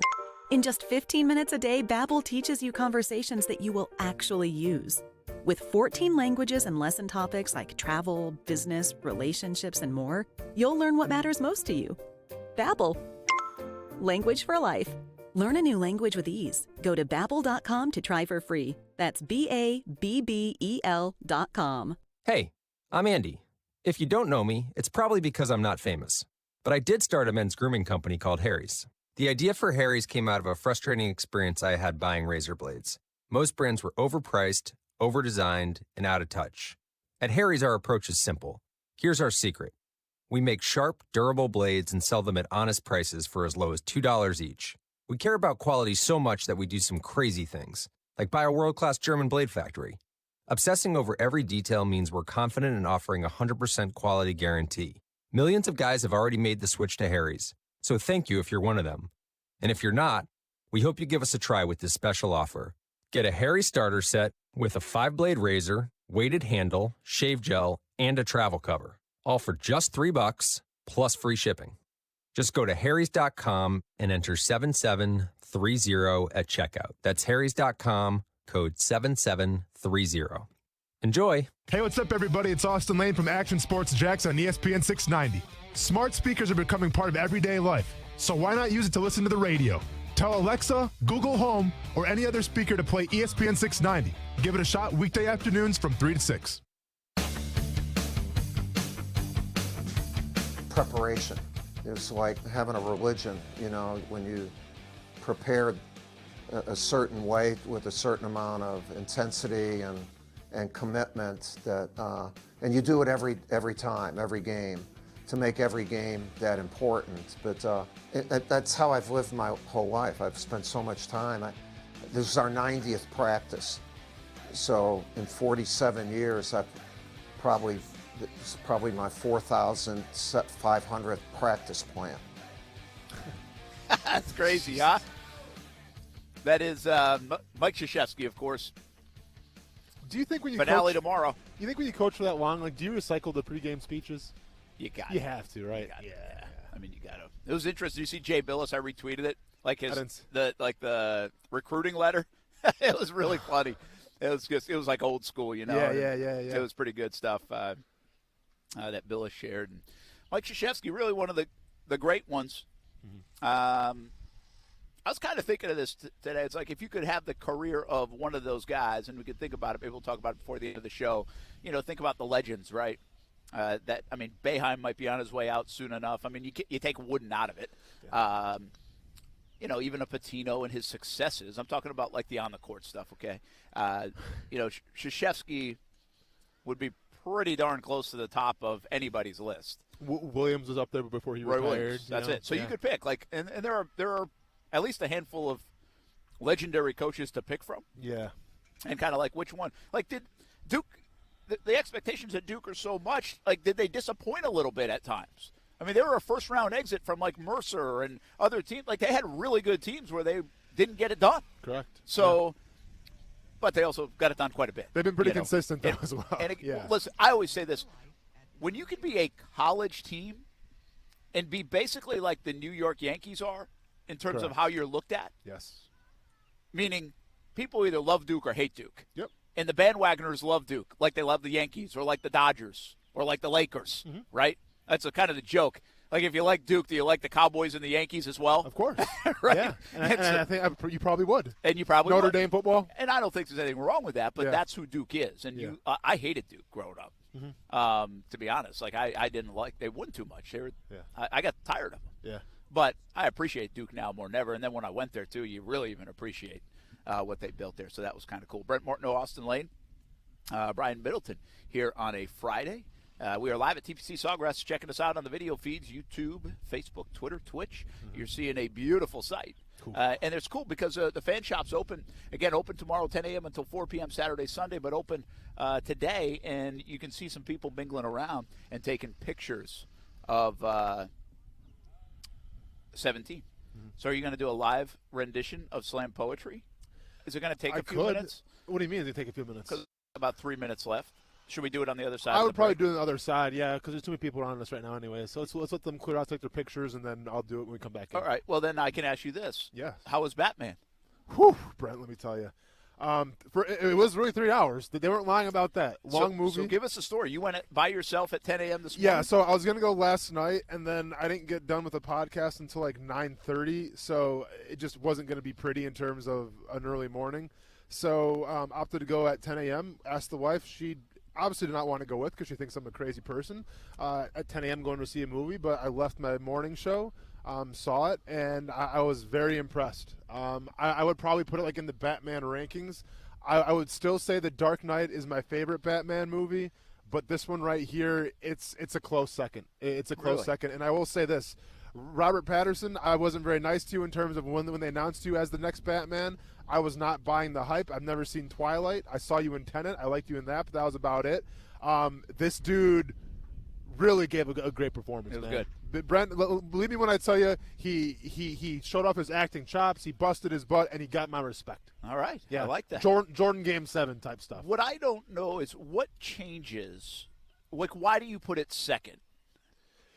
In just 15 minutes a day, Babbel teaches you conversations that you will actually use. With 14 languages and lesson topics like travel, business, relationships, and more, you'll learn what matters most to you. Babbel. Language for life. Learn a new language with ease. Go to Babbel.com to try for free. That's BABBEL.com. Hey, I'm Andy. If you don't know me, it's probably because I'm not famous. But I did start a men's grooming company called Harry's. The idea for Harry's came out of a frustrating experience I had buying razor blades. Most brands were overpriced, overdesigned, and out of touch. At Harry's, our approach is simple. Here's our secret. We make sharp, durable blades and sell them at honest prices for as low as $2 each. We care about quality so much that we do some crazy things, like buy a world-class German blade factory. Obsessing over every detail means we're confident in offering a 100% quality guarantee. Millions of guys have already made the switch to Harry's, so thank you if you're one of them. And if you're not, we hope you give us a try with this special offer. Get a Harry starter set with a 5-blade razor, weighted handle, shave gel, and a travel cover, all for just $3 plus free shipping. Just go to harrys.com and enter 7730 at checkout. That's harrys.com, code 7730. Enjoy. Hey, what's up, everybody? It's Austin Lane from Action Sports Jax on ESPN 690. Smart speakers are becoming part of everyday life, so why not use it to listen to the radio? Tell Alexa, Google Home, or any other speaker to play ESPN 690. Give it a shot weekday afternoons from 3 to 6. Preparation. It's like having a religion, when you prepare a certain way with a certain amount of intensity and commitment and you do it every time, every game, to make every game that important. But that's how I've lived my whole life. I've spent so much time. This is our 90th practice. So in 47 years, it's probably my 4,500th practice plan. That's crazy, huh? That is Mike Krzyzewski, of course. Do you think when you finale tomorrow? You think when you coach for that long, do you recycle the pregame speeches? You have to, right? Yeah. I mean, you got to. It was interesting. You see Jay Billis? I retweeted it, like the recruiting letter. It was really funny. It was like old school, Yeah. It was pretty good stuff. That Billis shared. And Mike Krzyzewski, really one of the great ones. I was kind of thinking of this today. It's like if you could have the career of one of those guys, and we could think about it, maybe we'll talk about it before the end of the show, think about the legends, right? Boeheim might be on his way out soon enough. I mean, you take Wooden out of it. Yeah. Even a Patino and his successes. I'm talking about like the on-the-court stuff, okay? Krzyzewski would be pretty darn close to the top of anybody's list. Williams was up there before he retired. Williams, that's it. So you could pick and there are at least a handful of legendary coaches to pick from. Yeah, and kind of like which one? Like did Duke? The expectations at Duke are so much. Like did they disappoint a little bit at times? I mean, they were a first-round exit from like Mercer and other teams. Like they had really good teams where they didn't get it done. Correct. So. Yeah. But they also got it done quite a bit. They've been pretty consistent, though, as well. And listen, I always say this. When you can be a college team and be basically like the New York Yankees are in terms of how you're looked at. Yes. Meaning people either love Duke or hate Duke. Yep. And the bandwagoners love Duke like they love the Yankees or like the Dodgers or like the Lakers, right? That's kind of the joke. Like, if you like Duke, do you like the Cowboys and the Yankees as well? Of course. Right? Yeah. And I think you probably would. And you probably Notre would. Dame football? And I don't think there's anything wrong with that, but that's who Duke is. And I hated Duke growing up, to be honest. Like, I didn't like – they won too much. I got tired of them. Yeah. But I appreciate Duke now more than ever. And then when I went there, too, you really even appreciate what they built there. So that was kind of cool. Brent Martineau, Austin Lane, Brian Middleton here on a Friday. We are live at TPC SAWGRASS. Checking us out on the video feeds, YouTube, Facebook, Twitter, Twitch. You're seeing a beautiful site. Cool. And it's cool because the fan shop's open. Again, open tomorrow 10 a.m. until 4 p.m. Saturday, Sunday, but open today. And you can see some people mingling around and taking pictures of 17. So are you going to do a live rendition of slam poetry? Is it going to take a few minutes? What do you mean? Does it take a few minutes? About 3 minutes left. Should we do it on the other side? I would probably do it on the other side, yeah, because there's too many people around us right now anyway. So let's let them clear out, take their pictures, and then I'll do it when we come back in. All right. Well, then I can ask you this. Yeah. How was Batman? Whew, Brent, let me tell you. It was really 3 hours. They weren't lying about that. Long movie. So give us a story. You went by yourself at 10 a.m. this morning? Yeah, so I was going to go last night, and then I didn't get done with the podcast until like 9:30, so it just wasn't going to be pretty in terms of an early morning. So opted to go at 10 a.m., asked the wife. She obviously did not want to go with because she thinks I'm a crazy person. At 10 a.m. going to see a movie, but I left my morning show. Saw it, and I was very impressed. I would probably put it like in the Batman rankings. I would still say The Dark Knight is my favorite Batman movie, but this one right here, it's a close second. It's a close second, and I will say this. Robert Pattinson, I wasn't very nice to you in terms of when they announced you as the next Batman. I was not buying the hype. I've never seen Twilight. I saw you in Tenet. I liked you in that, but that was about it. This dude really gave a great performance. It was man. good. Brent, believe me when I tell you, he showed off his acting chops, he busted his butt, and he got my respect. All right. Yeah. I like that. Jordan Game 7 type stuff. What I don't know is what changes. Like, why do you put it second?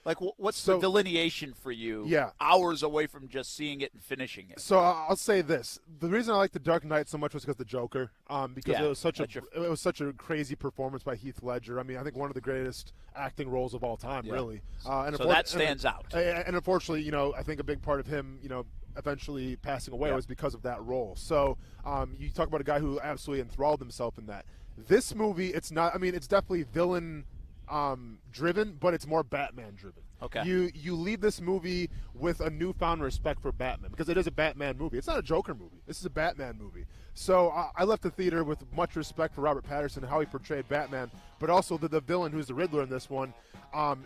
Like, what's the delineation for you? Yeah. Hours away from just seeing it and finishing it. So I'll say this: the reason I like The Dark Knight so much was because of the Joker, because it was such a crazy performance by Heath Ledger. I mean, I think one of the greatest acting roles of all time, really. And so that stands out. And unfortunately, I think a big part of him, eventually passing away was because of that role. So you talk about a guy who absolutely enthralled himself in that. This movie, it's not. I mean, it's definitely villain driven, but it's more Batman driven. Okay. You leave this movie with a newfound respect for Batman because it is a Batman movie. It's not a Joker movie. This is a Batman movie. So I left the theater with much respect for Robert Pattinson and how he portrayed Batman, but also the villain who's the Riddler in this one.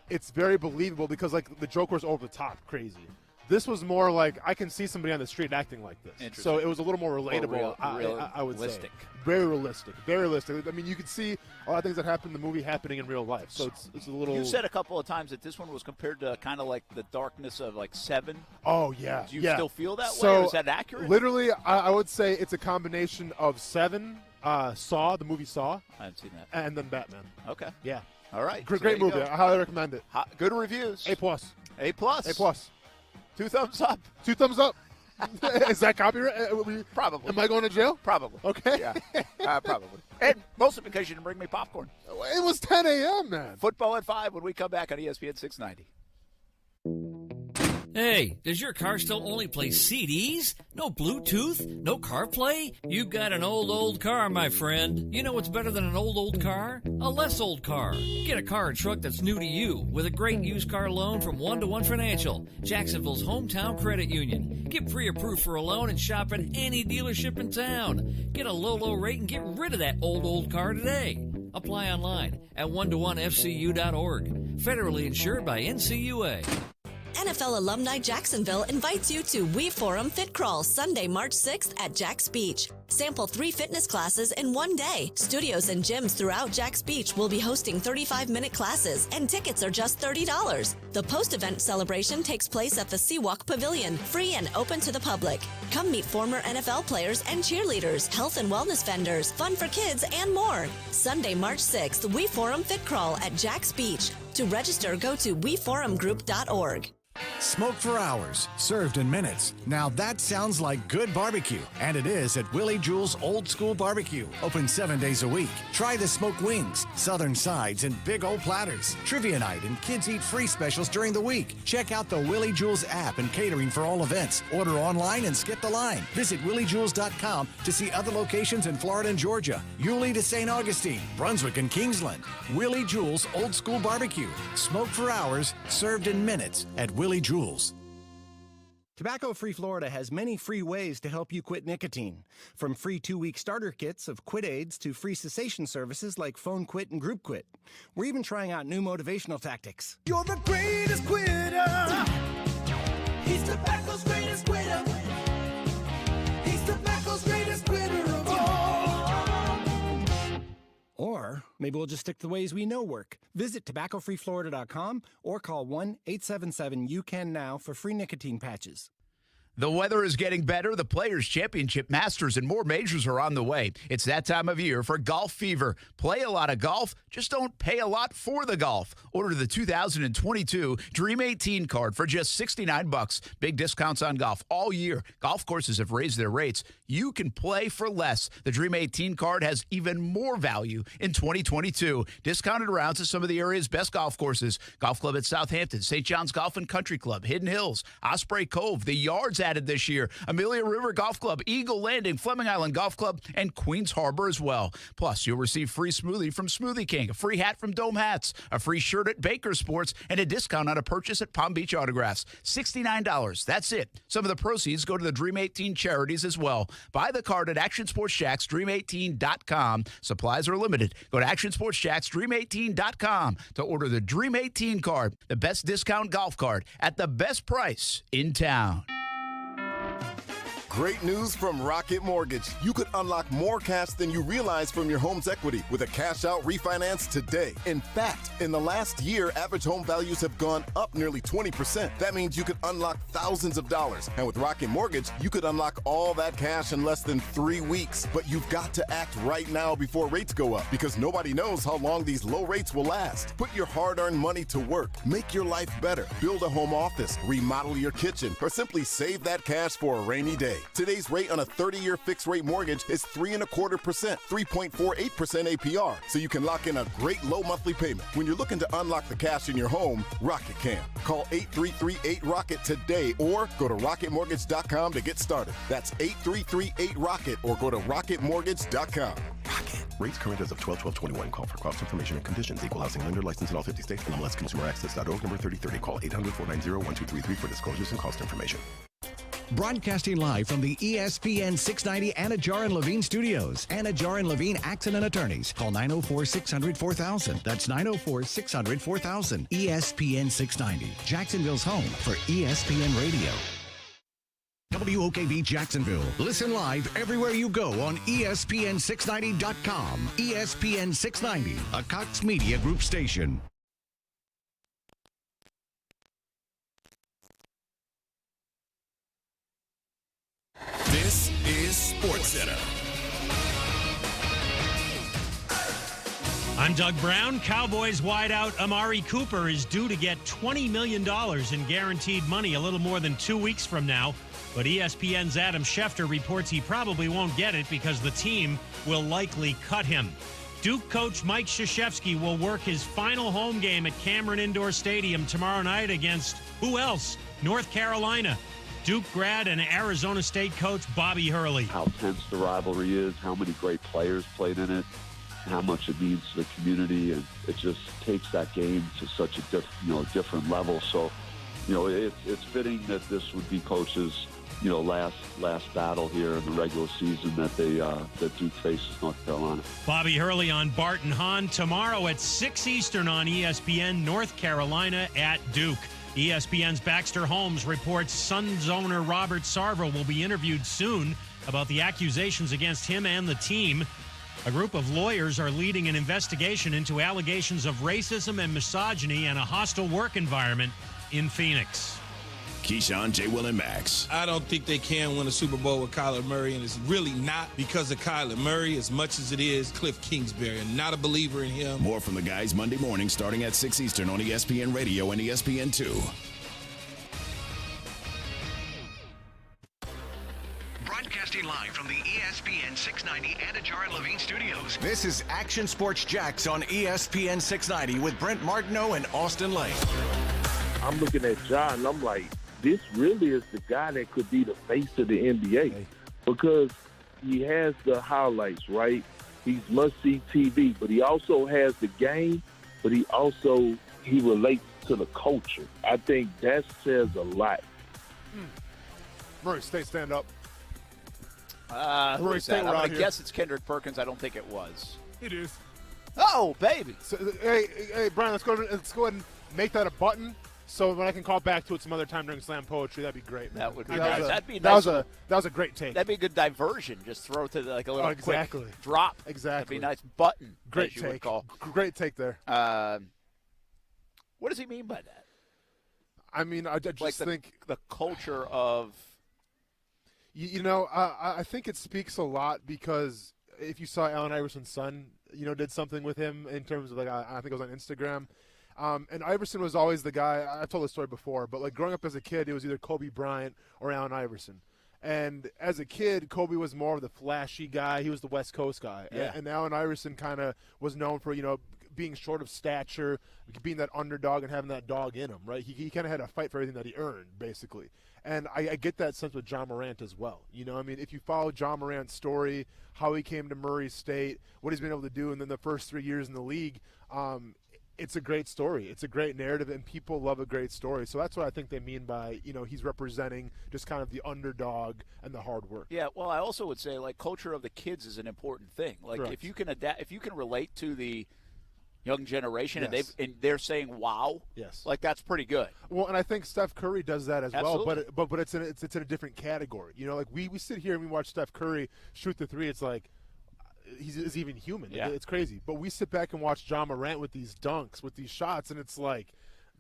It's very believable because like the Joker's over the top crazy. This was more like I can see somebody on the street acting like this. So it was a little more relatable, I would say. Very realistic. Very realistic. I mean, you could see a lot of things that happen in the movie happening in real life. So it's a little... You said a couple of times that this one was compared to kind of like the darkness of like Seven. Oh, yeah. Do you still feel that way? So or is that accurate? Literally, I would say it's a combination of Seven, Saw, the movie Saw. I haven't seen that. And then Batman. Okay. Yeah. All right. Great movie. I highly recommend it. Good reviews. A+. A+. A+. 2 thumbs up. 2 thumbs up. Is that copyright? Probably. Am I going to jail? Probably. Okay. Yeah, probably. And mostly because you didn't bring me popcorn. It was 10 a.m., man. Football at 5 when we come back on ESPN 690. Hey, does your car still only play CDs? No Bluetooth? No CarPlay? You've got an old car, my friend. You know what's better than an old car? A less old car. Get a car or truck that's new to you with a great used car loan from 1-to-1 Financial, Jacksonville's hometown credit union. Get pre-approved for a loan and shop at any dealership in town. Get a low rate and get rid of that old car today. Apply online at 1to1fcu.org. Federally insured by NCUA. NFL Alumni Jacksonville invites you to We Forum Fit Crawl Sunday, March 6th at Jax Beach. Sample 3 fitness classes in one day. Studios and gyms throughout Jax Beach will be hosting 35-minute classes, and tickets are just $30. The post-event celebration takes place at the Seawalk Pavilion, free and open to the public. Come meet former NFL players and cheerleaders, health and wellness vendors, fun for kids, and more. Sunday, March 6th, We Forum Fit Crawl at Jax Beach. To register, go to weforumgroup.org. Smoked for hours, served in minutes. Now that sounds like good barbecue. And it is at Willie Jewell's Old School Barbecue. Open 7 days a week. Try the smoked wings, southern sides, and big old platters. Trivia night and kids eat free specials during the week. Check out the Willie Jewell's app and catering for all events. Order online and skip the line. Visit williejewells.com to see other locations in Florida and Georgia. Yulee to St. Augustine, Brunswick, and Kingsland. Willie Jewell's Old School Barbecue. Smoked for hours, served in minutes at Willie Jewell's. Tobacco-Free Florida has many free ways to help you quit nicotine. From free 2-week starter kits of quit aids to free cessation services like Phone Quit and Group Quit. We're even trying out new motivational tactics. You're the greatest quitter. He's tobacco's greatest quitter. He's tobacco's greatest quitter of all. Or maybe we'll just stick to the ways we know work. Visit tobaccofreeflorida.com or call 1-877-YOU-CAN-NOW for free nicotine patches. The weather is getting better. The Players' Championship, Masters, and more majors are on the way. It's that time of year for golf fever. Play a lot of golf, just don't pay a lot for the golf. Order the 2022 Dream 18 card for just $69. Big discounts on golf all year. Golf courses have raised their rates. You can play for less. The Dream 18 card has even more value in 2022. Discounted rounds at some of the area's best golf courses. Golf Club at Southampton, St. John's Golf and Country Club, Hidden Hills, Osprey Cove, the Yards added this year, Amelia River Golf Club, Eagle Landing, Fleming Island Golf Club, and Queens Harbor as well. Plus, you'll receive free smoothie from Smoothie King, a free hat from Dome Hats, a free shirt at Baker Sports, and a discount on a purchase at Palm Beach Autographs. $69. That's it. Some of the proceeds go to the Dream 18 charities as well. Buy the card at Action Sports Jax, Dream18.com. Supplies are limited. Go to Action Sports Jax, Dream18.com to order the Dream 18 card, the best discount golf card at the best price in town. Great news from Rocket Mortgage. You could unlock more cash than you realize from your home's equity with a cash-out refinance today. In fact, in the last year, average home values have gone up nearly 20%. That means you could unlock thousands of dollars. And with Rocket Mortgage, you could unlock all that cash in less than 3 weeks. But you've got to act right now before rates go up, because nobody knows how long these low rates will last. Put your hard-earned money to work. Make your life better. Build a home office. Remodel your kitchen. Or simply save that cash for a rainy day. Today's rate on a 30-year fixed-rate mortgage is 3.25%, 3.48% APR, so you can lock in a great low monthly payment. When you're looking to unlock the cash in your home, Rocket can. Call 833-8ROCKET today or go to rocketmortgage.com to get started. That's 833-8ROCKET or go to rocketmortgage.com. Rocket. Rates current as of 12/12/21. Call for cost information and conditions. Equal housing lender licensed in all 50 states. NMLSconsumeraccess.org number 3030. Call 800-490-1233 for disclosures and cost information. Broadcasting live from the ESPN 690 Anajar and Levine studios. Anajar and Levine Accident Attorneys. Call 904-600-4000. That's 904-600-4000. ESPN 690. Jacksonville's home for ESPN Radio. WOKV Jacksonville. Listen live everywhere you go on ESPN690.com. ESPN 690, a Cox Media Group station. This is SportsCenter. I'm Doug Brown. Cowboys wideout Amari Cooper is due to get $20 million in guaranteed money a little more than 2 weeks from now. But ESPN's Adam Schefter reports he probably won't get it because the team will likely cut him. Duke coach Mike Krzyzewski will work his final home game at Cameron Indoor Stadium tomorrow night against who else? North Carolina. Duke grad and Arizona State coach Bobby Hurley. How tense the rivalry is, how many great players played in it, how much it means to the community, and it just takes that game to such a different level. So, it's fitting that this would be coach's last battle here in the regular season that Duke faces North Carolina. Bobby Hurley on Bart and Hahn tomorrow at 6 Eastern on ESPN. North Carolina at Duke. ESPN's Baxter Holmes reports Suns owner Robert Sarver will be interviewed soon about the accusations against him and the team. A group of lawyers are leading an investigation into allegations of racism and misogyny and a hostile work environment in Phoenix. Keyshawn, J. Will, and Max. I don't think they can win a Super Bowl with Kyler Murray, and it's really not because of Kyler Murray as much as it is Cliff Kingsbury. I'm not a believer in him. More from the guys Monday morning starting at 6 Eastern on ESPN Radio and ESPN2. Broadcasting live from the ESPN 690 Anajar and Levine studios. This is Action Sports Jax on ESPN 690 with Brent Martineau and Austin Lane. I'm looking at John, and I'm like, this really is the guy that could be the face of the NBA because he has the highlights, right? He's must-see TV, but he also has the game, but he relates to the culture. I think that says a lot. Murray State, stand up. Who is that? I'm going to guess it's Kendrick Perkins. I don't think it was. It is. Oh, baby. So, hey, Brian, let's go ahead and make that a button. So when I can call back to it some other time during slam poetry, that'd be great, man. That would be nice. That'd be nice. That was a great take. That'd be a good diversion. Just throw it to a little quick drop. Exactly. That'd be a nice button. Great as you take. Would call. Great take there. What does he mean by that? I mean, I just think the culture of I think it speaks a lot because if you saw Allen Iverson's son, did something with him in terms of, like, I think it was on Instagram. And Iverson was always the guy, I've told this story before, but like growing up as a kid, it was either Kobe Bryant or Allen Iverson. And as a kid, Kobe was more of the flashy guy. He was the West Coast guy. Yeah. And Allen Iverson kind of was known for, being short of stature, being that underdog and having that dog in him, right? He kind of had to fight for everything that he earned, basically. And I get that sense with John Morant as well. If you follow John Morant's story, how he came to Murray State, what he's been able to do, and then the first 3 years in the league, it's a great story. It's a great narrative, and people love a great story. So that's what I think they mean by, he's representing just kind of the underdog and the hard work. Yeah, well, I also would say, like, culture of the kids is an important thing. Like, Correct. if you can if you can relate to the young generation, Yes. and they're saying wow, yes, like, that's pretty good. Well, and I think Steph Curry does that as Absolutely. well, but it's in a different category. Like we sit here and we watch Steph Curry shoot the three. It's like he's even human. Yeah. It's crazy. But we sit back and watch John Morant with these dunks, with these shots, and it's like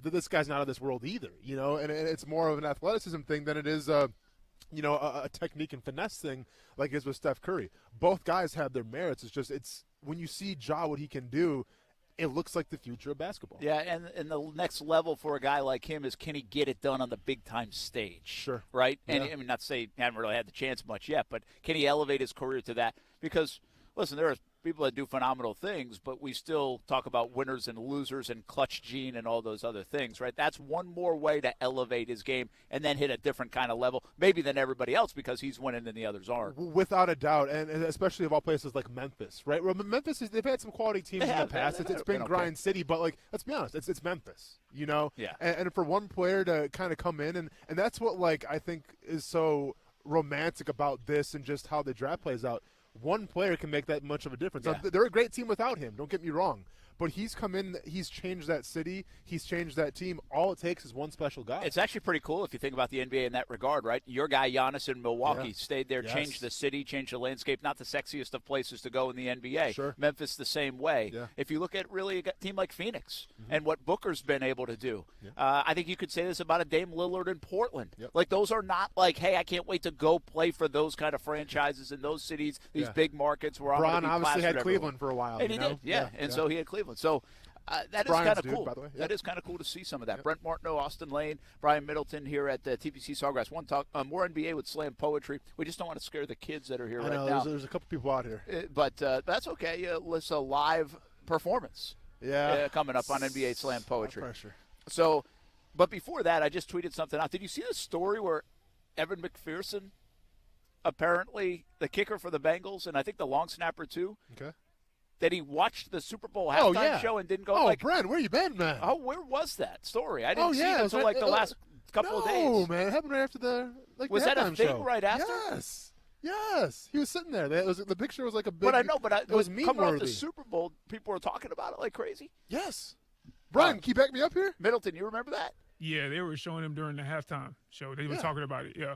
this guy's not of this world either. And it's more of an athleticism thing than it is a technique and finesse thing like it is with Steph Curry. Both guys have their merits. It's when you see Ja, what he can do, it looks like the future of basketball. Yeah, and the next level for a guy like him is, can he get it done on the big-time stage? Sure. Right? And Yeah. I mean, not to say he hasn't really had the chance much yet, but can he elevate his career to that? Because, listen, there are people that do phenomenal things, but we still talk about winners and losers and clutch gene and all those other things, right? That's one more way to elevate his game and then hit a different kind of level, maybe than everybody else, because he's winning and the others aren't. Without a doubt, and especially of all places like Memphis, right? Well, Memphis, they've had some quality teams in the past. It's been grind city, but, like, let's be honest, it's Memphis, Yeah. And for one player to kind of come in, and that's what, like, I think is so romantic about this and just how the draft plays out. One player can make that much of a difference. Yeah. Now, they're a great team without him, don't get me wrong. But he's come in, he's changed that city, he's changed that team. All it takes is one special guy. It's actually pretty cool if you think about the NBA in that regard, right? Your guy Giannis in Milwaukee stayed there, changed the city, changed the landscape. Not the sexiest of places to go in the NBA. Sure. Memphis the same way. Yeah. If you look at really a team like Phoenix and what Booker's been able to do, I think you could say this about a Dame Lillard in Portland. Like, those are not like, hey, I can't wait to go play for those kind of franchises in those cities, these big markets where I'm going to be Bron obviously had plastered Cleveland everywhere. for a while. And he did, and so he had Cleveland. So that is Brian's kind of dude, cool. by the way. That is kind of cool to see some of that. Brent Martineau, Austin Lane, Brian Middleton here at the TPC Sawgrass. One talk more NBA with slam poetry. We just don't want to scare the kids that are here I know, right now. there's a couple people out here. But that's okay. It's a live performance. Coming up on NBA slam poetry. No pressure. So, but before that, I just tweeted something out. Did you see the story where Evan McPherson, apparently the kicker for the Bengals, and I think the long snapper too, that he watched the Super Bowl halftime show and didn't go? Oh, Brent, where you been, man? Oh, where was that story? I didn't see it was until like the last couple of days. No, man, it happened right after the Was that a halftime thing show. right after? Yes. He was sitting there. The picture was like a big. But I know, it was meme coming off worthy. the Super Bowl. People were talking about it like crazy. Yes. Brian, can you back me up here? Middleton, you remember that? Yeah, they were showing him during the halftime show. They were talking about it. Yeah.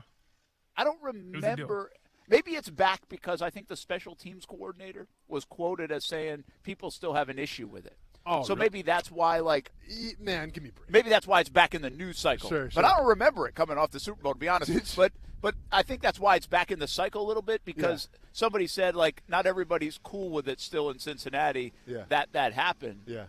I don't remember. Maybe it's back because I think the special teams coordinator was quoted as saying people still have an issue with it. Oh, so really? maybe that's why, like, man, give me a break. Maybe that's why it's back in the news cycle. Sure. But I don't remember it coming off the Super Bowl, to be honest. But I think that's why it's back in the cycle a little bit because somebody said, like, not everybody's cool with it still in Cincinnati. That happened. Yeah.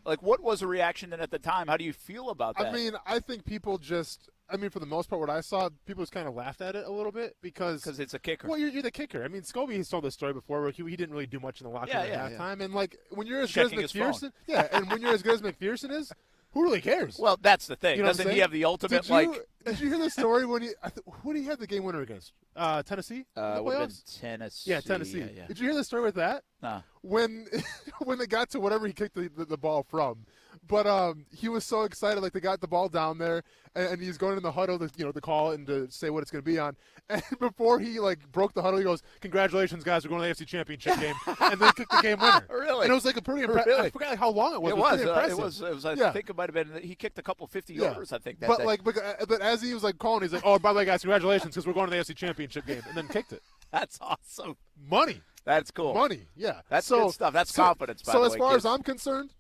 Like, what was the reaction then at the time? How do you feel about that? I mean, I think people just. I mean, for the most part, what I saw, people just kind of laughed at it a little bit because it's a kicker. Well, you're the kicker. I mean, Scobie has told this story before where he didn't really do much in the locker room at halftime. And, like, when you're as good as McPherson, and when you're as good as McPherson is, who really cares? Well, that's the thing. You know Doesn't he have the ultimate, Did you hear the story when who did he have the game winner against? Tennessee? Would have been Tennessee. Yeah, Tennessee. Yeah. Did you hear the story with that? Nah. When they got to whatever he kicked the ball from. But he was so excited, like they got the ball down there, and he's going in the huddle to call it and to say what it's going to be on. And before he broke the huddle, he goes, "Congratulations, guys, we're going to the AFC Championship game," and then kicked the game winner. Really? And it was like a pretty impressive. I forgot how long it was. It was. It was. I think it might have been. He kicked a couple 50-yarders. I think. That day. But as he was calling, he's like, "Oh, by the way, guys, congratulations, because we're going to the AFC Championship game," and then kicked it. That's awesome. Money. That's cool. Money. Yeah. That's good stuff. That's confidence. By the way, as far as I'm concerned,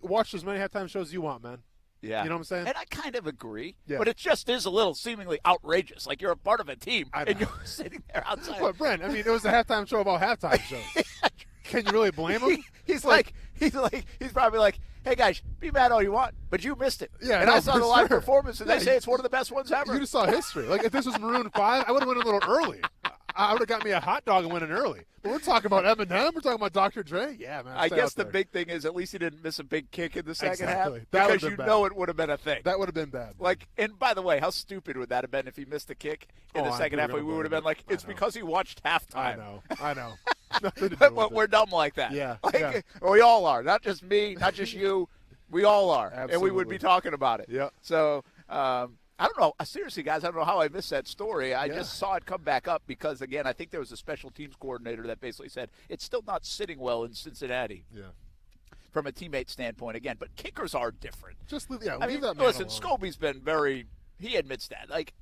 watch as many halftime shows you want, man. Yeah. You know what I'm saying? And I kind of agree. Yeah. But it just is a little seemingly outrageous. Like you're a part of a team and you're sitting there outside. Well, Brent, I mean, it was a halftime show about halftime shows. Can you really blame him? He's probably like, hey guys, be mad all you want, but you missed it. Yeah, and I saw the live performance, and Yeah, they say it's one of the best ones ever. You just saw history. Like if this was Maroon 5, I would have went a little early. I would have got me a hot dog and went in early. But we're talking about Eminem. We're talking about Dr. Dre. Yeah, man. I guess the big thing is at least he didn't miss a big kick in the second half. That because would've you been know bad. it would have been a thing. That would have been bad. Like, and by the way, how stupid would that have been if he missed a kick in the second half? We would have been like, it's because he watched halftime. I know. But we're dumb like that. Yeah. Like, we all are. Not just me, not just you. We all are. Absolutely. And we would be talking about it. Yep. So, I don't know. Seriously, guys, I don't know how I missed that story. I just saw it come back up because, again, I think there was a special teams coordinator that basically said it's still not sitting well in Cincinnati. Yeah. From a teammate standpoint, again. But kickers are different. Just leave, I mean, that man listen, alone. Scobie's been very – he admits that. Like,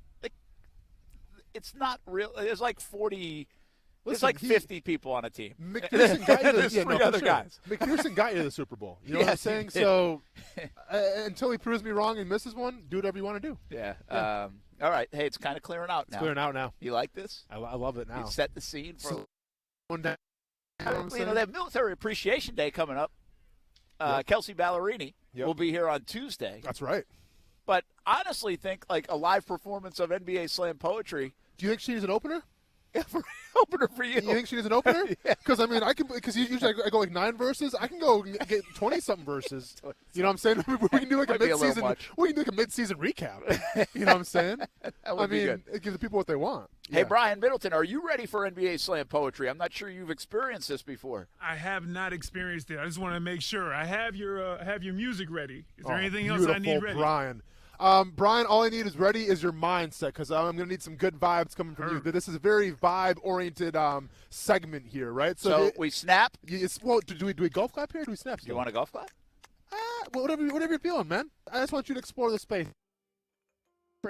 it's not real. There's like 40 – there's like 50 people on a team. McPherson got you There's three other guys. McPherson got you to the Super Bowl. You know what I'm saying? So until he proves me wrong and misses one, do whatever you want to do. Yeah. All right. Hey, it's kind of clearing out now. It's clearing out now. You like this? I love it now. You set the scene for one day. they have Military Appreciation Day coming up. Kelsey Ballerini will be here on Tuesday. That's right. But honestly, think like a live performance of NBA Slam Poetry. Do you think she needs an opener? Opener for you. You think she needs an opener? Because I mean, because usually I go like 9 verses. I can go get 20-something verses. You know what I'm saying? We can do like a mid-season. We can do like a mid-season recap. You know what I'm saying? That be good. It gives the people what they want. Hey, Brian Middleton, are you ready for NBA Slam Poetry? I'm not sure you've experienced this before. I have not experienced it. I just want to make sure. I have your music ready. Is there anything else I need ready? Brian. Brian, all I need is ready is your mindset because I'm going to need some good vibes coming from you. This is a very vibe-oriented segment here, right? So we snap? Well, do we golf clap here or do we snap? Do you want a golf clap? Well, whatever you're feeling, man. I just want you to explore the space.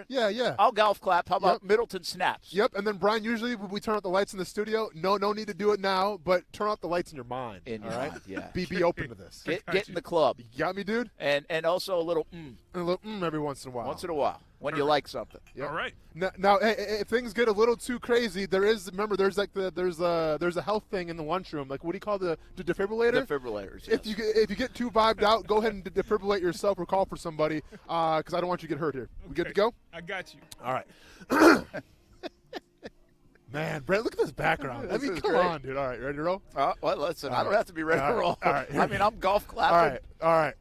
Yeah. I'll golf clap. How about Middleton snaps? Yep, and then, Brian, usually when we turn out the lights in the studio, no need to do it now, but turn out the lights in your mind. All right? Yeah. Be open to this. Get in the club. You got me, dude? And also a little And a little every once in a while. Once in a while, when you like something. Yep. All right. Now, if things get a little too crazy, there's a health thing in the lunchroom. Like, what do you call the defibrillator? Defibrillators, yes. If you get too vibed out, go ahead and defibrillate yourself or call for somebody because I don't want you to get hurt here. We good to go? I got you. All right. Man, Brett, look at this background. I mean, come on, dude. All right, ready to roll? Well, listen, I don't have to be ready to roll. All right. I mean, I'm golf clapping. All right.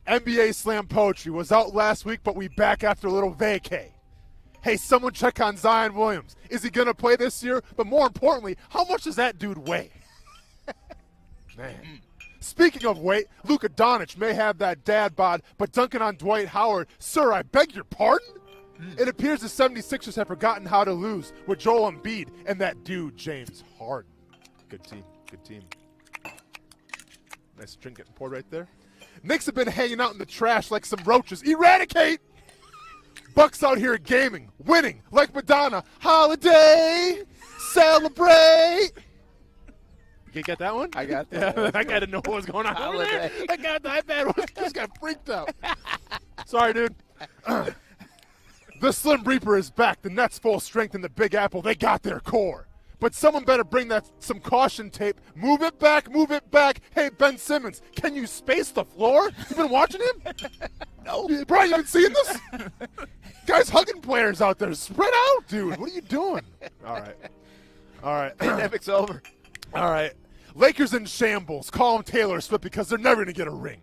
NBA Slam Poetry was out last week, but we back after a little vacay. Hey, someone check on Zion Williams. Is he going to play this year? But more importantly, how much does that dude weigh? Man. Speaking of weight, Luka Doncic may have that dad bod, but dunking on Dwight Howard, sir, I beg your pardon? It appears the 76ers have forgotten how to lose with Joel Embiid and that dude, James Harden. Good team. Nice drink getting poured right there. Knicks have been hanging out in the trash like some roaches. Eradicate! Bucks out here gaming, winning, like Madonna. Holiday, celebrate. You get that one? I got that. Yeah, I got to know what was going on over there. I got that bad one. Just got freaked out. Sorry, dude. The Slim Reaper is back. The Nets full strength in the Big Apple. They got their core. But someone better bring some caution tape. Move it back. Hey, Ben Simmons, can you space the floor? You been watching him? No. Brian, you been seeing this? Guys hugging players out there. Spread out, dude. What are you doing? All right. Pandemic's over. All right. Lakers in shambles. Call him Taylor Swift because they're never going to get a ring.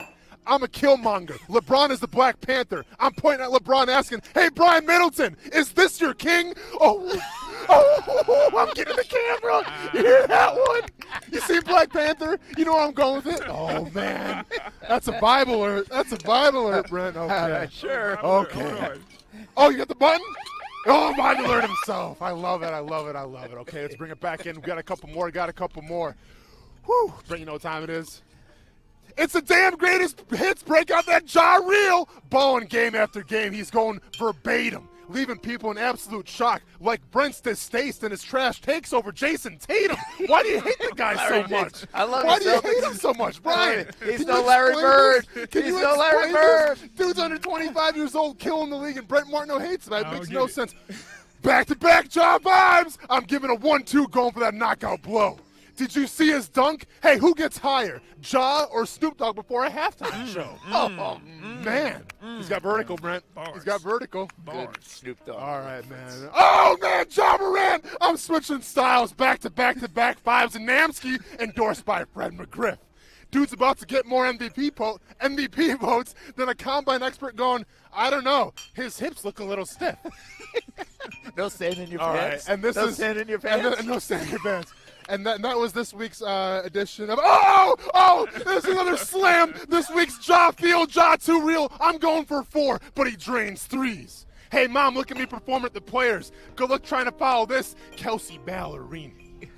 I'm a Killmonger. LeBron is the Black Panther. I'm pointing at LeBron asking, hey, Brian Middleton, is this your king? Oh, I'm getting the camera. You hear that one? You see Black Panther? You know where I'm going with it? Oh, man. That's a Bible alert. Brent. Okay. Sure. Okay. Oh, you got the button? Oh, Bible alert himself. I love it. Okay, let's bring it back in. We got a couple more. Whew. Brent, you know what time it is? It's the damn greatest hits. Break out that Ja Reel. Balling game after game. He's going verbatim. leaving people in absolute shock, like Brent's distaste and his trash takes over Jason Tatum. Why do you hate the guy so much? I love Why do you hate him so much, Brian? He's no Larry Bird. He's no Larry Bird. Dude's under 25 years old, killing the league, and Brent Martineau hates him. That makes no sense. Back-to-back job vibes. I'm giving a 1-2 going for that knockout blow. Did you see his dunk? Hey, who gets higher, Ja or Snoop Dogg before a halftime show? Man. He's got vertical, Brent. Bars. He's got vertical. Bars. Snoop Dogg. All right, man. Oh, man, Ja Morant. I'm switching styles back-to-back fives and Namsky, endorsed by Fred McGriff. Dude's about to get more MVP votes than a combine expert going, I don't know. His hips look a little stiff. No sand in your All pants. right, and this no is sand in your pants. No sand in your pants. And that was this week's edition of there's another slam. This week's Ja Field, Ja Too Real. I'm going for 4, but he drains 3s. Hey, Mom, look at me perform at the Players. Good luck trying to follow this. Kelsey Ballerini.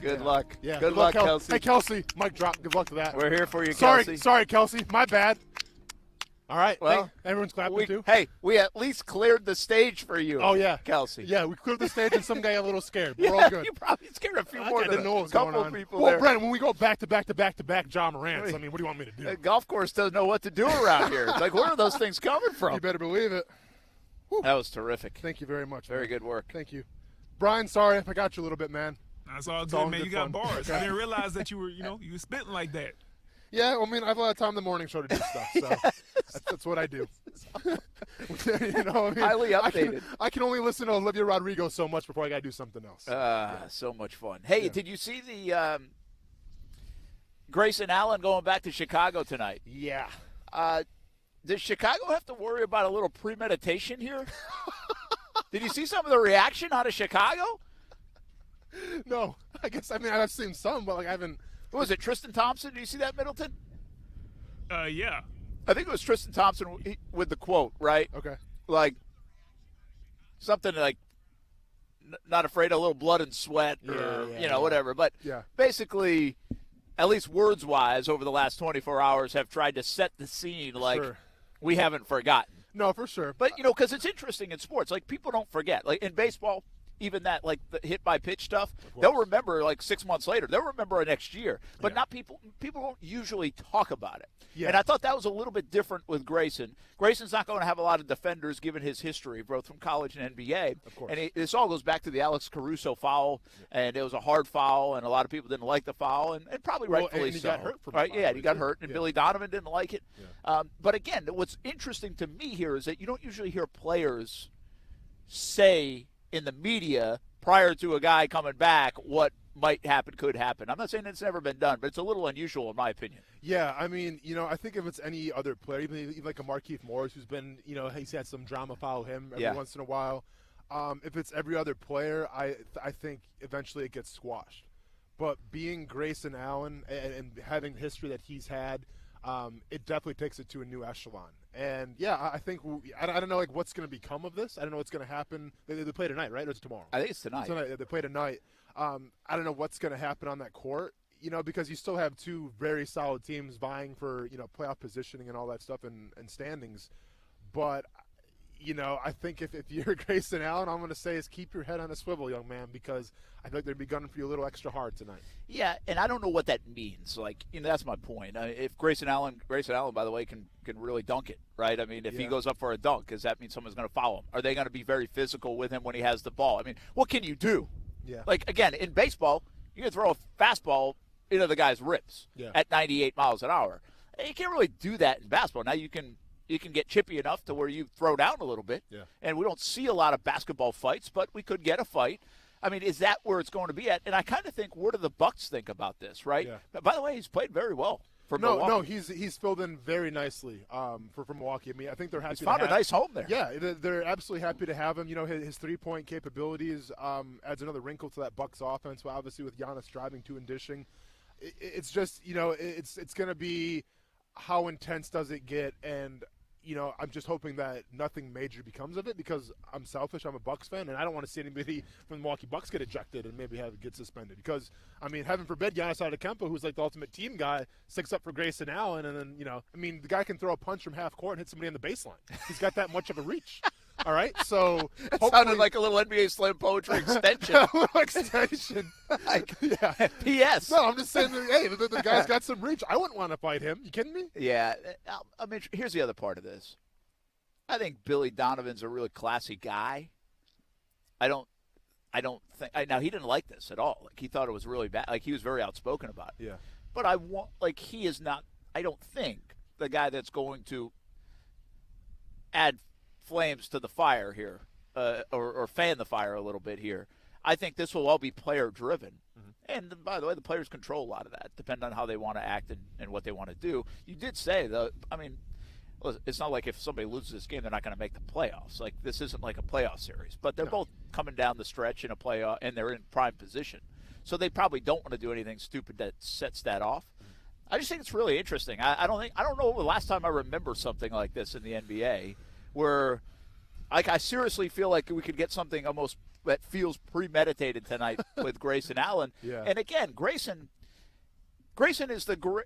Good luck. Yeah, Good luck, Kelsey. Kelsey. Hey, Kelsey, mic drop. Good luck to that. We're here for you, Kelsey. Sorry, Kelsey. My bad. All right. Well, everyone's clapping too. Hey, we at least cleared the stage for you. Oh, yeah. Kelsey. Yeah, we cleared the stage and some guy got a little scared. We're all good. You probably scared a few more I than didn't know what was a couple going on. people Well, there. Brent, when we go back-to-back Ja Morants, I mean, what do you want me to do? The golf course doesn't know what to do around here. It's like, where are those things coming from? You better believe it. Whew. That was terrific. Thank you very much. Very man. good work. Thank you. Brian, sorry if I got you a little bit, man. That's all It's good, all man. good You got fun. bars. I didn't realize that you were spitting like that. Yeah, I mean, I have a lot of time in the morning show to do stuff, so that's what I do. You know, I mean, Highly updated. I can only listen to Olivia Rodrigo so much before I got to do something else. So much fun. Hey, did you see the Grayson Allen going back to Chicago tonight? Yeah. Does Chicago have to worry about a little premeditation here? Did you see some of the reaction out of Chicago? No. I've seen some, but I haven't. What was it, Tristan Thompson? Did you see that, Middleton? Yeah. I think it was Tristan Thompson with the quote, right? Okay. Like, something like, not afraid of a little blood and sweat or, whatever. But basically, at least words-wise, over the last 24 hours, have tried to set the scene like we haven't forgotten. No, for sure. But, because it's interesting in sports. Like, people don't forget. Like, in baseball, even that, like, the hit-by-pitch stuff, they'll remember, like, 6 months later. They'll remember it next year. But not people don't usually talk about it. Yeah. And I thought that was a little bit different with Grayson. Grayson's not going to have a lot of defenders given his history, both from college and NBA. Of course. And this all goes back to the Alex Caruso foul, and it was a hard foul, and a lot of people didn't like the foul, and probably rightfully and he so. got hurt from right? the foul, Yeah, he got hurt, and yeah. Billy Donovan didn't like it. Yeah. But again, what's interesting to me here is that you don't usually hear players say in the media prior to a guy coming back what might happen, could happen. I'm not saying it's never been done, but it's a little unusual in my opinion. Yeah, I mean, I think if it's any other player, even like a Markieff Morris, who's been, he's had some drama follow him every once in a while. If it's every other player, I think eventually it gets squashed. But being Grayson Allen and having the history that he's had, it definitely takes it to a new echelon. And, yeah, I think I don't know, like, what's going to become of this. I don't know what's going to happen. They play tonight, right? Or it's tomorrow? I think it's tonight. They play tonight. I don't know what's going to happen on that court, because you still have two very solid teams vying for, playoff positioning and all that stuff and standings. But, I think if you're Grayson Allen, I'm going to say is keep your head on a swivel, young man, because I think they'd be gunning for you a little extra hard tonight. Yeah, and I don't know what that means. Like, that's my point. If Grayson Allen, by the way, can really dunk it, right? I mean, if he goes up for a dunk, does that mean someone's going to foul him? Are they going to be very physical with him when he has the ball? I mean, what can you do? Yeah. Like, again, in baseball, you can throw a fastball into the guy's ribs at 98 miles an hour. You can't really do that in basketball. Now you can get chippy enough to where you throw down a little bit. Yeah. And we don't see a lot of basketball fights, but we could get a fight. I mean, is that where it's going to be at? And I kind of think, what do the Bucks think about this, right? Yeah. But by the way, he's played very well for Milwaukee. No, he's filled in very nicely for Milwaukee. I mean, I think they're happy. He's found a nice home there. Yeah, they're absolutely happy to have him. His 3-point capabilities adds another wrinkle to that Bucks offense. Well, obviously with Giannis driving to and dishing, it's just it's going to be how intense does it get, and I'm just hoping that nothing major becomes of it because I'm selfish. I'm a Bucks fan, and I don't want to see anybody from the Milwaukee Bucks get ejected and maybe get suspended. Because, heaven forbid, Giannis Antetokounmpo, who's like the ultimate team guy, sticks up for Grayson Allen, and then, the guy can throw a punch from half court and hit somebody on the baseline. He's got that much of a reach. All right, so it sounded like a little NBA slam poetry extension. A little extension. Yeah. P.S. No, I'm just saying, hey, the guy's got some reach. I wouldn't want to fight him. You kidding me? Yeah. Here's the other part of this. I think Billy Donovan's a really classy guy. I don't think now he didn't like this at all. Like he thought it was really bad. Like he was very outspoken about it. Yeah. But he is not. I don't think the guy that's going to add flames to the fire here, or fan the fire a little bit here. I think this will all be player driven. Mm-hmm. And by the way, the players control a lot of that, depending on how they want to act and what they want to do. You did say, though, it's not like if somebody loses this game, they're not going to make the playoffs. Like this isn't like a playoff series, but they're both coming down the stretch in a playoff, and they're in prime position. So they probably don't want to do anything stupid that sets that off. Mm-hmm. I just think it's really interesting. I don't know the last time I remember something like this in the NBA. Where, I seriously feel like we could get something almost that feels premeditated tonight with Grayson Allen. Yeah. And again, Grayson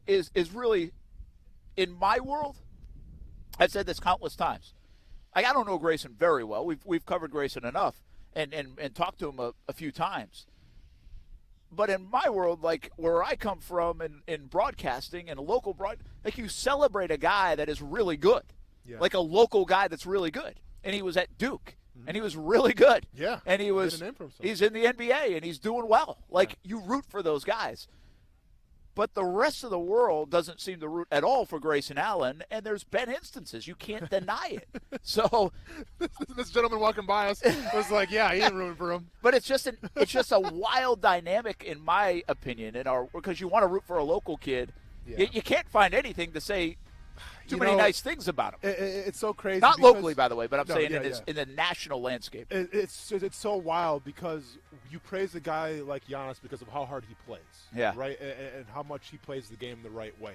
is really, in my world, I've said this countless times. I don't know Grayson very well. We've covered Grayson enough and talked to him a few times. But in my world, like where I come from in broadcasting and local you celebrate a guy that is really good. Yeah. Like a local guy that's really good. And he was at Duke. Mm-hmm. And he was really good. Yeah. And he's in the NBA and he's doing well. Like you root for those guys. But the rest of the world doesn't seem to root at all for Grayson Allen, and there's been instances. You can't deny it. So this gentleman walking by us was like, yeah, he ain't rooting for him. But it's just a wild dynamic in my opinion because you want to root for a local kid. Yeah. You can't find anything to say too many nice things about him. It's so crazy. Not locally, by the way, but I'm saying in the national landscape. It's so wild because you praise a guy like Giannis because of how hard he plays. Yeah. Right? And how much he plays the game the right way.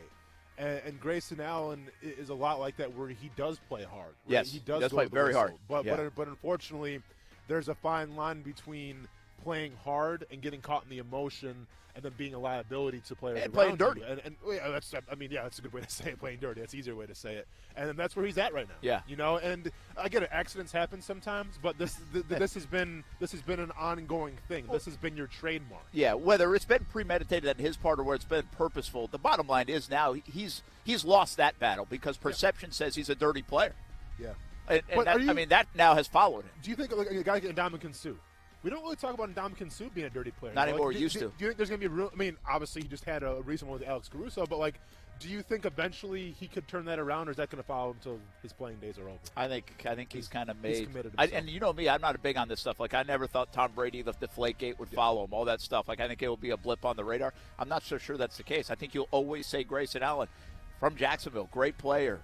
And Grayson Allen is a lot like that where he does play hard. Right? Yes, he does play very hard. But unfortunately, there's a fine line between playing hard and getting caught in the emotion and then being a liability to players and playing dirty. That's a good way to say it, playing dirty. That's an easier way to say it. And that's where he's at right now. Yeah. And I get it, accidents happen sometimes, but this has been an ongoing thing. This has been your trademark. Yeah, whether it's been premeditated on his part or where it's been purposeful, the bottom line is now he's lost that battle because perception says he's a dirty player. Yeah. And that now has followed him. Do you think like a guy like Ndamukong Suh? We don't really talk about Ndamukong Suh being a dirty player. Not anymore. Used to. Do you think there's going to be a real? Obviously he just had a recent one with Alex Caruso, but do you think eventually he could turn that around, or is that going to follow him until his playing days are over? I think he's kind of made. He's committed himself. And you know me, I'm not big on this stuff. I never thought Tom Brady, the Deflategate, would follow him. All that stuff. I think it will be a blip on the radar. I'm not so sure that's the case. I think you'll always say Grayson Allen from Jacksonville, great player,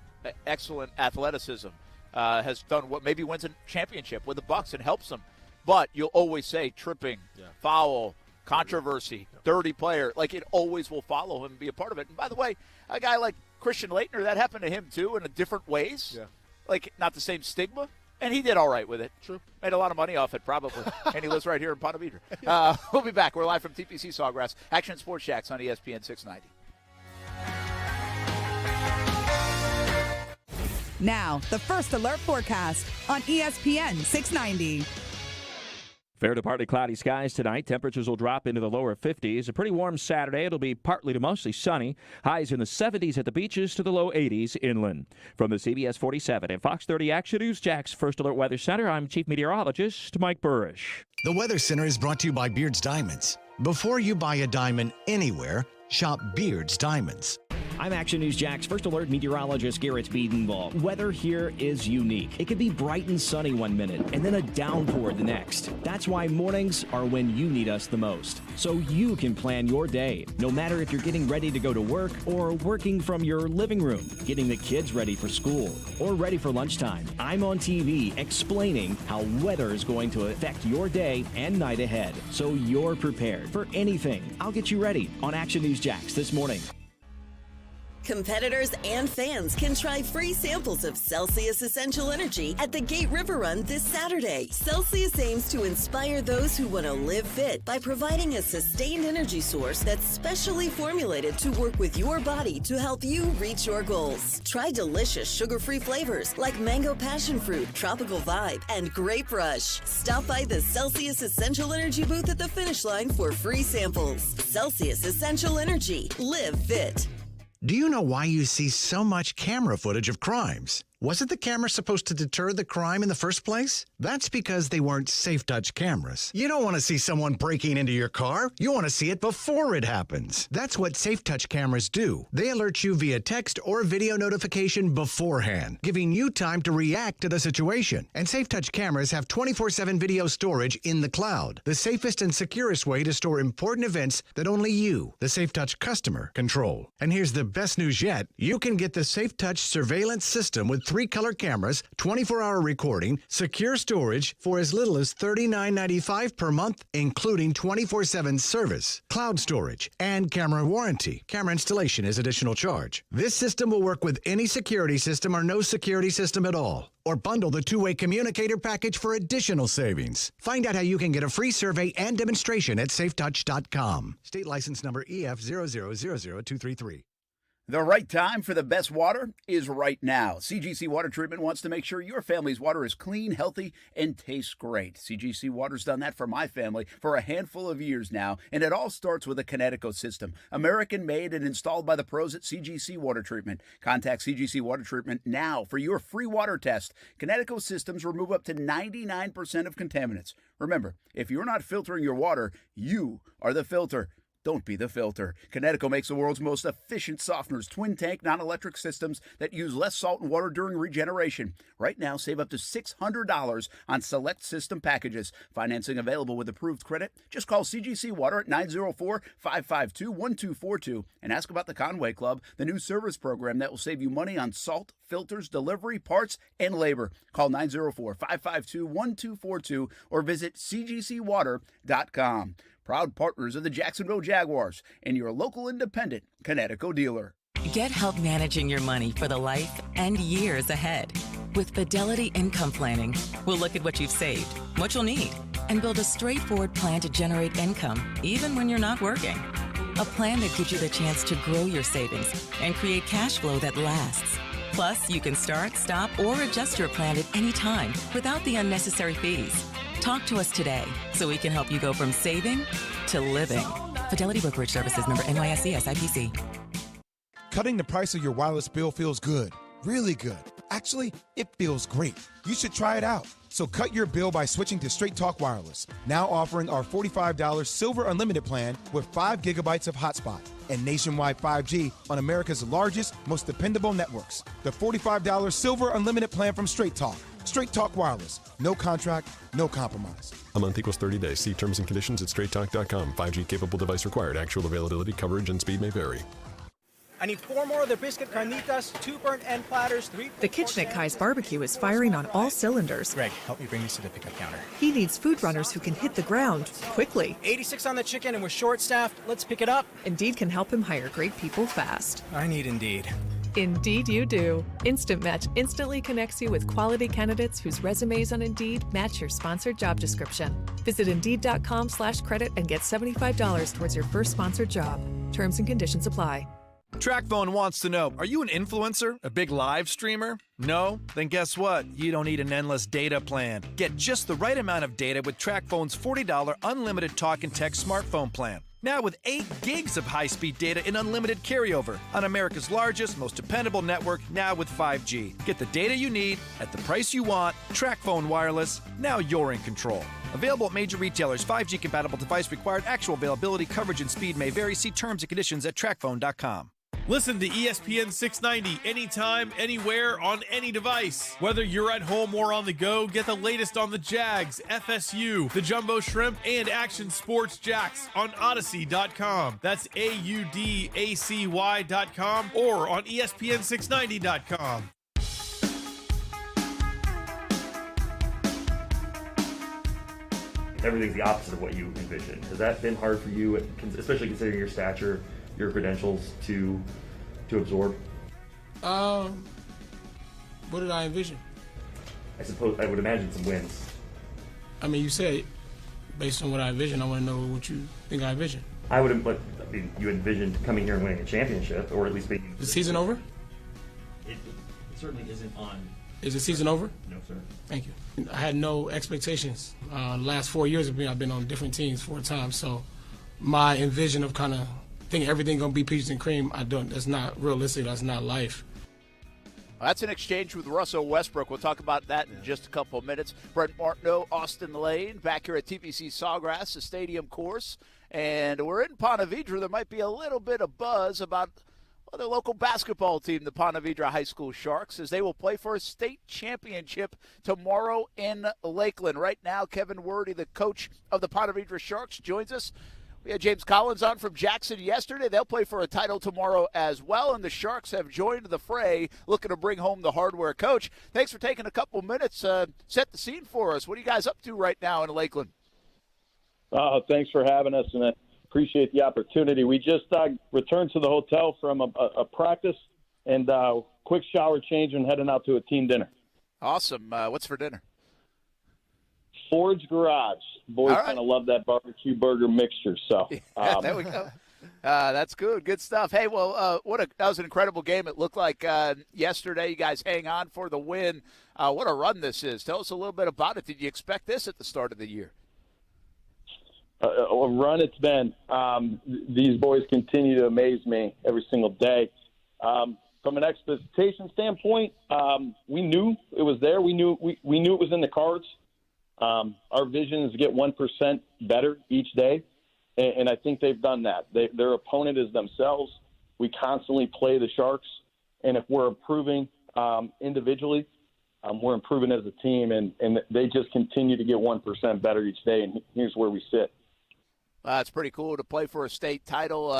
excellent athleticism, has done what maybe wins a championship with the Bucks and helps them. But you'll always say tripping, foul, controversy, dirty player. It always will follow him and be a part of it. And by the way, a guy like Christian Laettner, that happened to him too in different ways. Yeah. Not the same stigma. And he did all right with it. True. Made a lot of money off it, probably. And he lives right here in Ponte Vedra. We'll be back. We're live from TPC Sawgrass, Action Sports Shacks on ESPN 690. Now, the First Alert Forecast on ESPN 690. Fair to partly cloudy skies tonight. Temperatures will drop into the lower 50s. A pretty warm Saturday. It'll be partly to mostly sunny. Highs in the 70s at the beaches to the low 80s inland. From the CBS 47 and Fox 30 Action News Jax First Alert Weather Center, I'm Chief Meteorologist Mike Burrish. The Weather Center is brought to you by Beard's Diamonds. Before you buy a diamond anywhere, shop Beard's Diamonds. I'm Action News Jax First Alert meteorologist Garrett Biedenball. Weather here is unique. It could be bright and sunny one minute and then a downpour the next. That's why mornings are when you need us the most. So you can plan your day, no matter if you're getting ready to go to work or working from your living room, getting the kids ready for school or ready for lunchtime. I'm on TV explaining how weather is going to affect your day and night ahead. So you're prepared for anything. I'll get you ready on Action News Jax this morning. Competitors and fans can try free samples of Celsius Essential Energy at the Gate River Run this Saturday. Celsius aims to inspire those who want to live fit by providing a sustained energy source that's specially formulated to work with your body to help you reach your goals. Try delicious sugar-free flavors like mango passion fruit, tropical vibe, and grape rush. Stop by the Celsius Essential Energy booth at the finish line for free samples. Celsius Essential Energy. Live fit. Do you know why you see so much camera footage of crimes? Wasn't the camera supposed to deter the crime in the first place? That's because they weren't safe touch cameras. You don't want to see someone breaking into your car. You want to see it before it happens. That's what safe touch cameras do. They alert you via text or video notification beforehand, giving you time to react to the situation. And safe touch cameras have 24/7 video storage in the cloud, the safest and securest way to store important events that only you, the safe touch customer, control. And here's the best news yet. You can get the safe touch surveillance system with 3-color cameras, 24-hour recording, secure storage for as little as $39.95 per month, including 24/7 service, cloud storage, and camera warranty. Camera installation is additional charge. This system will work with any security system or no security system at all. Or bundle the two-way communicator package for additional savings. Find out how you can get a free survey and demonstration at safetouch.com. State license number EF0000233. The right time for the best water is right now. CGC Water Treatment wants to make sure your family's water is clean, healthy, and tastes great. CGC Water's done that for my family for a handful of years now, and it all starts with a Connecticut system. American-made and installed by the pros at CGC Water Treatment. Contact CGC Water Treatment now for your free water test. Connecticut systems remove up to 99% of contaminants. Remember, if you're not filtering your water, you are the filter. Don't be the filter. Connecticut makes the world's most efficient softeners, twin-tank, non-electric systems that use less salt and water during regeneration. Right now, save up to $600 on select system packages. Financing available with approved credit. Just call CGC Water at 904-552-1242 and ask about the Conway Club, the new service program that will save you money on salt, filters, delivery, parts, and labor. Call 904-552-1242 or visit cgcwater.com. Proud partners of the Jacksonville Jaguars and your local independent Connecticut dealer. Get help managing your money for the life and years ahead. With Fidelity Income Planning, we'll look at what you've saved, what you'll need, and build a straightforward plan to generate income, even when you're not working. A plan that gives you the chance to grow your savings and create cash flow that lasts. Plus, you can start, stop, or adjust your plan at any time without the unnecessary fees. Talk to us today so we can help you go from saving to living. Fidelity Brokerage Services, member NYSE SIPC. Cutting the price of your wireless bill feels good, really good. Actually, it feels great. You should try it out. So cut your bill by switching to Straight Talk Wireless, now offering our $45 Silver Unlimited plan with 5 gigabytes of hotspot and nationwide 5G on America's largest, most dependable networks. The $45 Silver Unlimited plan from Straight Talk. Straight Talk Wireless. No contract, no compromise. A month equals 30 days. See terms and conditions at straighttalk.com. 5G capable device required. Actual availability, coverage, and speed may vary. I need 4 more of the biscuit carnitas, 2 burnt end platters, 3... The kitchen at Kai's Barbecue is firing on all cylinders. Greg, help me bring these to the pickup counter. He needs food runners who can hit the ground quickly. 86 on the chicken and we're short-staffed. Let's pick it up. Indeed can help him hire great people fast. I need Indeed. Indeed you do. Instant Match instantly connects you with quality candidates whose resumes on Indeed match your sponsored job description. Visit Indeed.com/credit and get $75 towards your first sponsored job. Terms and conditions apply. TrackPhone wants to know, are you an influencer? A big live streamer? No? Then guess what? You don't need an endless data plan. Get just the right amount of data with TrackPhone's $40 unlimited talk and text smartphone plan. Now with 8 gigs of high-speed data and unlimited carryover on America's largest, most dependable network, now with 5G. Get the data you need at the price you want. TrackPhone Wireless. Now you're in control. Available at major retailers. 5G compatible device required. Actual availability, coverage, and speed may vary. See terms and conditions at trackphone.com. Listen to ESPN 690 anytime, anywhere, on any device. Whether you're at home or on the go, get the latest on the JAGS, FSU, the Jumbo Shrimp, and Action Sports Jacks on Odyssey.com. That's AUDACY.com or on ESPN690.com. Everything's the opposite of what you envisioned. Has that been hard for you, especially considering your stature, your credentials, to to absorb? What did I envision? I would imagine some wins. I mean, you said based on what I envision. I want to know what you think I envision. You envisioned coming here and winning a championship, or at least being. Is the season over? It certainly isn't on. Is the season over? No, sir. Thank you. I had no expectations. The last 4 years of me, I've been on different teams 4 times. So my envision of kind of thinking everything gonna be peaches and cream, that's not realistic. That's not life. That's an exchange with Russell Westbrook. We'll talk about that in just a couple of minutes. Brent Martineau, Austin Lane, back here at TPC SAWGRASS, the stadium course. And we're in Ponte Vedra. There might be a little bit of buzz about their local basketball team, the Ponte Vedra High School Sharks, as they will play for a state championship tomorrow in Lakeland. Right now, Kevin Wordy, the coach of the Ponte Vedra Sharks, joins us. We had James Collins on from Jackson yesterday. They'll play for a title tomorrow as well, and the Sharks have joined the fray, looking to bring home the hardware. Coach, thanks for taking a couple minutes. Set the scene for us. What are you guys up to right now in Lakeland? Thanks for having us, and I appreciate the opportunity. We just returned to the hotel from a practice, and quick shower change and heading out to a team dinner. Awesome. What's for dinner? Ford's Garage. Boys kind of love that barbecue burger mixture. So there we go. That's good. Good stuff. Hey, well, that was an incredible game. It looked like yesterday you guys hang on for the win. What a run this is. Tell us a little bit about it. Did you expect this at the start of the year? A run it's been. These boys continue to amaze me every single day. From an expectation standpoint, we knew it was there. We knew it was in the cards. Our vision is to get 1% better each day, and I think they've done that. Their opponent is themselves. We constantly play the Sharks, and if we're improving individually, we're improving as a team, and they just continue to get 1% better each day, and here's where we sit. It's pretty cool to play for a state title.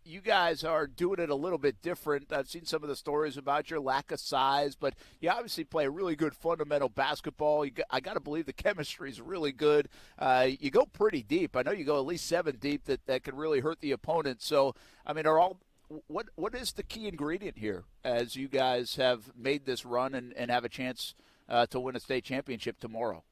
You guys are doing it a little bit different. I've seen some of the stories about your lack of size, but you obviously play a really good fundamental basketball. I got to believe the chemistry is really good. You go pretty deep. I know you go at least 7 deep that can really hurt the opponent. So, I mean, what is the key ingredient here as you guys have made this run and have a chance to win a state championship tomorrow?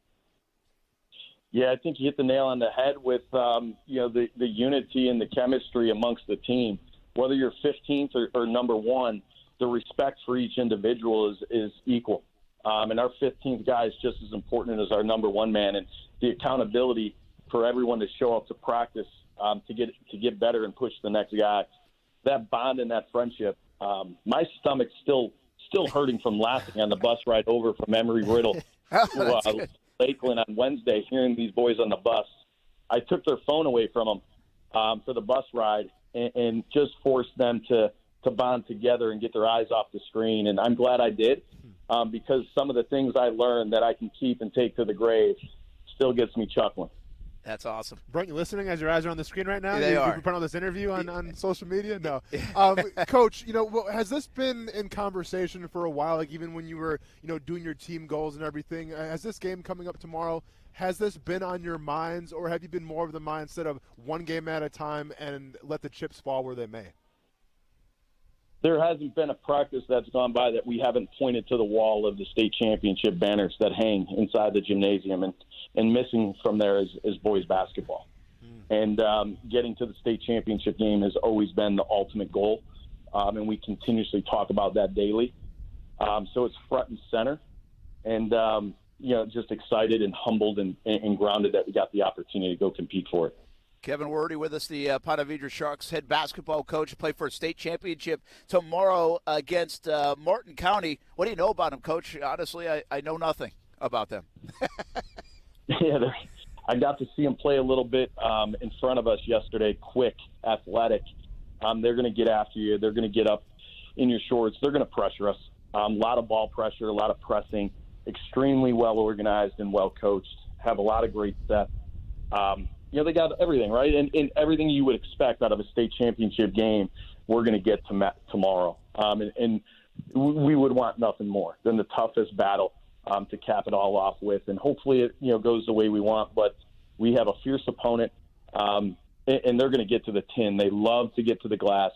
Yeah, I think you hit the nail on the head with the unity and the chemistry amongst the team. Whether you're 15th or number 1, the respect for each individual is equal. And our 15th guy is just as important as our number 1 man. And the accountability for everyone to show up to practice to get better and push the next guy. That bond and that friendship. My stomach's still hurting from laughing on the bus ride over from Embry-Riddle to Lakeland on Wednesday, hearing these boys on the bus. I took their phone away from them for the bus ride and just forced them to bond together and get their eyes off the screen. And I'm glad I did because some of the things I learned that I can keep and take to the grave still gets me chuckling. That's awesome. Brent, you listening as your eyes are on the screen right now? They are. You put on this interview on social media? No. Coach, has this been in conversation for a while, like even when you were, doing your team goals and everything? Has this game coming up tomorrow, has this been on your minds, or have you been more of the mindset of one game at a time and let the chips fall where they may? There hasn't been a practice that's gone by that we haven't pointed to the wall of the state championship banners that hang inside the gymnasium, and missing from there is boys basketball. And getting to the state championship game has always been the ultimate goal, and we continuously talk about that daily. So it's front and center, and just excited and humbled and grounded that we got the opportunity to go compete for it. Kevin Wordy with us, the Ponte Vedra Sharks head basketball coach, play for a state championship tomorrow against Martin County. What do you know about them, Coach? Honestly, I know nothing about them. Yeah, I got to see them play a little bit in front of us yesterday, quick, athletic. They're going to get after you. They're going to get up in your shorts. They're going to pressure us. A lot of ball pressure, a lot of pressing, extremely well organized and well coached, have a lot of great depth. They got everything, right? And everything you would expect out of a state championship game, we're going to get tomorrow. And we would want nothing more than the toughest battle to cap it all off with. And hopefully it goes the way we want. But we have a fierce opponent, and they're going to get to the tin. They love to get to the glass.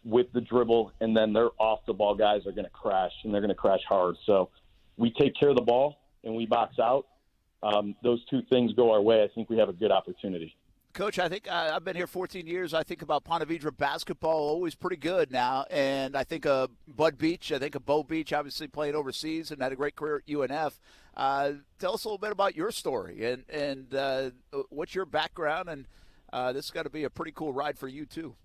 with the dribble, and then their off-the-ball guys are going to crash, and they're going to crash hard. So we take care of the ball, and we box out. Those two things go our way. I think we have a good opportunity. Coach, I think I've been here 14 years. I think about Ponte Vedra basketball, always pretty good now. And I think of Bud Beach. I think of Bo Beach, obviously playing overseas and had a great career at UNF. Tell us a little bit about your story and what's your background. And this has got to be a pretty cool ride for you, too.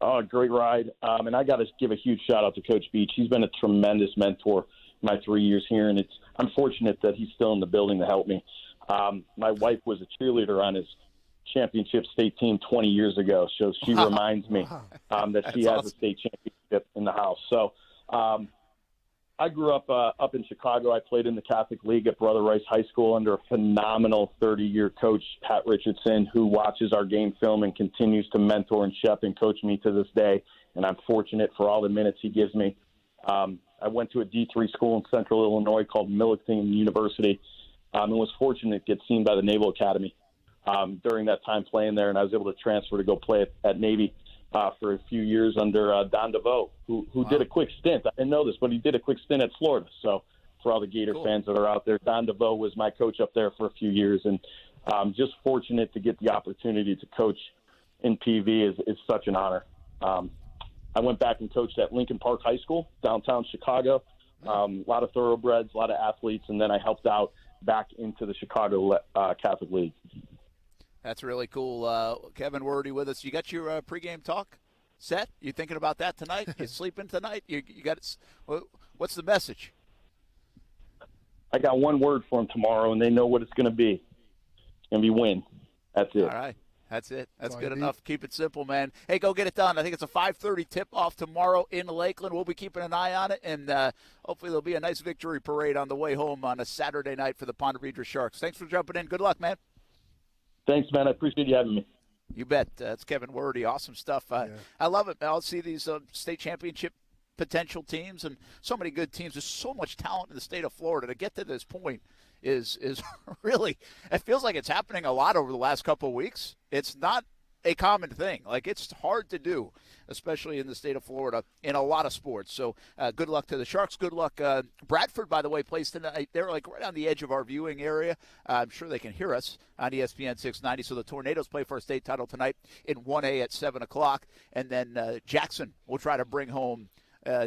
Oh, great ride. And I got to give a huge shout-out to Coach Beach. He's been a tremendous mentor my 3 years here, and I'm fortunate that he's still in the building to help me. My wife was a cheerleader on his championship state team 20 years ago, so she reminds me that she has a state championship in the house. So I grew up in Chicago. I played in the Catholic League at Brother Rice High School under a phenomenal 30-year coach, Pat Richardson, who watches our game film and continues to mentor and chef and coach me to this day, and I'm fortunate for all the minutes he gives me. I went to a D3 school in Central Illinois called Millington University, and was fortunate to get seen by the Naval Academy during that time playing there, and I was able to transfer to go play at Navy for a few years under Don DeVoe, who did a quick stint. I didn't know this, but he did a quick stint at Florida. So for all the Gator fans that are out there, Don DeVoe was my coach up there for a few years, and just fortunate to get the opportunity to coach in PV is such an honor. I went back and coached at Lincoln Park High School, downtown Chicago. A lot of thoroughbreds, a lot of athletes, and then I helped out back into the Chicago Catholic League. That's really cool. Kevin Wordy with us. You got your pregame talk set? You thinking about that tonight? You sleeping tonight? You got it. What's the message? I got one word for them tomorrow, and they know what it's going to be. It's going to be win. That's it. All right. That's it. That's good enough. Keep it simple, man. Hey, go get it done. I think it's a 5:30 tip-off tomorrow in Lakeland. We'll be keeping an eye on it, and hopefully there'll be a nice victory parade on the way home on a Saturday night for the Ponte Vedra Sharks. Thanks for jumping in. Good luck, man. Thanks, man. I appreciate you having me. You bet. That's Kevin Wordy. Awesome stuff. I love it. I'll see these state championship potential teams and so many good teams. There's so much talent in the state of Florida. To get to this point is really, it feels like it's happening a lot over the last couple of weeks. It's not a common thing. Like, it's hard to do, especially in the state of Florida in a lot of sports. So good luck to the Sharks. Good luck. Bradford, by the way, plays tonight. They're like right on the edge of our viewing area. I'm sure they can hear us on ESPN 690. So the Tornadoes play for a state title tonight in 1A at 7 o'clock. And then Jackson will try to bring home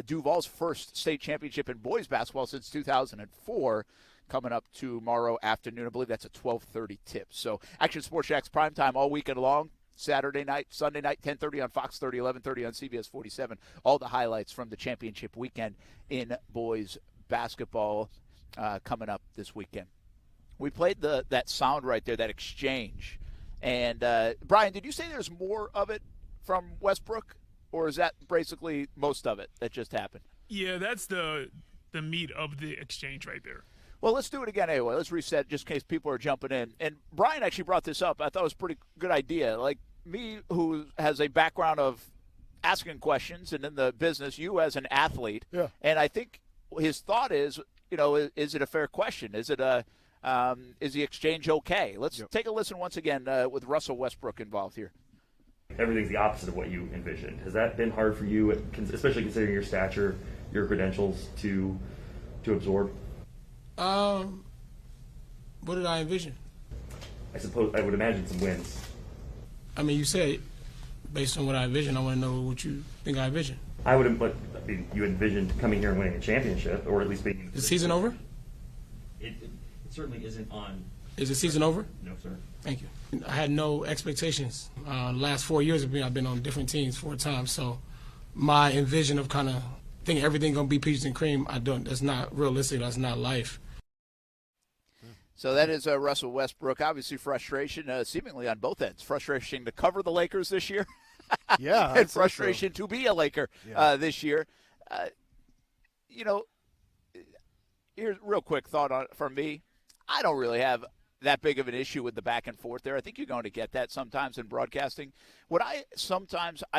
Duval's first state championship in boys basketball since 2004. Coming up tomorrow afternoon. I believe that's a 12:30 tip. So Action Sports Jax primetime all weekend long. Saturday night, Sunday night, 10:30 on Fox 30, 11:30 on CBS 47. All the highlights from the championship weekend in boys basketball coming up this weekend. We played that sound right there, that exchange. And, Brian, did you say there's more of it from Westbrook, or is that basically most of it that just happened? Yeah, that's the meat of the exchange right there. Well, let's do it again anyway. Let's reset just in case people are jumping in. And Brian actually brought this up. I thought it was a pretty good idea. Like me, who has a background of asking questions and in the business, you as an athlete. Yeah. And I think his thought is, is it a fair question? Is it is the exchange okay? Let's take a listen once again with Russell Westbrook involved here. Everything's the opposite of what you envisioned. Has that been hard for you, especially considering your stature, your credentials, to absorb? What did I envision? I would imagine some wins. I mean, you said based on what I envision. I want to know what you think I envision. You envisioned coming here and winning a championship, or at least being. Is the season over? It certainly isn't on. Is the season over? No, sir. Thank you. I had no expectations. The last 4 years of me, I've been on different teams 4 times. So my envision of kind of thinking everything gonna be peaches and cream, that's not realistic. That's not life. So that is Russell Westbrook. Obviously frustration, seemingly on both ends. Frustration to cover the Lakers this year. Yeah. And frustration to be a Laker this year. Here's a real quick thought from me. I don't really have that big of an issue with the back and forth there. I think you're going to get that sometimes in broadcasting. I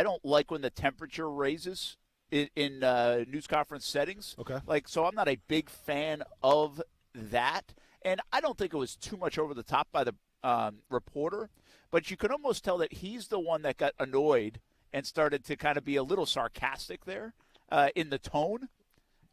don't like when the temperature raises in news conference settings. Okay. So I'm not a big fan of that. And I don't think it was too much over the top by the reporter, but you could almost tell that he's the one that got annoyed and started to kind of be a little sarcastic there in the tone.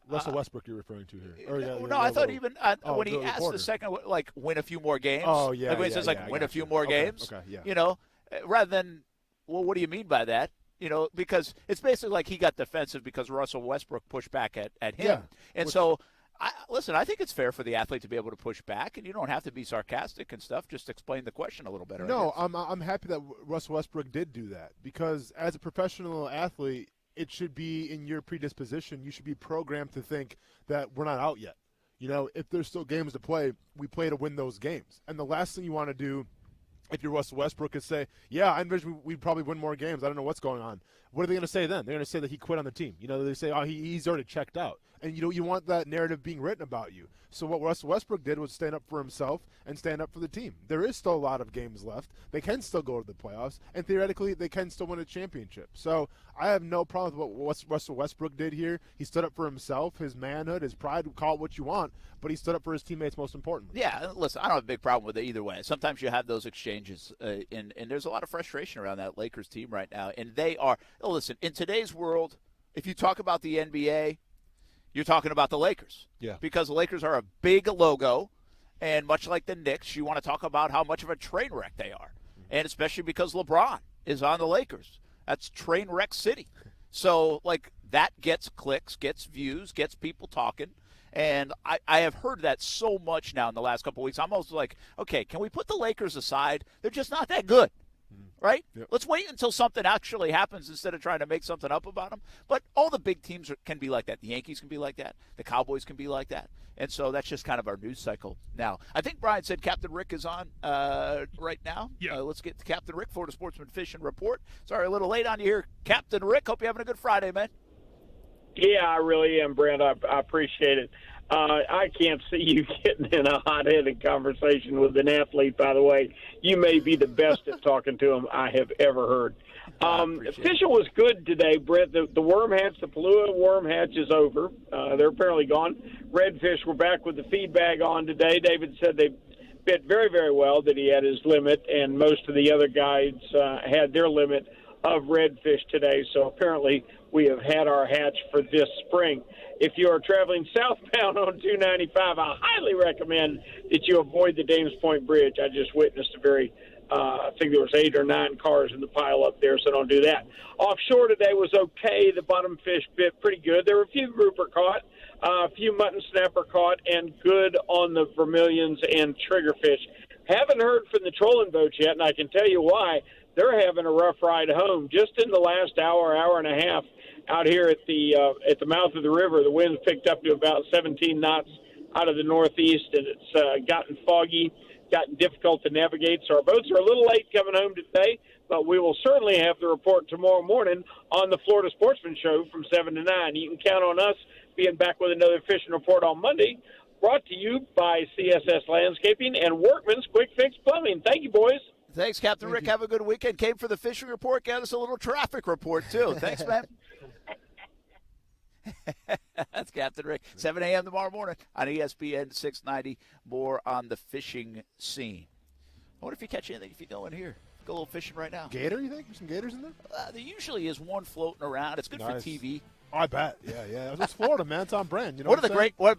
Russell Westbrook you're referring to here. Or, I thought even when he asked the second, like, win a few more games. Oh, yeah. Like when he says, win a few more games. Okay, yeah. You know, rather than, well, what do you mean by that? You know, because it's basically like he got defensive because Russell Westbrook pushed back at him. Yeah. And so, I think it's fair for the athlete to be able to push back, and you don't have to be sarcastic and stuff. Just explain the question a little better. No, I'm happy that Russell Westbrook did do that, because as a professional athlete, it should be in your predisposition. You should be programmed to think that we're not out yet. You know, if there's still games to play, we play to win those games. And the last thing you want to do, if you're Russell Westbrook, is say, yeah, I envision we'd probably win more games. I don't know what's going on. What are they going to say then? They're going to say that he quit on the team. You know, they say, oh, he's already checked out. And you want that narrative being written about you. So what Russell Westbrook did was stand up for himself and stand up for the team. There is still a lot of games left. They can still go to the playoffs, and theoretically they can still win a championship. So I have no problem with what Russell Westbrook did here. He stood up for himself, his manhood, his pride, call it what you want, but he stood up for his teammates most importantly. Yeah, listen, I don't have a big problem with it either way. Sometimes you have those exchanges, and there's a lot of frustration around that Lakers team right now. And they are, listen, in today's world, if you talk about the NBA, you're talking about the Lakers. Yeah. Because the Lakers are a big logo, and much like the Knicks, you want to talk about how much of a train wreck they are. And especially because LeBron is on the Lakers. That's train wreck city. So, like, that gets clicks, gets views, gets people talking. And I have heard that so much now in the last couple of weeks. I'm almost like, okay, can we put the Lakers aside? They're just not that good. Right? Yep. Let's wait until something actually happens instead of trying to make something up about them. But all the big teams can be like that. The Yankees can be like that. The Cowboys can be like that. And so that's just kind of our news cycle now. I think Brian said Captain Rick is on right now. Yeah. Let's get to Captain Rick, Florida Sportsman Fishing Report. Sorry, a little late on you here, Captain Rick. Hope you're having a good Friday, man. Yeah, I really am, Brent. I appreciate it. I can't see you getting in a hot-headed conversation with an athlete, by the way. You may be the best at talking to him I have ever heard. Fishing was good today, Brent. The worm hatch, the Palua worm hatch is over. They're apparently gone. Redfish were back with the feed bag on today. David said they bit very, very well, that he had his limit, and most of the other guides had their limit of redfish today. So apparently we have had our hatch for this spring. If you are traveling southbound on 295, I highly recommend that you avoid the Dames Point Bridge. I just witnessed I think there was 8 or 9 cars in the pile up there, so don't do that. Offshore today was okay. The bottom fish bit pretty good. There were a few grouper caught, a few mutton snapper caught, and good on the vermilions and triggerfish. Haven't heard from the trolling boats yet, and I can tell you why. They're having a rough ride home. Just in the last hour and a half, out here at the mouth of the river, the wind's picked up to about 17 knots out of the northeast, and it's gotten foggy, gotten difficult to navigate. So our boats are a little late coming home today, but we will certainly have the report tomorrow morning on the Florida Sportsman Show from 7 to 9. You can count on us being back with another fishing report on Monday, brought to you by CSS Landscaping and Workman's Quick Fix Plumbing. Thank you, boys. Thanks, Captain Rick. Have a good weekend. Came for the fishing report. Got us a little traffic report, too. Thanks, man. That's Captain Rick. 7 a.m. tomorrow morning on ESPN 690. More on the fishing scene. I wonder if you catch anything if you go in here. Go a little fishing right now. Gator, you think? There's some gators in there? There usually is one floating around. It's good for TV. Oh, I bet. Yeah. It's Florida, man. It's on brand. You know By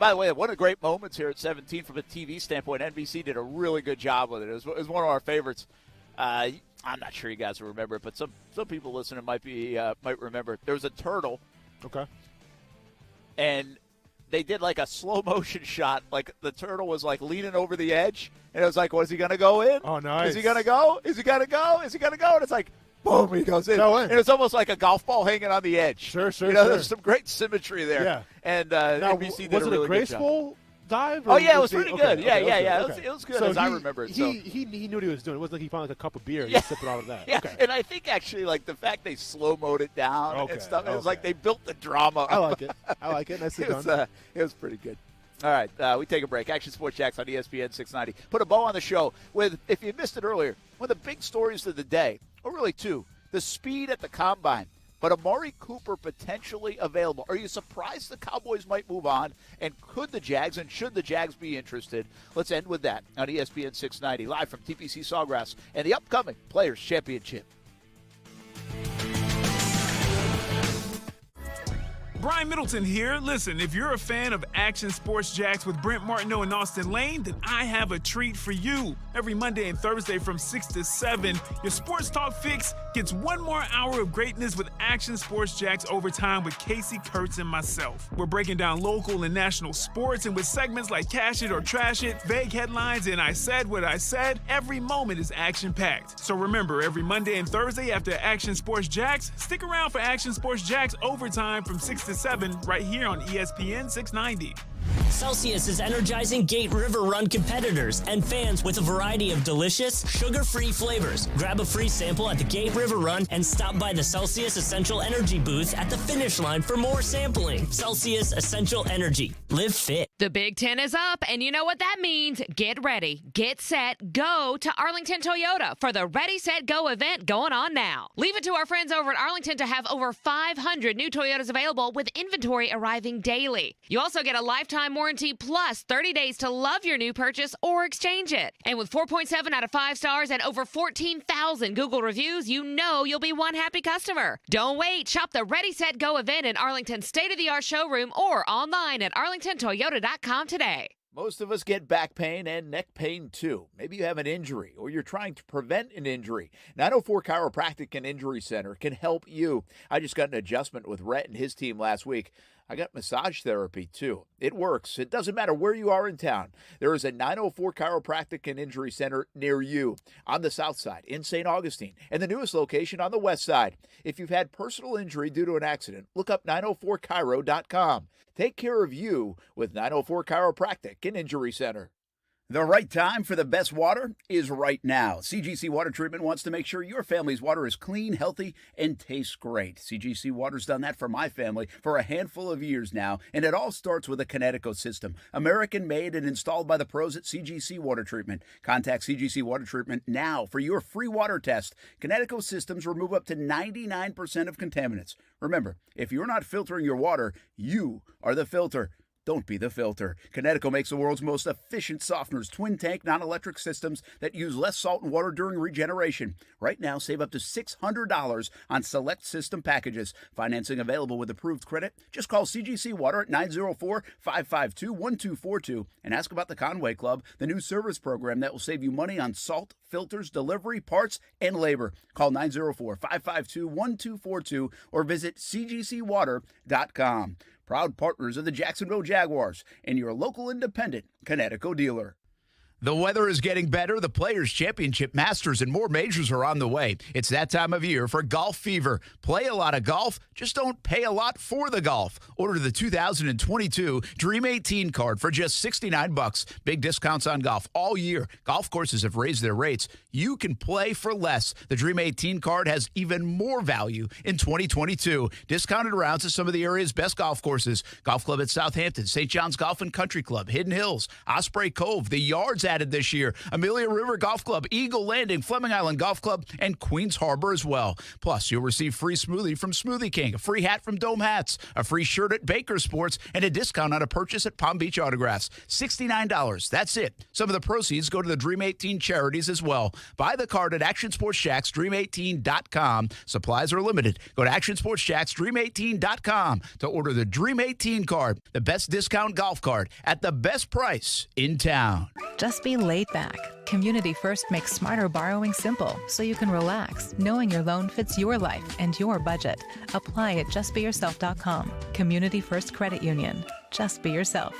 the way, one of the great moments here at 17 from a TV standpoint, NBC did a really good job with it. It was one of our favorites. I'm not sure you guys will remember it, but some people listening might remember. There was a turtle. Okay. And they did like a slow motion shot. Like the turtle was like leaning over the edge, and it was like, "Was he gonna go in? Oh, nice. Is he gonna go? Is he gonna go? Is he gonna go?" And it's like, boom, he goes in. And it's almost like a golf ball hanging on the edge. Sure. There's some great symmetry there. Yeah. And now, NBC did was a it really a graceful good job. Dive? Oh, yeah, it was pretty good. Okay, Yeah. okay. It was good so as I remember it. He knew what he was doing. It wasn't like he found like a cup of beer and he's sipping out of that. Yeah, Okay. and I think actually like the fact they slow-moed it down and stuff, it was like they built the drama. I like it. Nicely done. It was pretty good. All right, we take a break. Action Sports Jax on ESPN 690. Put a bow on the show with, if you missed it earlier, one of the big stories of the day, or really two, the speed at the Combine. But Amari Cooper potentially available. Are you surprised the Cowboys might move on? And could the Jags, and should the Jags be interested? Let's end with that on ESPN 690, live from TPC SAWGRASS and the upcoming Players Championship. Brian Middleton here. Listen, if you're a fan of Action Sports Jax with Brent Martineau and Austin Lane, then I have a treat for you. Every Monday and Thursday from 6 to 7, your sports talk fix gets one more hour of greatness with Action Sports Jax Overtime with Casey Kurtz and myself. We're breaking down local and national sports, and with segments like Cash It or Trash It, vague headlines, and I Said What I Said, every moment is action-packed. So remember, every Monday and Thursday after Action Sports Jax, stick around for Action Sports Jax Overtime from 6 to 7 right here on ESPN 690. Celsius is energizing Gate River Run competitors and fans with a variety of delicious, sugar-free flavors. Grab a free sample at the Gate River Run and stop by the Celsius Essential Energy booth at the finish line for more sampling. Celsius Essential Energy. Live fit. The Big Ten is up, and you know what that means. Get ready, get set, go to Arlington Toyota for the Ready, Set, Go event going on now. Leave it to our friends over at Arlington to have over 500 new Toyotas available with inventory arriving daily. You also get a lifetime warranty plus 30 days to love your new purchase or exchange it. And with 4.7 out of 5 stars and over 14,000 Google reviews, you know you'll be one happy customer. Don't wait. Shop the Ready, Set, Go event in Arlington's state-of-the-art showroom or online at arlingtontoyota.com today. Most of us get back pain and neck pain too. Maybe you have an injury or you're trying to prevent an injury. 904 Chiropractic and Injury Center can help you. I just got an adjustment with Rhett and his team last week. I got massage therapy too. It works. It doesn't matter where you are in town. There is a 904 Chiropractic and Injury Center near you on the south side in St. Augustine and the newest location on the west side. If you've had personal injury due to an accident, look up 904chiro.com. Take care of you with 904 Chiropractic and Injury Center. The right time for the best water is right now. CGC Water Treatment wants to make sure your family's water is clean, healthy, and tastes great. CGC Water's done that for my family for a handful of years now, and it all starts with a Connecticut system. American-made and installed by the pros at CGC Water Treatment. Contact CGC Water Treatment now for your free water test. Connecticut systems remove up to 99% of contaminants. Remember, if you're not filtering your water, you are the filter. Don't be the filter. Connecticut makes the world's most efficient softeners, twin-tank, non-electric systems that use less salt and water during regeneration. Right now, save up to $600 on select system packages. Financing available with approved credit. Just call CGC Water at 904-552-1242 and ask about the Conway Club, the new service program that will save you money on salt, filters, delivery, parts, and labor. Call 904-552-1242 or visit cgcwater.com. Proud partners of the Jacksonville Jaguars and your local independent Connecticut dealer. The weather is getting better. The Players' Championship, Masters, and more majors are on the way. It's that time of year for golf fever. Play a lot of golf, just don't pay a lot for the golf. Order the 2022 Dream 18 card for just $69. Big discounts on golf all year. Golf courses have raised their rates. You can play for less. The Dream 18 card has even more value in 2022. Discounted rounds at some of the area's best golf courses. Golf Club at Southampton, St. John's Golf and Country Club, Hidden Hills, Osprey Cove, the Yards added this year, Amelia River Golf Club, Eagle Landing, Fleming Island Golf Club, and Queens Harbor as well. Plus, you'll receive free smoothie from Smoothie King, a free hat from Dome Hats, a free shirt at Baker Sports, and a discount on a purchase at Palm Beach Autographs. $69. That's it. Some of the proceeds go to the Dream 18 charities as well. Buy the card at Action Sports Jax, Dream18.com. Supplies are limited. Go to Action Sports Jax, Dream18.com to order the Dream 18 card, the best discount golf card at the best price in town. Just be laid back. Community First makes smarter borrowing simple so you can relax, knowing your loan fits your life and your budget. Apply at justbeyourself.com. Community First Credit Union. Just be yourself.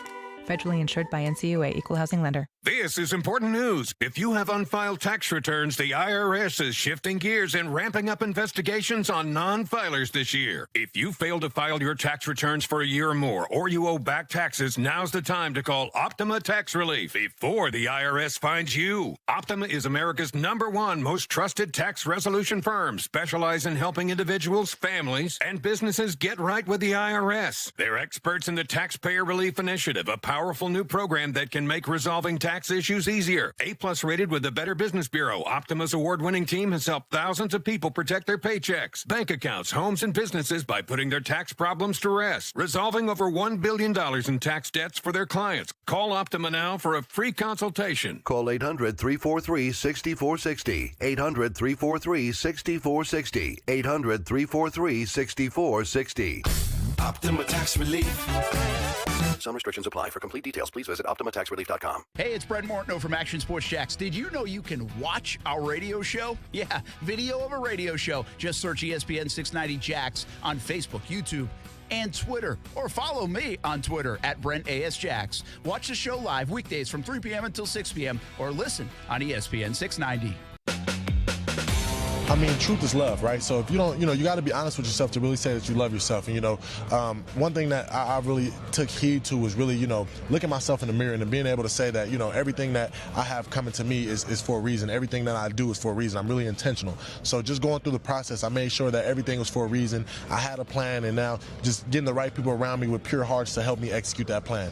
Federally insured by NCUA, Equal Housing Lender. This is important news. If you have unfiled tax returns, the IRS is shifting gears and ramping up investigations on non-filers this year. If you fail to file your tax returns for a year or more, or you owe back taxes, now's the time to call Optima Tax Relief before the IRS finds you. Optima is America's #1 most trusted tax resolution firm, specialize in helping individuals, families, and businesses get right with the IRS. They're experts in the Taxpayer Relief Initiative, a powerful new program that can make resolving tax issues easier. A+ rated with the Better Business Bureau, Optima's award-winning team has helped thousands of people protect their paychecks, bank accounts, homes, and businesses by putting their tax problems to rest, resolving over $1 billion in tax debts for their clients. Call Optima now for a free consultation. Call 800-343-6460. 800-343-6460. 800-343-6460. Optima Tax Relief. Some restrictions apply. For complete details, please visit OptimaTaxRelief.com. Hey, it's Brent Martineau from Action Sports Jacks. Did you know you can watch our radio show? Yeah, video of a radio show. Just search ESPN 690 Jacks on Facebook, YouTube, and Twitter. Or follow me on Twitter at Brent A.S. Jacks. Watch the show live weekdays from 3 p.m. until 6 p.m. or listen on ESPN 690. I mean, truth is love, right? So if you don't, you got to be honest with yourself to really say that you love yourself. And, one thing that I really took heed to was really, looking myself in the mirror and being able to say that, everything that I have coming to me is for a reason. Everything that I do is for a reason. I'm really intentional. So just going through the process, I made sure that everything was for a reason. I had a plan, and now just getting the right people around me with pure hearts to help me execute that plan.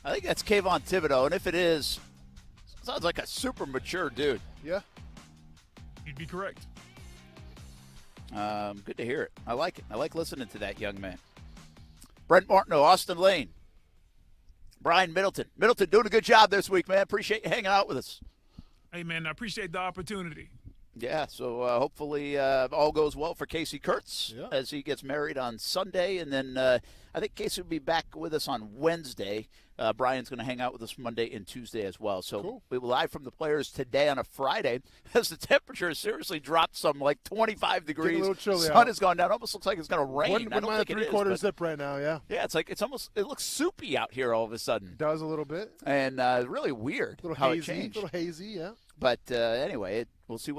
I think that's Kayvon Thibodeau, and if it is, sounds like a super mature dude. Yeah. You'd be correct. Good to hear it. I like it. I like listening to that young man. Brent Martineau, Austin Lane, Brian Middleton. Middleton doing a good job this week, man. Appreciate you hanging out with us. Hey, man, I appreciate the opportunity. Yeah, so hopefully all goes well for Casey Kurtz as he gets married on Sunday. And then I think Casey will be back with us on Wednesday. Brian's going to hang out with us Monday and Tuesday as well. So we will live from the Players today on a Friday as the temperature has seriously dropped some like 25 degrees. Getting a little chilly Sun out. has gone down. Almost looks like it's going to rain. I don't think it is. 3/4 zip right now, yeah. Yeah, it looks soupy out here all of a sudden. It does a little bit. And really weird how it changed. A little hazy, yeah. But anyway, we'll see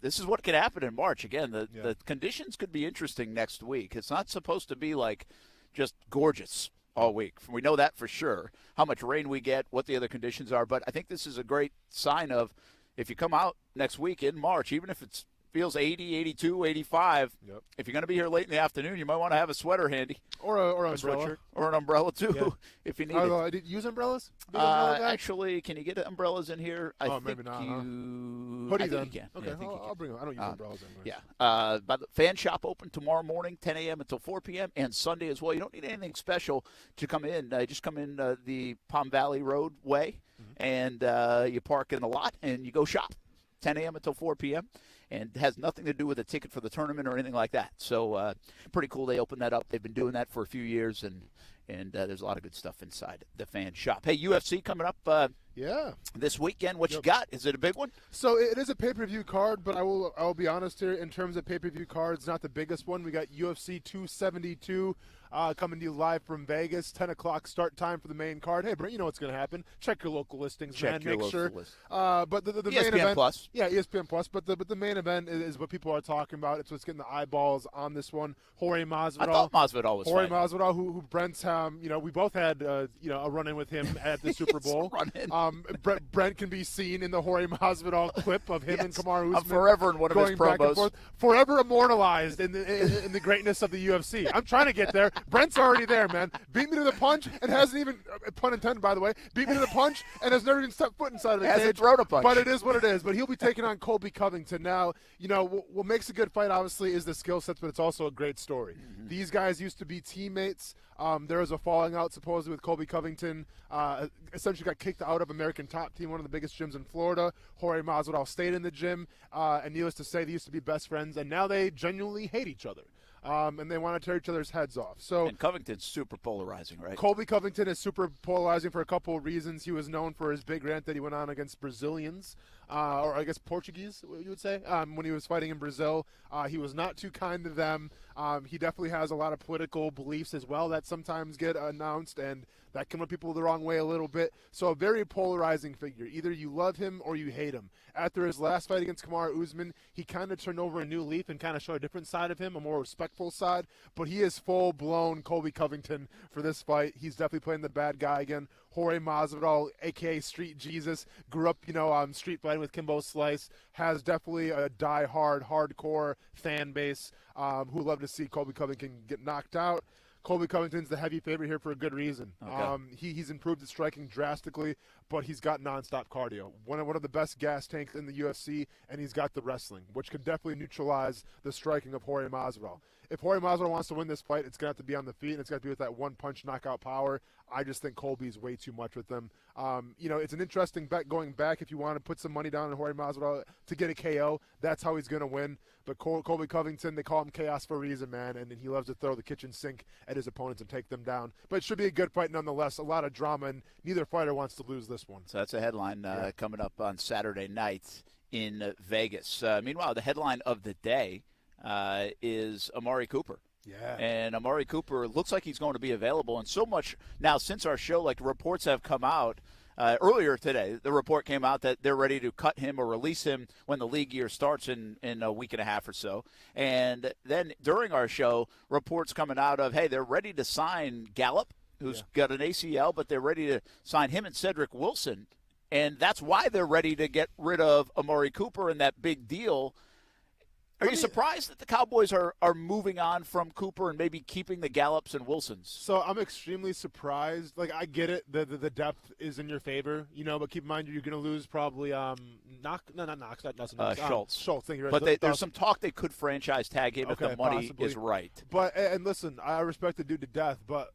this is what could happen in March. Again, the conditions could be interesting next week. It's not supposed to be like just gorgeous all week. We know that for sure, how much rain we get, what the other conditions are. But I think this is a great sign of if you come out next week in March, even if it feels 80, 82, 85, if you're going to be here late in the afternoon, you might want to have a sweater handy. Or an umbrella. Or an umbrella, too, if you need it. Did you use umbrellas? Actually, can you get umbrellas in here? I think maybe not. Hoodie then. You can. Okay, I'll bring them. I don't use umbrellas anymore. Yeah. But the fan shop open tomorrow morning, 10 a.m. until 4 p.m., and Sunday as well. You don't need anything special to come in. Just come in the Palm Valley Road way, and you park in the lot, and you go shop, 10 a.m. until 4 p.m., and has nothing to do with a ticket for the tournament or anything like that. So pretty cool. They opened that up. They've been doing that for a few years, and there's a lot of good stuff inside the fan shop. Hey, UFC coming up this weekend. What you got? Is it a big one? So it is a pay-per-view card, but I will be honest here. In terms of pay-per-view cards, not the biggest one. We got UFC 272 coming to you live from Vegas, 10 o'clock start time for the main card. Hey, Brent, you know what's going to happen. Check your local listings, Check man. your Make sure. local list. But the ESPN main event, Plus. Yeah, ESPN Plus. But the main event is what people are talking about. It's what's getting the eyeballs on this one. Jorge Masvidal. I thought Masvidal was Jorge fighting. Masvidal, who Brent's, we both had, a run-in with him at the Super Bowl. Brent can be seen in the Jorge Masvidal clip of him and Kamaru Usman. I'm forever in one of his going back and promos. forth, forever immortalized in the greatness of the UFC. I'm trying to get there. Brent's already there, man. Beat me to the punch and hasn't even, pun intended, by the way, beat me to the punch and has never even stepped foot inside of the Hasn't cage. thrown a punch. But it is what it is. But he'll be taking on Colby Covington. Now, what makes a good fight, obviously, is the skill sets, but it's also a great story. Mm-hmm. These guys used to be teammates. There was a falling out, supposedly, with Colby Covington. Essentially got kicked out of American Top Team, one of the biggest gyms in Florida. Jorge Masvidal stayed in the gym, and needless to say, they used to be best friends, and now they genuinely hate each other. And they want to tear each other's heads off. And Covington's super polarizing, right? Colby Covington is super polarizing for a couple of reasons. He was known for his big rant that he went on against Brazilians, or I guess Portuguese, you would say, when he was fighting in Brazil. He was not too kind to them. He definitely has a lot of political beliefs as well that sometimes get announced, and that can rub people the wrong way a little bit. So a very polarizing figure. Either you love him or you hate him. After his last fight against Kamaru Usman, he kind of turned over a new leaf and kind of showed a different side of him, a more respectful side. But he is full-blown Colby Covington for this fight. He's definitely playing the bad guy again. Jorge Masvidal, a.k.a. Street Jesus, grew up, street fighting with Kimbo Slice, has definitely a die-hard, hardcore fan base who love to see Colby Covington get knocked out. Colby Covington's the heavy favorite here for a good reason. Okay. He's improved his striking drastically, but he's got nonstop cardio. One of the best gas tanks in the UFC, and he's got the wrestling, which could definitely neutralize the striking of Jorge Masvidal. if Jorge Masvidal wants to win this fight, it's going to have to be on the feet, and it's got to be with that one-punch knockout power. I just think Colby's way too much with them. It's an interesting bet going back if you want to put some money down on Jorge Masvidal to get a KO. That's how he's going to win. But Colby Covington, they call him Chaos for a reason, man, and he loves to throw the kitchen sink at his opponents and take them down. But it should be a good fight nonetheless. A lot of drama, and neither fighter wants to lose this one. So that's a headline coming up on Saturday night in Vegas. Meanwhile, the headline of the day is Amari Cooper. Yeah. And Amari Cooper looks like he's going to be available. And so much now since our show, like reports have come out earlier today, the report came out that they're ready to cut him or release him when the league year starts in a week and a half or so. And then during our show, reports coming out of, hey, they're ready to sign Gallup, who's got an ACL, but they're ready to sign him and Cedric Wilson. And that's why they're ready to get rid of Amari Cooper in that big deal. Are you surprised that the Cowboys are moving on from Cooper and maybe keeping the Gallups and Wilsons? So I'm extremely surprised. Like, I get it. The depth is in your favor, but keep in mind you're going to lose probably Schultz. Schultz, thank you. But there's some talk they could franchise tag him if the money is right. But and listen, I respect the dude to death, but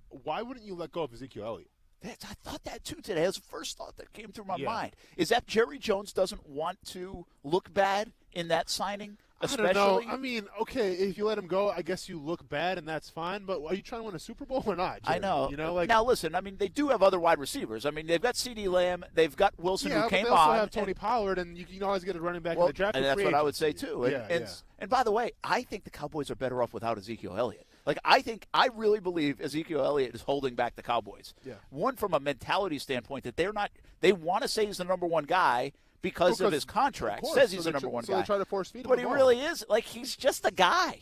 why wouldn't you let go of Ezekiel Elliott? I thought that too today. That was the first thought that came through my mind. Is that Jerry Jones doesn't want to look bad in that signing? Especially? I don't know. I mean, okay, if you let him go, I guess you look bad, and that's fine. But are you trying to win a Super Bowl or not, Jerry? I know. Now, listen, they do have other wide receivers. They've got CeeDee Lamb. They've got Wilson who came on. Yeah, but they also have Tony Pollard, and you can always get a running back in the draft. And that's what I would say, too. And by the way, I think the Cowboys are better off without Ezekiel Elliott. I really believe Ezekiel Elliott is holding back the Cowboys. Yeah. One, from a mentality standpoint, that they want to say he's the number one guy because of his contract. Says he's the number one guy. They try to force feed him. But he really is. He's just a guy.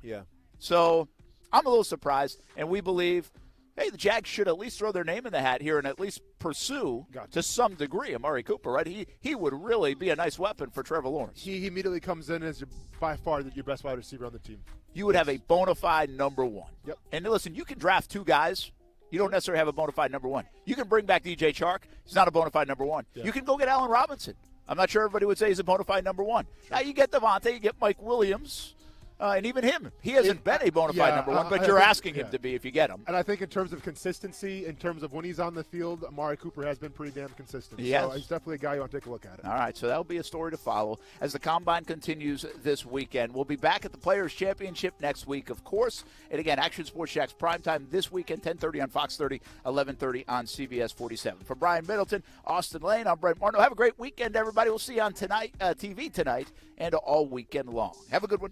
Yeah. So I'm a little surprised, and we believe, hey, the Jags should at least throw their name in the hat here and at least pursue, to some degree, Amari Cooper, right? He would really be a nice weapon for Trevor Lawrence. He immediately comes in as by far your best wide receiver on the team. You would have a bona fide number one. Yep. And listen, you can draft two guys. You don't necessarily have a bona fide number one. You can bring back DJ Chark. He's not a bona fide number one. Yeah. You can go get Allen Robinson. I'm not sure everybody would say he's a bona fide number one. Now you get Devontae, you get Mike Williams, and even him. He hasn't been a bona fide number one, but you're asking him to be if you get him. And I think in terms of consistency, in terms of when he's on the field, Amari Cooper has been pretty damn consistent. Yes. So he's definitely a guy you want to take a look at it. All right, so that'll be a story to follow as the Combine continues this weekend. We'll be back at the Players' Championship next week, of course. And again, Action Sports Jax primetime this weekend, 10:30 on Fox 30, 11:30 on CBS 47. For Brian Middleton, Austin Lane, I'm Brent Martin. Have a great weekend, everybody. We'll see you on TV tonight and all weekend long. Have a good one.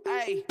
Hey.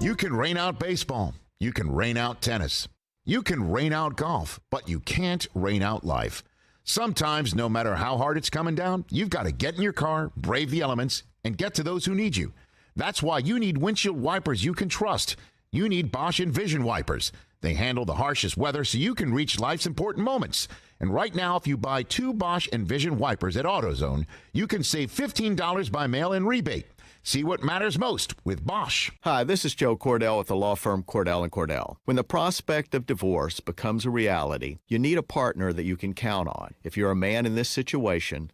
You can rain out baseball. You can rain out tennis. You can rain out golf, but you can't rain out life. Sometimes, no matter how hard it's coming down, you've got to get in your car, brave the elements, and get to those who need you. That's why you need windshield wipers you can trust. You need Bosch Envision wipers. They handle the harshest weather so you can reach life's important moments. And right now, if you buy 2 Bosch Envision wipers at AutoZone, you can save $15 by mail-in rebate. See what matters most with Bosch. Hi, this is Joe Cordell with the law firm Cordell & Cordell. When the prospect of divorce becomes a reality, you need a partner that you can count on. If you're a man in this situation,